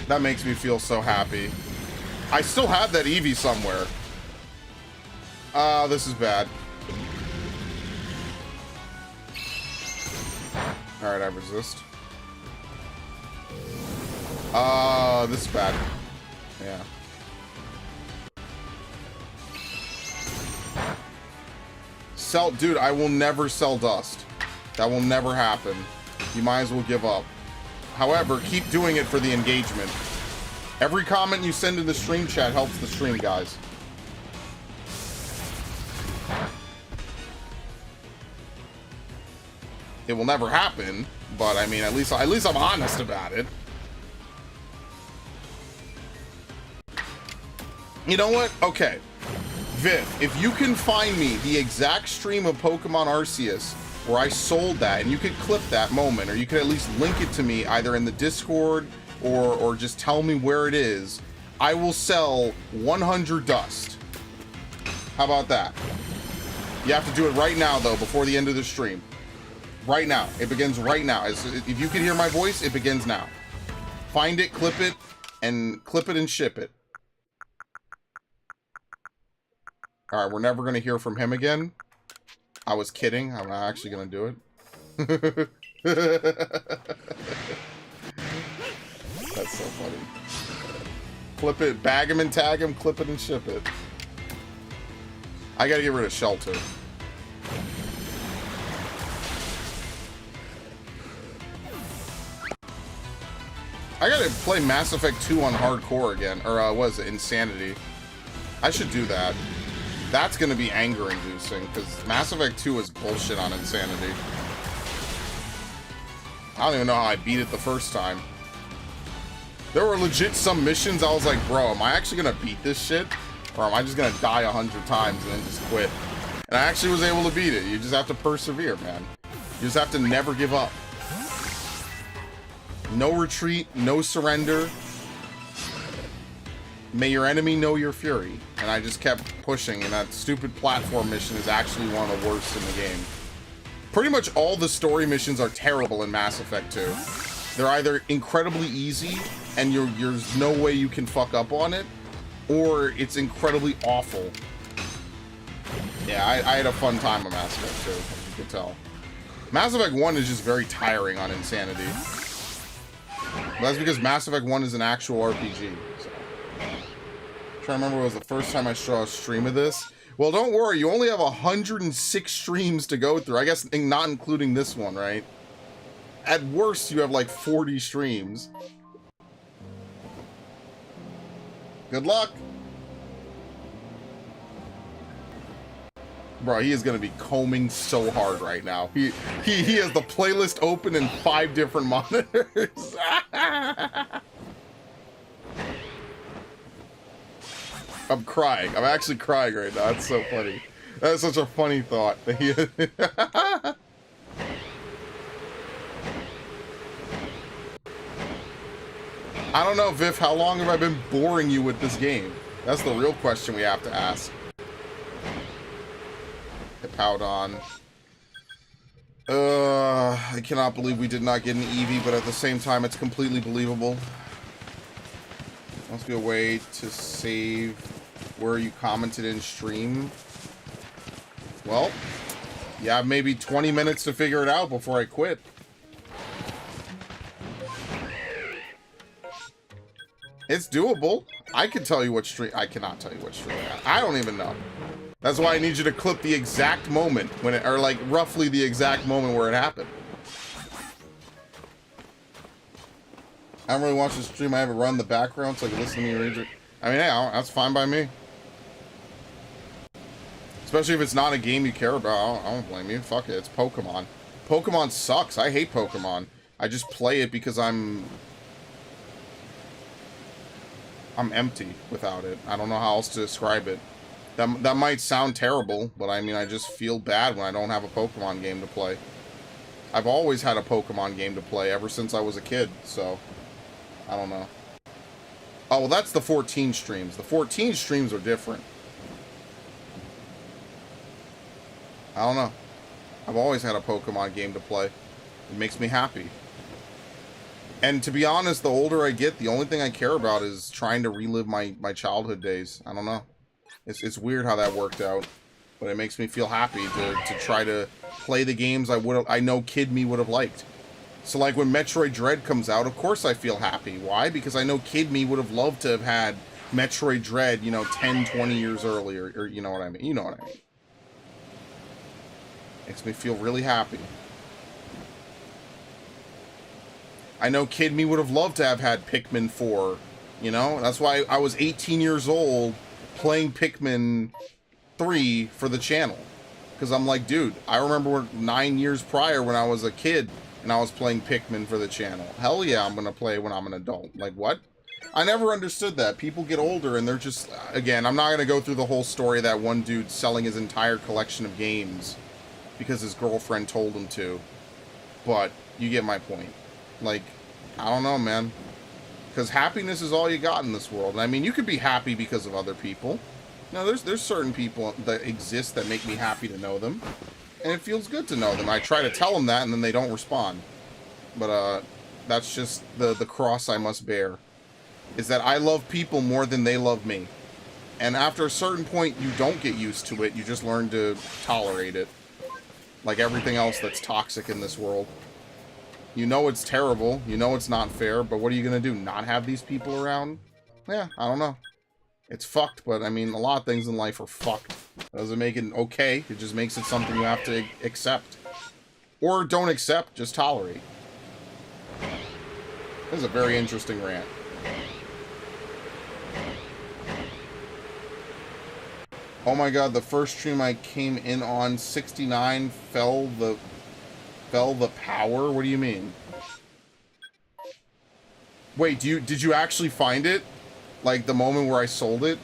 That makes me feel so happy. I still have that Eevee somewhere. This is bad. Alright, I resist. This is bad. Yeah. Sell, dude, I will never sell dust. That will never happen. You might as well give up. However, keep doing it for the engagement. Every comment you send in the stream chat helps the stream, guys. It will never happen, but I mean, at least I'm honest about it. You know what? Okay. Viv, if you can find me the exact stream of Pokemon Arceus where I sold that, and you could clip that moment, or you could at least link it to me either in the Discord or just tell me where it is, I will sell 100 dust. How about that? You have to do it right now, though, before the end of the stream. Right now. It begins right now. If you can hear my voice, it begins now. Find it, clip it, and ship it. Alright, we're never going to hear from him again. I was kidding. I'm not actually going to do it. That's so funny. Clip it, bag him and tag him, clip it and ship it. I gotta get rid of Shelter. I gotta play Mass Effect 2 on hardcore again. Or, what is it? Insanity. I should do that. That's gonna be anger-inducing, because Mass Effect 2 is bullshit on Insanity. I don't even know how I beat it the first time. There were legit some missions I was like, bro, am I actually gonna beat this shit? Or am I just gonna die 100 times and then just quit? And I actually was able to beat it. You just have to persevere, man. You just have to never give up. No retreat, no surrender. May your enemy know your fury. And I just kept pushing, and that stupid platform mission is actually one of the worst in the game. Pretty much all the story missions are terrible in Mass Effect 2. They're either incredibly easy, and there's no way you can fuck up on it, or it's incredibly awful. Yeah, I had a fun time on Mass Effect 2, as you can tell. Mass Effect 1 is just very tiring on Insanity. But that's because Mass Effect 1 is an actual RPG. So. I'm trying to remember what was the first time I saw a stream of this. Well, don't worry, you only have 106 streams to go through. I guess not including this one, right? At worst, you have like 40 streams. Good luck. Bro, he is going to be combing so hard right now. He has the playlist open in 5 different monitors. I'm crying. I'm actually crying right now. That's so funny. That's such a funny thought. I don't know, Viv, how long have I been boring you with this game? That's the real question we have to ask. Hippowdon. I cannot believe we did not get an Eevee, but at the same time, it's completely believable. Must be a way to save where you commented in stream. Well, you have maybe 20 minutes to figure it out before I quit. It's doable. I can tell you what stream. I cannot tell you what stream. I don't even know. That's why I need you to clip the exact moment when it, or like roughly the exact moment where it happened. I don't really watch the stream. I have it run in the background so I can listen to me read it. I mean, yeah, that's fine by me. Especially if it's not a game you care about. I don't blame you. Fuck it. It's Pokemon. Pokemon sucks. I hate Pokemon. I just play it because I'm empty without it. I don't know how else to describe it. That might sound terrible, but I mean, I just feel bad when I don't have a Pokemon game to play. I've always had a Pokemon game to play ever since I was a kid, so I don't know. Oh, well, that's the 14 streams. The 14 streams are different. I don't know. I've always had a Pokemon game to play. It makes me happy. And to be honest, the older I get, the only thing I care about is trying to relive my childhood days. I don't know. It's weird how that worked out. But it makes me feel happy to try to play the games I know kid me would have liked. So, like, when Metroid Dread comes out, of course I feel happy. Why? Because I know Kid Me would have loved to have had Metroid Dread, you know, 10, 20 years earlier. Or, you know what I mean? You know what I mean. Makes me feel really happy. I know Kid Me would have loved to have had Pikmin 4. You know? That's why I was 18 years old playing Pikmin 3 for the channel. Because I'm like, dude, I remember 9 years prior when I was a kid and I was playing Pikmin for the channel. Hell yeah, I'm going to play when I'm an adult. Like, what? I never understood that. People get older and they're just... Again, I'm not going to go through the whole story of that one dude selling his entire collection of games because his girlfriend told him to. But you get my point. Like, I don't know, man. Because happiness is all you got in this world. And I mean, you could be happy because of other people. No, there's certain people that exist that make me happy to know them. And it feels good to know them. I try to tell them that, and then they don't respond. But, that's just the cross I must bear. Is that I love people more than they love me. And after a certain point, you don't get used to it. You just learn to tolerate it. Like everything else that's toxic in this world. You know it's terrible. You know it's not fair. But what are you going to do? Not have these people around? Yeah, I don't know. It's fucked, but I mean, a lot of things in life are fucked. Doesn't make it okay. It just makes it something you have to accept. Or don't accept, just tolerate. This is a very interesting rant. Oh my god, the first stream I came in on, 69, fell the power? What do you mean? Wait, did you actually find it? Like, the moment where I sold it?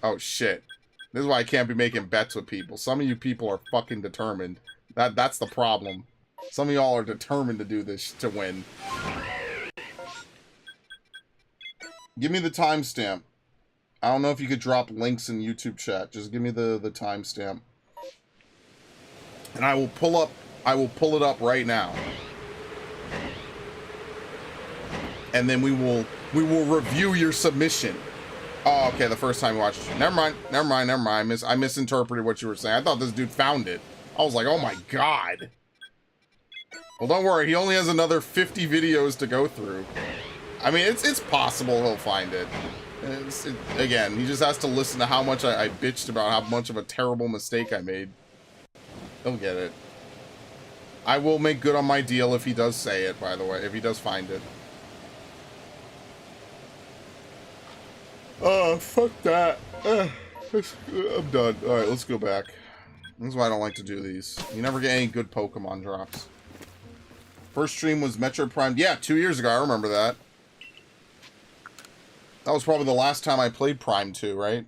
Oh, shit. This is why I can't be making bets with people. Some of you people are fucking determined. That's the problem. Some of y'all are determined to do this to win. Give me the timestamp. I don't know if you could drop links in YouTube chat. Just give me the timestamp. And I will pull it up right now. And then we will review your submission. Oh, okay, the first time you watched it. Never mind. I misinterpreted what you were saying. I thought this dude found it. I was like, oh my god. Well, don't worry. He only has another 50 videos to go through. I mean, it's possible he'll find it. Again, he just has to listen to how much I bitched about how much of a terrible mistake I made. He'll get it. I will make good on my deal if he does say it, by the way. If he does find it. Oh, fuck that. I'm done. Alright, let's go back. This is why I don't like to do these. You never get any good Pokemon drops. First stream was Metroid Prime. Yeah, 2 years ago. I remember that. That was probably the last time I played Prime 2, right?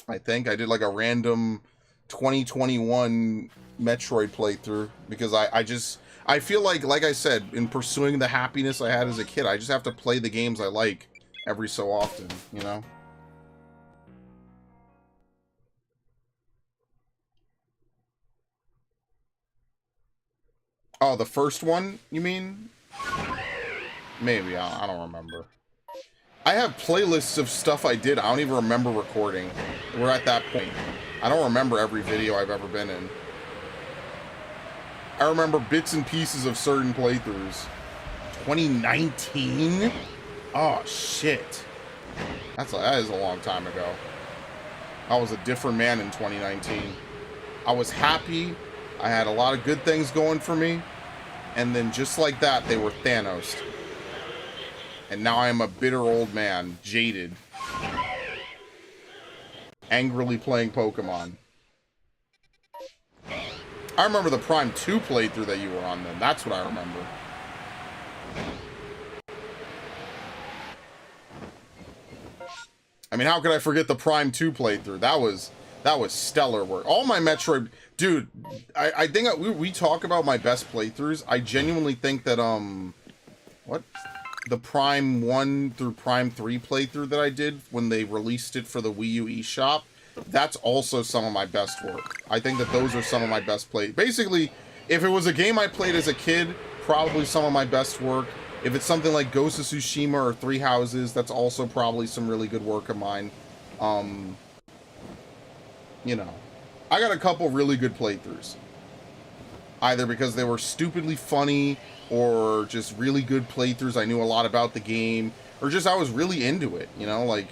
I think I did like a random 2021 Metroid playthrough because I feel like I said, in pursuing the happiness I had as a kid, I just have to play the games I like every so often, you know? Oh, the first one, you mean? Maybe, I don't remember. I have playlists of stuff I did I don't even remember recording. We're at that point. I don't remember every video I've ever been in. I remember bits and pieces of certain playthroughs. 2019? Oh, shit. That is a long time ago. I was a different man in 2019. I was happy. I had a lot of good things going for me. And then just like that, they were Thanos. And now I am a bitter old man, jaded. Angrily playing Pokemon. I remember the Prime 2 playthrough that you were on then. That's what I remember. I mean, how could I forget the Prime 2 playthrough? That was stellar work. All my Metroid... Dude, I think we talk about my best playthroughs. I genuinely think that, what? The Prime 1 through Prime 3 playthrough that I did when they released it for the Wii U eShop, that's also some of my best work. I think that those are some of my best play. Basically, if it was a game I played as a kid, probably some of my best work. If it's something like Ghost of Tsushima or Three Houses, that's also probably some really good work of mine. You know, I got a couple really good playthroughs. either because they were stupidly funny or just really good playthroughs. I knew a lot about the game, or just I was really into it, you know? Like,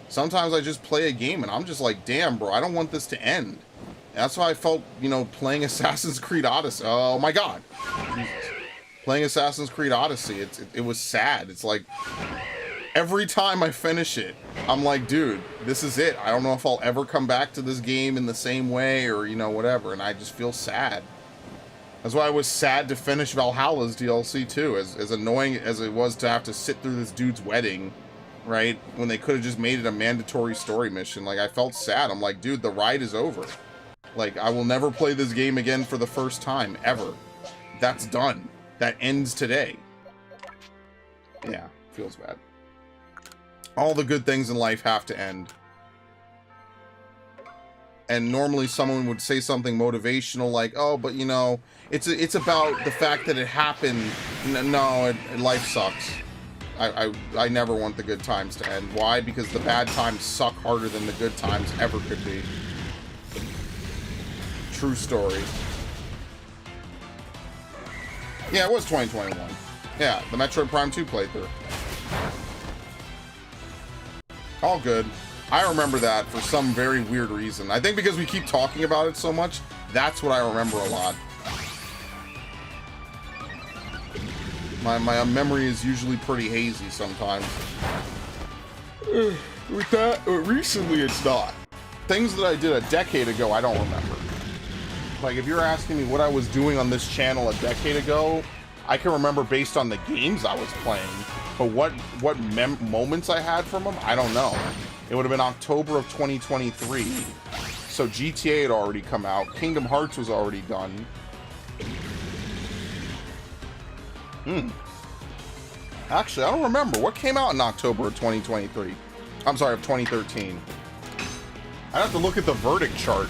sometimes I just play a game and I'm just like, damn, bro, I don't want this to end. And that's how I felt, you know, playing Assassin's Creed Odyssey. Oh my god. Jesus. Playing Assassin's Creed Odyssey, it was sad. It's like, every time I finish it, I'm like, dude, this is it. I don't know if I'll ever come back to this game in the same way, or, you know, whatever. And I just feel sad. That's why I was sad to finish Valhalla's DLC too, as annoying as it was to have to sit through this dude's wedding, right? When they could have just made it a mandatory story mission. Like, I felt sad. I'm like, dude, the ride is over. Like, I will never play this game again for the first time, ever. That's done. That ends today. Yeah, feels bad. All the good things in life have to end. And normally someone would say something motivational like, oh, but you know, it's about the fact that it happened. No, life sucks. I never want the good times to end. Why? Because the bad times suck harder than the good times ever could be. True story. Yeah, it was 2021. Yeah, the Metroid Prime 2 playthrough. All good. I remember that for some very weird reason. I think because we keep talking about it so much, that's what I remember a lot. My memory is usually pretty hazy sometimes. With that, recently it's not. Things that I did a decade ago, I don't remember. Like, if you're asking me what I was doing on this channel a decade ago, I can remember based on the games I was playing. But what moments I had from them, I don't know. It would have been October of 2023. So GTA had already come out. Kingdom Hearts was already done. Actually, I don't remember. What came out in October of 2023? I'm sorry, of 2013. I'd have to look at the verdict chart,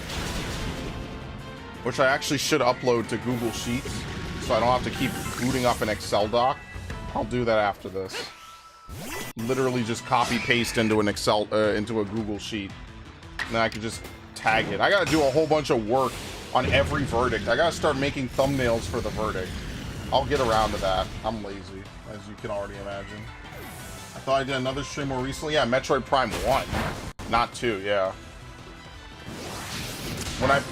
which I actually should upload to Google Sheets, so I don't have to keep booting up an Excel doc. I'll do that after this. Literally just copy paste into an Excel, into a Google Sheet. And then I can just tag it. I gotta do a whole bunch of work on every verdict. I gotta start making thumbnails for the verdict. I'll get around to that. I'm lazy, as you can already imagine. I thought I did another stream more recently. Yeah, Metroid Prime 1. Not 2, yeah.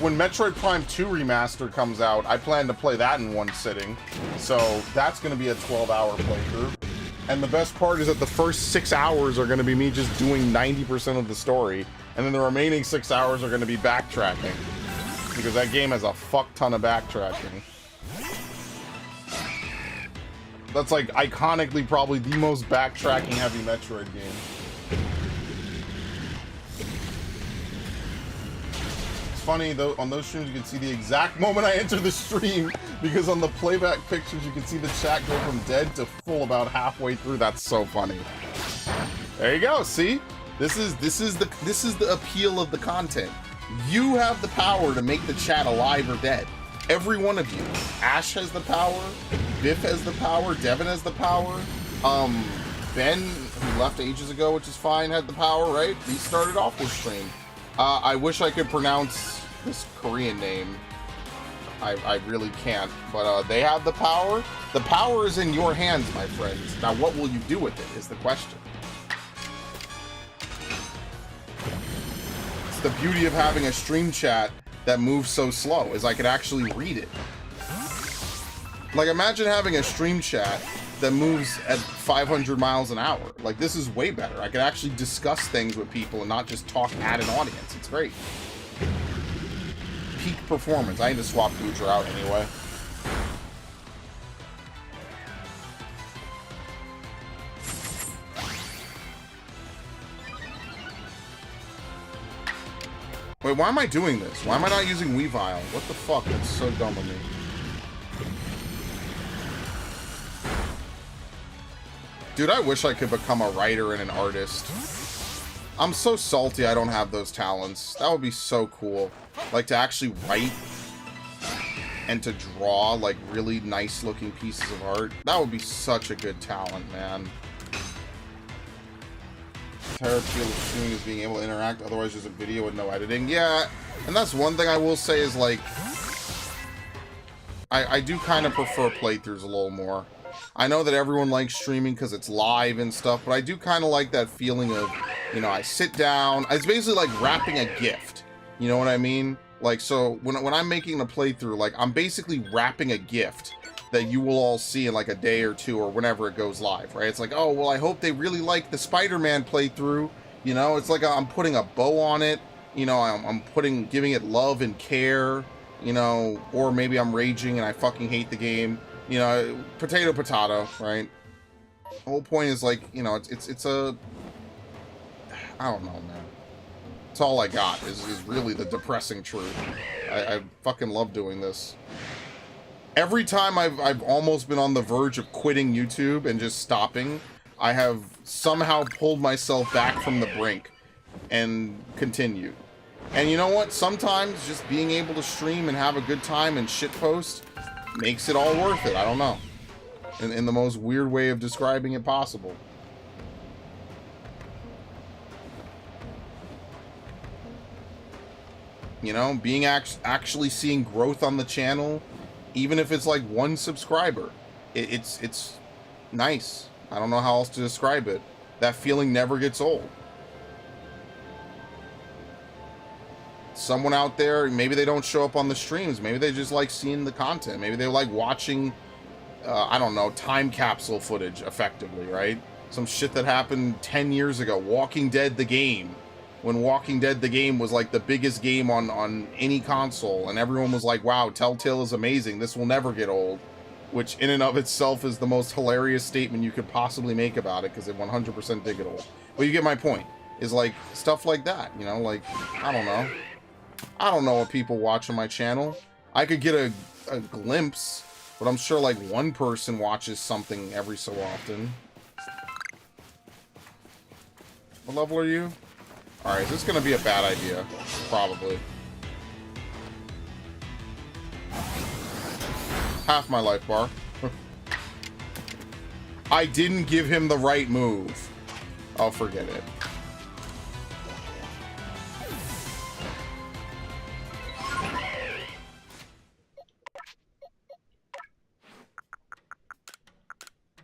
When Metroid Prime 2 Remastered comes out, I plan to play that in one sitting. So that's going to be a 12-hour playthrough. And the best part is that the first 6 hours are going to be me just doing 90% of the story. And then the remaining 6 hours are going to be backtracking. Because that game has a fuck ton of backtracking. That's like iconically probably the most backtracking heavy Metroid game. Funny though, on those streams you can see the exact moment I enter the stream, because on the playback pictures you can see the chat go from dead to full about halfway through. That's so funny. There you go. See, this is the appeal of the content. You have the power to make the chat alive or dead. Every one of you. Ash has the power. Biff has the power. Devin has the power. Ben, who left ages ago, which is fine, had the power. Right? He started off this stream. I wish I could pronounce this Korean name. I really can't. But they have the power. The power is in your hands, my friends. Now, what will you do with it is the question. It's the beauty of having a stream chat that moves so slow, is I could actually read it. Like, imagine having a stream chat that moves at 500 miles an hour. Like, this is way better. I can actually discuss things with people and not just talk at an audience. It's great. Peak performance. I need to swap Boudreaux out anyway. Wait, why am I doing this? Why am I not using Weavile? What the fuck? That's so dumb of me. Dude, I wish I could become a writer and an artist. I'm so salty I don't have those talents. That would be so cool. Like, to actually write and to draw, like, really nice looking pieces of art. That would be such a good talent, man. Terror appeal of streaming is being able to interact, otherwise just a video with no editing. Yeah, and that's one thing I will say is, like, I do kind of prefer playthroughs a little more. I know that everyone likes streaming because it's live and stuff, but I do kind of like that feeling of, you know, I sit down. It's basically like wrapping a gift. You know what I mean? Like, so when I'm making a playthrough, like, I'm basically wrapping a gift that you will all see in like a day or two or whenever it goes live, right? It's like, oh, well, I hope they really like the Spider-Man playthrough. You know, it's like I'm putting a bow on it. You know, I'm giving it love and care. You know, or maybe I'm raging and I fucking hate the game. You know, potato, right? The whole point is like, you know, it's a, I don't know, man. It's all I got is really the depressing truth. I fucking love doing this. Every time I've almost been on the verge of quitting YouTube and just stopping, I have somehow pulled myself back from the brink and continued. And you know what? Sometimes just being able to stream and have a good time and shitpost makes it all worth it. I don't know. In the most weird way of describing it possible. You know, being actually seeing growth on the channel, even if it's like 1 subscriber, it's nice. I don't know how else to describe it. That feeling never gets old. Someone out there, maybe they don't show up on the streams. Maybe they just like seeing the content. Maybe they like watching, I don't know, time capsule footage, effectively, right? Some shit that happened 10 years ago. Walking Dead the game. When Walking Dead the game was like the biggest game on any console. And everyone was like, wow, Telltale is amazing. This will never get old. Which in and of itself is the most hilarious statement you could possibly make about it. Because it 100% did get old. But you get my point. Is like stuff like that. You know, like, I don't know. I don't know what people watch on my channel. I could get a glimpse, but I'm sure like 1 person watches something every so often. What level are you? Alright, is this gonna be a bad idea? Probably. Half my life bar. I didn't give him the right move. I'll forget it.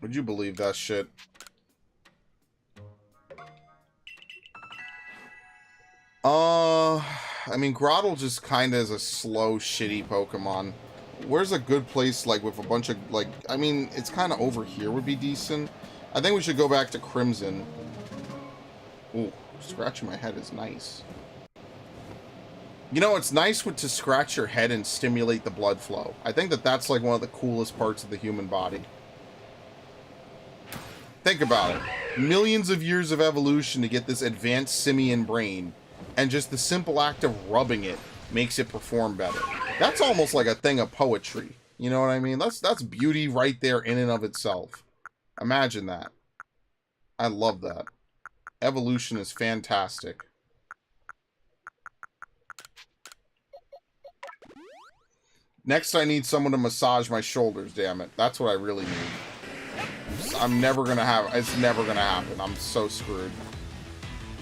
Would you believe that shit? I mean, Grottle just kind of is a slow, shitty Pokemon. Where's a good place, like, with a bunch of, like, I mean, it's kind of over here would be decent. I think we should go back to Crimson. Ooh, scratching my head is nice. You know, it's nice to scratch your head and stimulate the blood flow. I think that's, like, one of the coolest parts of the human body. Think about it. Millions of years of evolution to get this advanced simian brain, and just the simple act of rubbing it makes it perform better. That's almost like a thing of poetry. You know what I mean? That's beauty right there in and of itself. Imagine that. I love that. Evolution is fantastic. Next, I need someone to massage my shoulders, damn it. That's what I really need. I'm never gonna have... It's never gonna happen. I'm so screwed.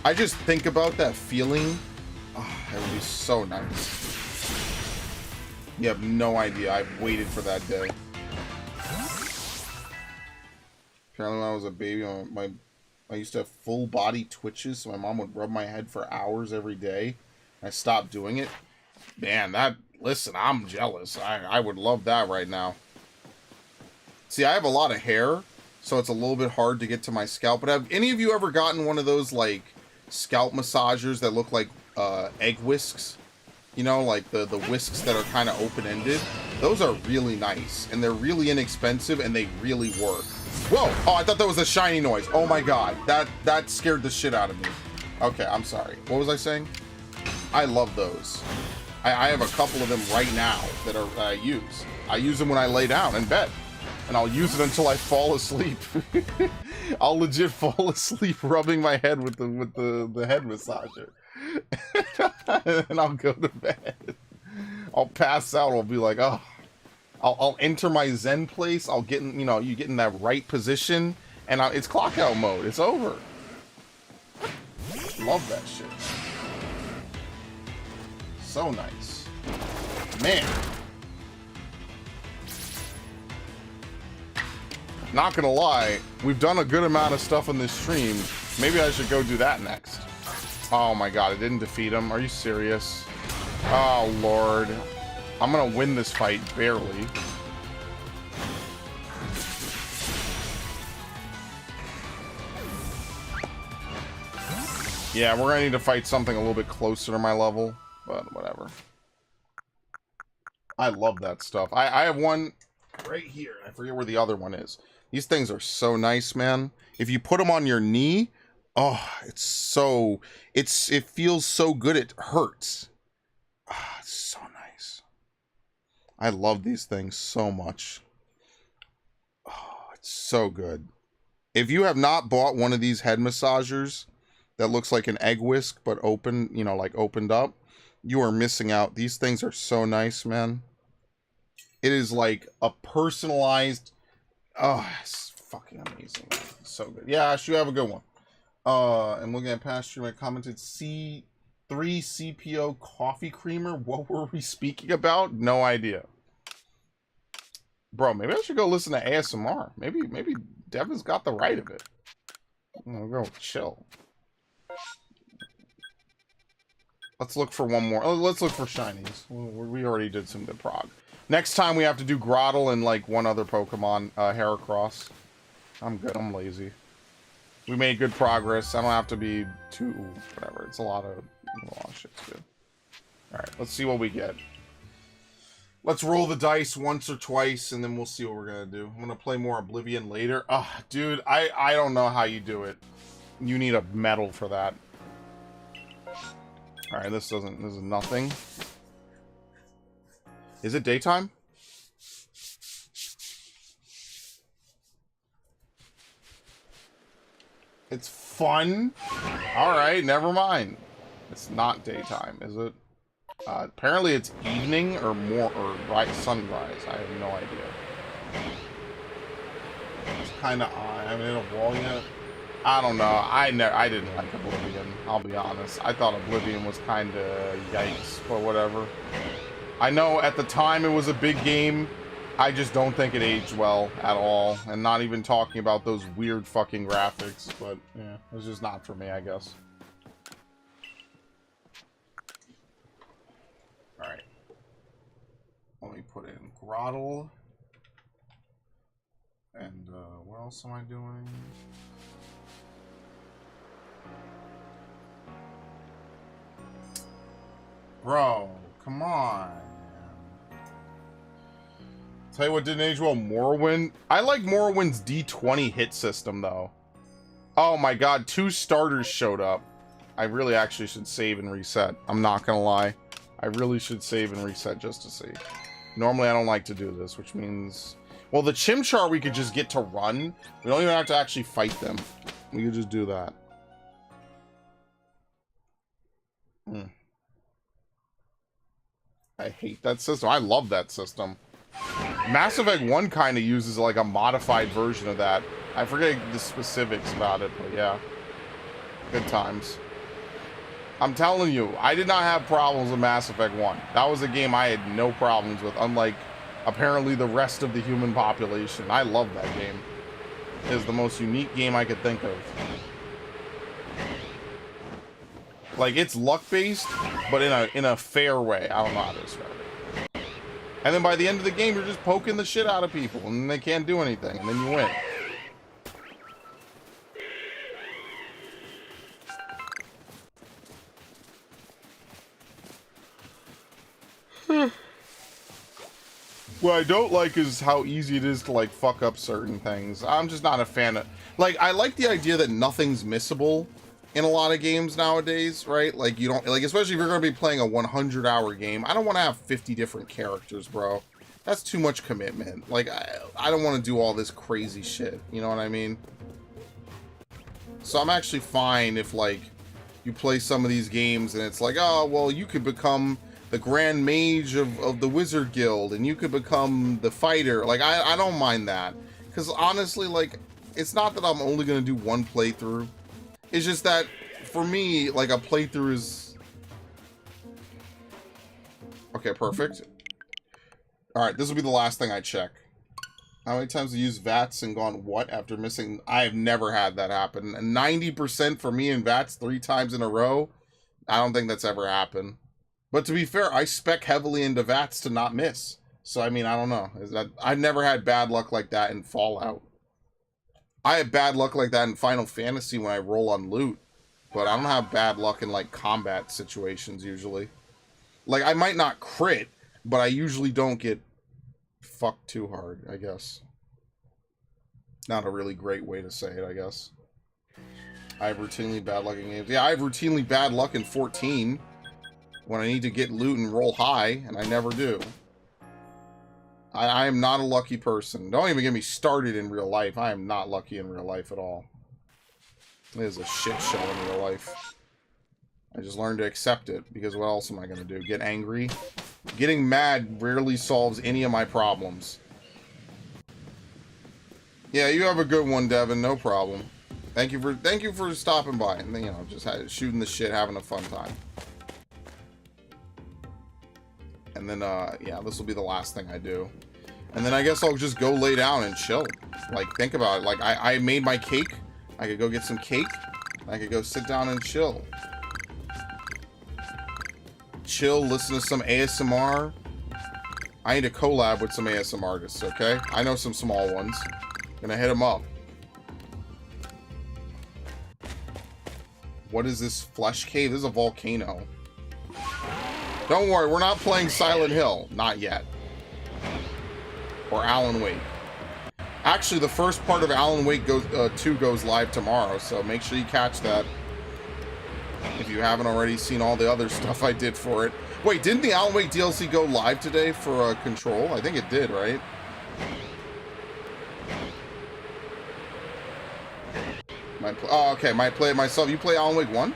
I just think about that feeling. Oh, that would be so nice. You have no idea. I've waited for that day. Apparently when I was a baby, I used to have full body twitches, so my mom would rub my head for hours every day. I stopped doing it. Man, listen, I'm jealous. I would love that right now. See, I have a lot of hair, so it's a little bit hard to get to my scalp. But have any of you ever gotten one of those, like, scalp massagers that look like egg whisks? You know, like the whisks that are kind of open-ended? Those are really nice, and they're really inexpensive, and they really work. Whoa! Oh, I thought that was a shiny noise. Oh my god. That scared the shit out of me. Okay, I'm sorry. What was I saying? I love those. I have a couple of them right now that I use. I use them when I lay down in bed. And I'll use it until I fall asleep. I'll legit fall asleep rubbing my head with the head massager. And I'll go to bed. I'll pass out. I'll be like, oh. I'll enter my Zen place. I'll get in, you get in that right position. And it's clock out mode. It's over. Love that shit. So nice. Man. Not gonna lie, we've done a good amount of stuff on this stream. Maybe I should go do that next. Oh my god, it didn't defeat him. Are you serious? Oh lord. I'm gonna win this fight, barely. Yeah, we're gonna need to fight something a little bit closer to my level, but whatever. I love that stuff. I have one right here. I forget where the other one is. These things are so nice, man. If you put them on your knee, oh, it feels so good it hurts. Ah, it's so nice. I love these things so much. Oh, it's so good. If you have not bought one of these head massagers that looks like an egg whisk but open, you know, like opened up, you are missing out. These things are so nice, man. It is like a personalized, oh, it's fucking amazing. So good. Yeah, Ash, you have a good one. I'm looking at past stream. I commented C3 CPO coffee creamer. What were we speaking about? No idea. Bro, maybe I should go listen to ASMR. Maybe Devin's got the right of it. We'll go chill. Let's look for one more. Oh, let's look for shinies. We already did some good prog. Next time we have to do Grottle and like one other Pokemon, Heracross. I'm good. I'm lazy. We made good progress. I don't have to be too whatever. It's a lot of shit to do. All right, let's see what we get. Let's roll the dice once or twice, and then we'll see what we're gonna do. I'm gonna play more Oblivion later. Ah, dude, I don't know how you do it. You need a medal for that. All right, this is nothing. Is it daytime? It's fun. All right, never mind. It's not daytime, is it? Apparently it's evening or sunrise. I have no idea. It's kind of odd. I haven't hit a wall yet. I don't know. I didn't like Oblivion. I'll be honest. I thought Oblivion was kind of yikes, but whatever. I know at the time it was a big game. I just don't think it aged well at all. And not even talking about those weird fucking graphics. But yeah, it's just not for me, I guess. Alright. Let me put in Grottle. And what else am I doing? Bro, come on. Tell you what didn't age well, Morrowind. I like Morrowind's D20 hit system, though. Oh my god, 2 starters showed up. I really actually should save and reset. I'm not gonna lie. I really should save and reset just to see. Normally I don't like to do this, which means... Well, the Chimchar we could just get to run. We don't even have to actually fight them. We could just do that. I hate that system. I love that system. Mass Effect 1 kind of uses like a modified version of that. I forget the specifics about it, but yeah. Good times. I'm telling you, I did not have problems with Mass Effect 1. That was a game I had no problems with, unlike apparently the rest of the human population. I love that game. It is the most unique game I could think of. Like, it's luck-based, but in a fair way. I don't know how to describe it. And then by the end of the game, you're just poking the shit out of people, and they can't do anything, and then you win. What I don't like is how easy it is to, like, fuck up certain things. I'm just not a fan of... Like, I like the idea that nothing's missable in a lot of games nowadays, right? Like, you don't... Like, especially if you're going to be playing a 100-hour game. I don't want to have 50 different characters, bro. That's too much commitment. Like, I don't want to do all this crazy shit. You know what I mean? So I'm actually fine if, like, you play some of these games and it's like, oh, well, you could become the Grand Mage of the Wizard Guild, and you could become the fighter. Like, I don't mind that. Because honestly, like, it's not that I'm only going to do one playthrough. It's just that, for me, like, a playthrough is... Okay, perfect. Alright, this will be the last thing I check. How many times have you used VATS and gone, what, after missing? I have never had that happen. And 90% for me in VATS 3 times in a row, I don't think that's ever happened. But to be fair, I spec heavily into VATS to not miss. So, I mean, I don't know. I've never had bad luck like that in Fallout. I have bad luck like that in Final Fantasy when I roll on loot. But I don't have bad luck in, like, combat situations, usually. Like, I might not crit, but I usually don't get fucked too hard, I guess. Not a really great way to say it, I guess. I have routinely bad luck in games. Yeah, I have routinely bad luck in 14 when I need to get loot and roll high, and I never do. I am not a lucky person. Don't even get me started in real life. I am not lucky in real life at all. It is a shit show in real life. I just learned to accept it, because what else am I going to do? Get angry? Getting mad rarely solves any of my problems. Yeah, you have a good one, Devin. No problem. Thank you for stopping by and, you know, just shooting the shit, having a fun time. And then, yeah, this will be the last thing I do. And then I guess I'll just go lay down and chill. Like, think about it. Like, I made my cake. I could go get some cake. I could go sit down and chill. Chill, listen to some ASMR. I need to collab with some ASMR artists, okay? I know some small ones. Gonna hit them up. What is this flesh cave? This is a volcano. Don't worry, we're not playing Silent Hill. Not yet. Or Alan Wake. Actually, the first part of Alan Wake 2 goes live tomorrow, so make sure you catch that. If you haven't already seen all the other stuff I did for it. Wait, didn't the Alan Wake DLC go live today for Control? I think it did, right? Oh, okay, might play it myself. You play Alan Wake 1?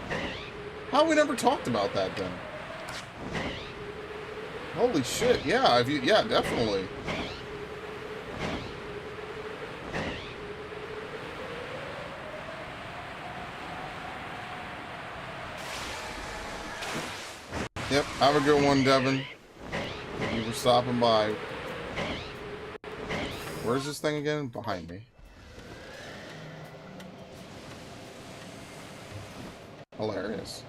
How have we never talked about that then? Holy shit, yeah, yeah, definitely. Yep, have a good one, Devin. Thank you for stopping by. Where's this thing again? Behind me. Hilarious.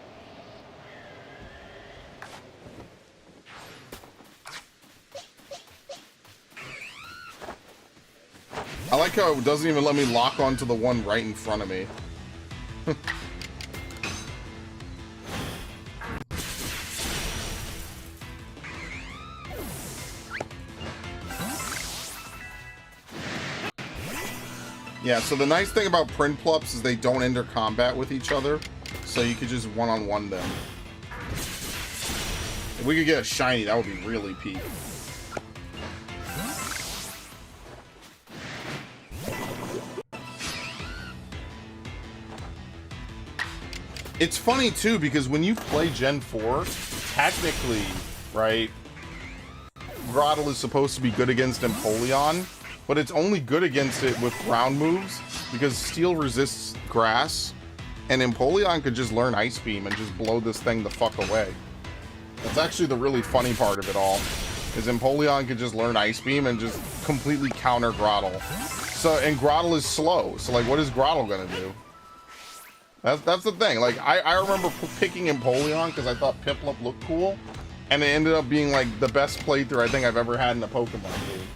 I like how it doesn't even let me lock onto the one right in front of me. Yeah, so the nice thing about Prinplups is they don't enter combat with each other, so you could just one-on-one them. If we could get a shiny, that would be really peak. It's funny, too, because when you play Gen 4, technically, right, Grottle is supposed to be good against Empoleon, but it's only good against it with ground moves, because Steel resists grass, and Empoleon could just learn Ice Beam and just blow this thing the fuck away. That's actually the really funny part of it all, is Empoleon could just learn Ice Beam and just completely counter Grottle. So, and Grottle is slow, so like, what is Grottle gonna do? That's the thing. Like, I remember picking Empoleon because I thought Piplup looked cool, and it ended up being like the best playthrough I think I've ever had in a Pokemon game.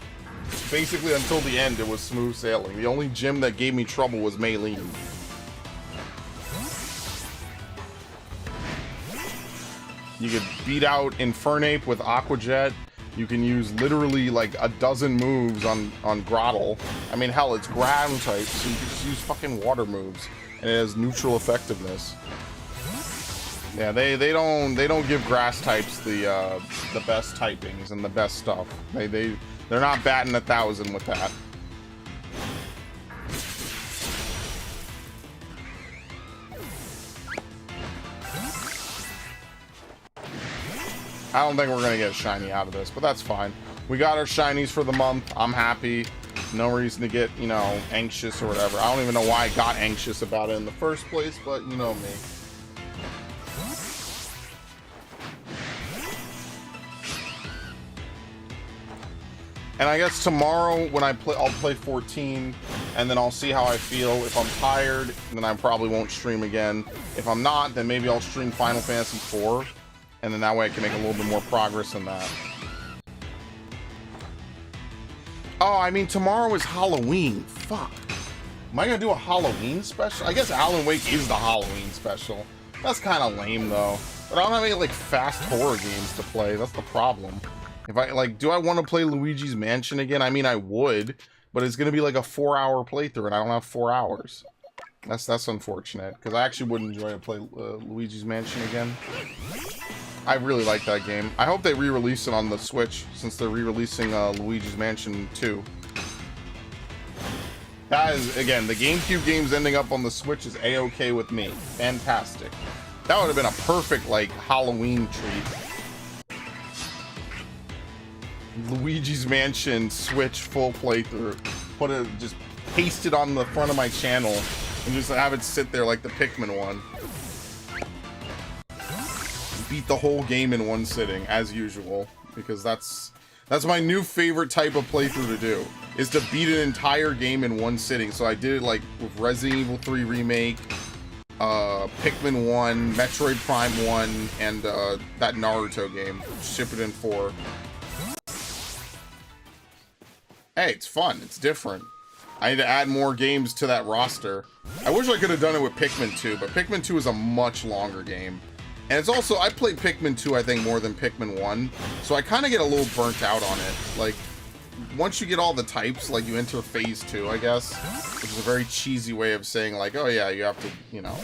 Basically, until the end, it was smooth sailing. The only gym that gave me trouble was Maylene. You could beat out Infernape with Aqua Jet. You can use literally like a dozen moves on Grottle. I mean, hell, it's ground type, so you can just use fucking water moves. And it has neutral effectiveness. Yeah, they don't give grass types the best typings and the best stuff. They're not batting 1,000 with that. I don't think we're gonna get a shiny out of this, but that's fine. We got our shinies for the month. I'm happy. No reason to get, you know, anxious or whatever. I don't even know why I got anxious about it in the first place, but you know me. And I guess tomorrow when I'll play 14, and then I'll see how I feel. If I'm tired, then I probably won't stream again. If I'm not, then maybe I'll stream Final Fantasy 4, and then that way I can make a little bit more progress in that. Oh, I mean, tomorrow is Halloween. Fuck. Am I gonna do a Halloween special? I guess Alan Wake is the Halloween special. That's kind of lame, though. But I don't have any, like, fast horror games to play. That's the problem. If I, like, do I want to play Luigi's Mansion again? I mean, I would, but it's gonna be like a 4-hour playthrough, and I don't have 4 hours. That's unfortunate, because I actually would enjoy to play Luigi's Mansion again. I really like that game. I hope they re-release it on the Switch, since they're re-releasing Luigi's Mansion 2. That is, again, the GameCube games ending up on the Switch is A-okay with me. Fantastic. That would have been a perfect, like, Halloween treat. Luigi's Mansion Switch full playthrough. Just paste it on the front of my channel and just have it sit there like the Pikmin one. Beat the whole game in one sitting, as usual, because that's my new favorite type of playthrough to do, is to beat an entire game in one sitting. So I did it like with Resident Evil 3 Remake, Pikmin 1, Metroid Prime 1, and that Naruto game, Shippuden 4. Hey, it's fun. It's different. I need to add more games to that roster. I wish I could have done it with Pikmin 2, but Pikmin 2 is a much longer game. And it's also, I played Pikmin 2, I think, more than Pikmin 1, so I kind of get a little burnt out on it. Like, once you get all the types, like, you enter Phase 2, I guess, which is a very cheesy way of saying, like, oh yeah, you have to, you know,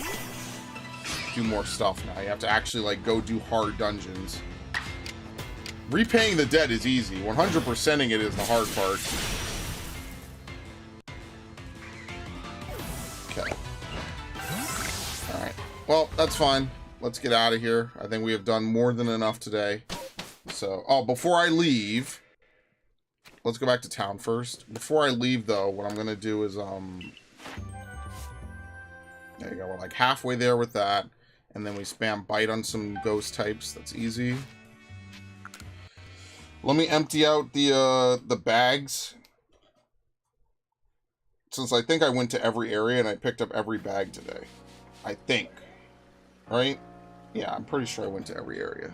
do more stuff now. You have to actually, like, go do hard dungeons. Repaying the debt is easy. 100%ing it is the hard part. Okay. Alright. Well, that's fine. Let's get out of here. I think we have done more than enough today. So, oh, before I leave, let's go back to town first. Before I leave, though, what I'm going to do is, there you go. We're like halfway there with that. And then we spam bite on some ghost types. That's easy. Let me empty out the bags. Since I think I went to every area and I picked up every bag today. I think. Right? Yeah, I'm pretty sure I went to every area.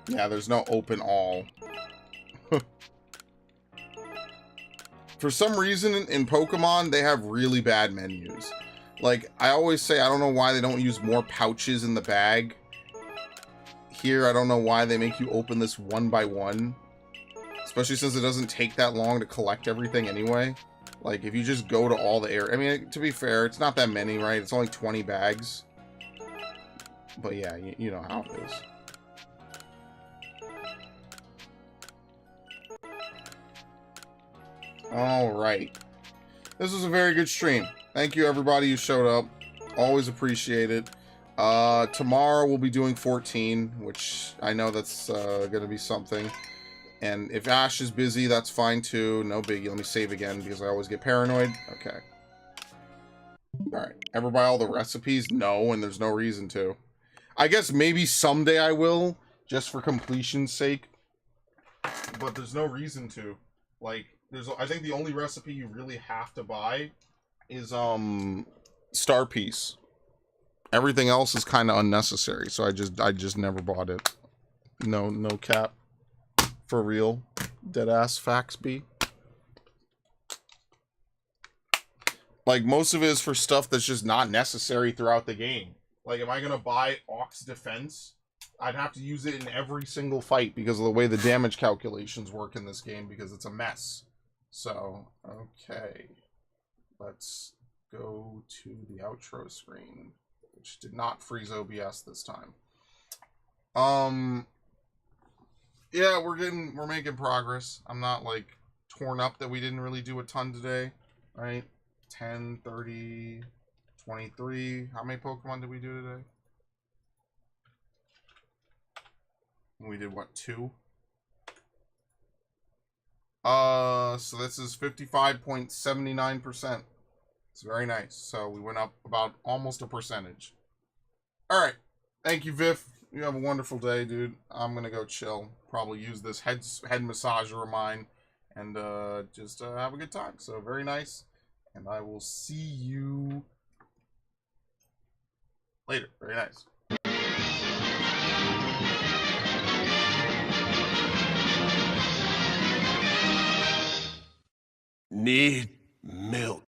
Yeah, there's no open all. For some reason, in Pokemon, they have really bad menus. Like, I always say, I don't know why they don't use more pouches in the bag. Here, I don't know why they make you open this one by one. Especially since it doesn't take that long to collect everything anyway. Like, if you just go to all the air... I mean, to be fair, it's not that many, right? It's only 20 bags. But yeah, you know how it is. Alright. This was a very good stream. Thank you, everybody who showed up. Always appreciate it. Tomorrow we'll be doing 14, which I know that's gonna be something. And if Ash is busy, that's fine too. No biggie. Let me save again because I always get paranoid. Okay. Alright. Ever buy all the recipes? No, and there's no reason to. I guess maybe someday I will, just for completion's sake. But there's no reason to. Like, I think the only recipe you really have to buy is, Star Piece. Everything else is kind of unnecessary, so I just never bought it. No cap. For real. Deadass facts be. Like, most of it is for stuff that's just not necessary throughout the game. Like, am I gonna buy Ox Defense? I'd have to use it in every single fight because of the way the damage calculations work in this game, because it's a mess. So, okay. Let's go to the outro screen, which did not freeze OBS this time. Yeah, we're making progress. I'm not, like, torn up that we didn't really do a ton today, right? 10, 30, 23. How many Pokemon did we do today? We did, what, 2? So this is 55.79%. It's very nice. So we went up about almost a percentage. All right. Thank you, Viv. You have a wonderful day, dude. I'm gonna go chill. Probably use this head massager of mine, and just have a good time. So very nice, and I will see you later. Very nice. Need milk.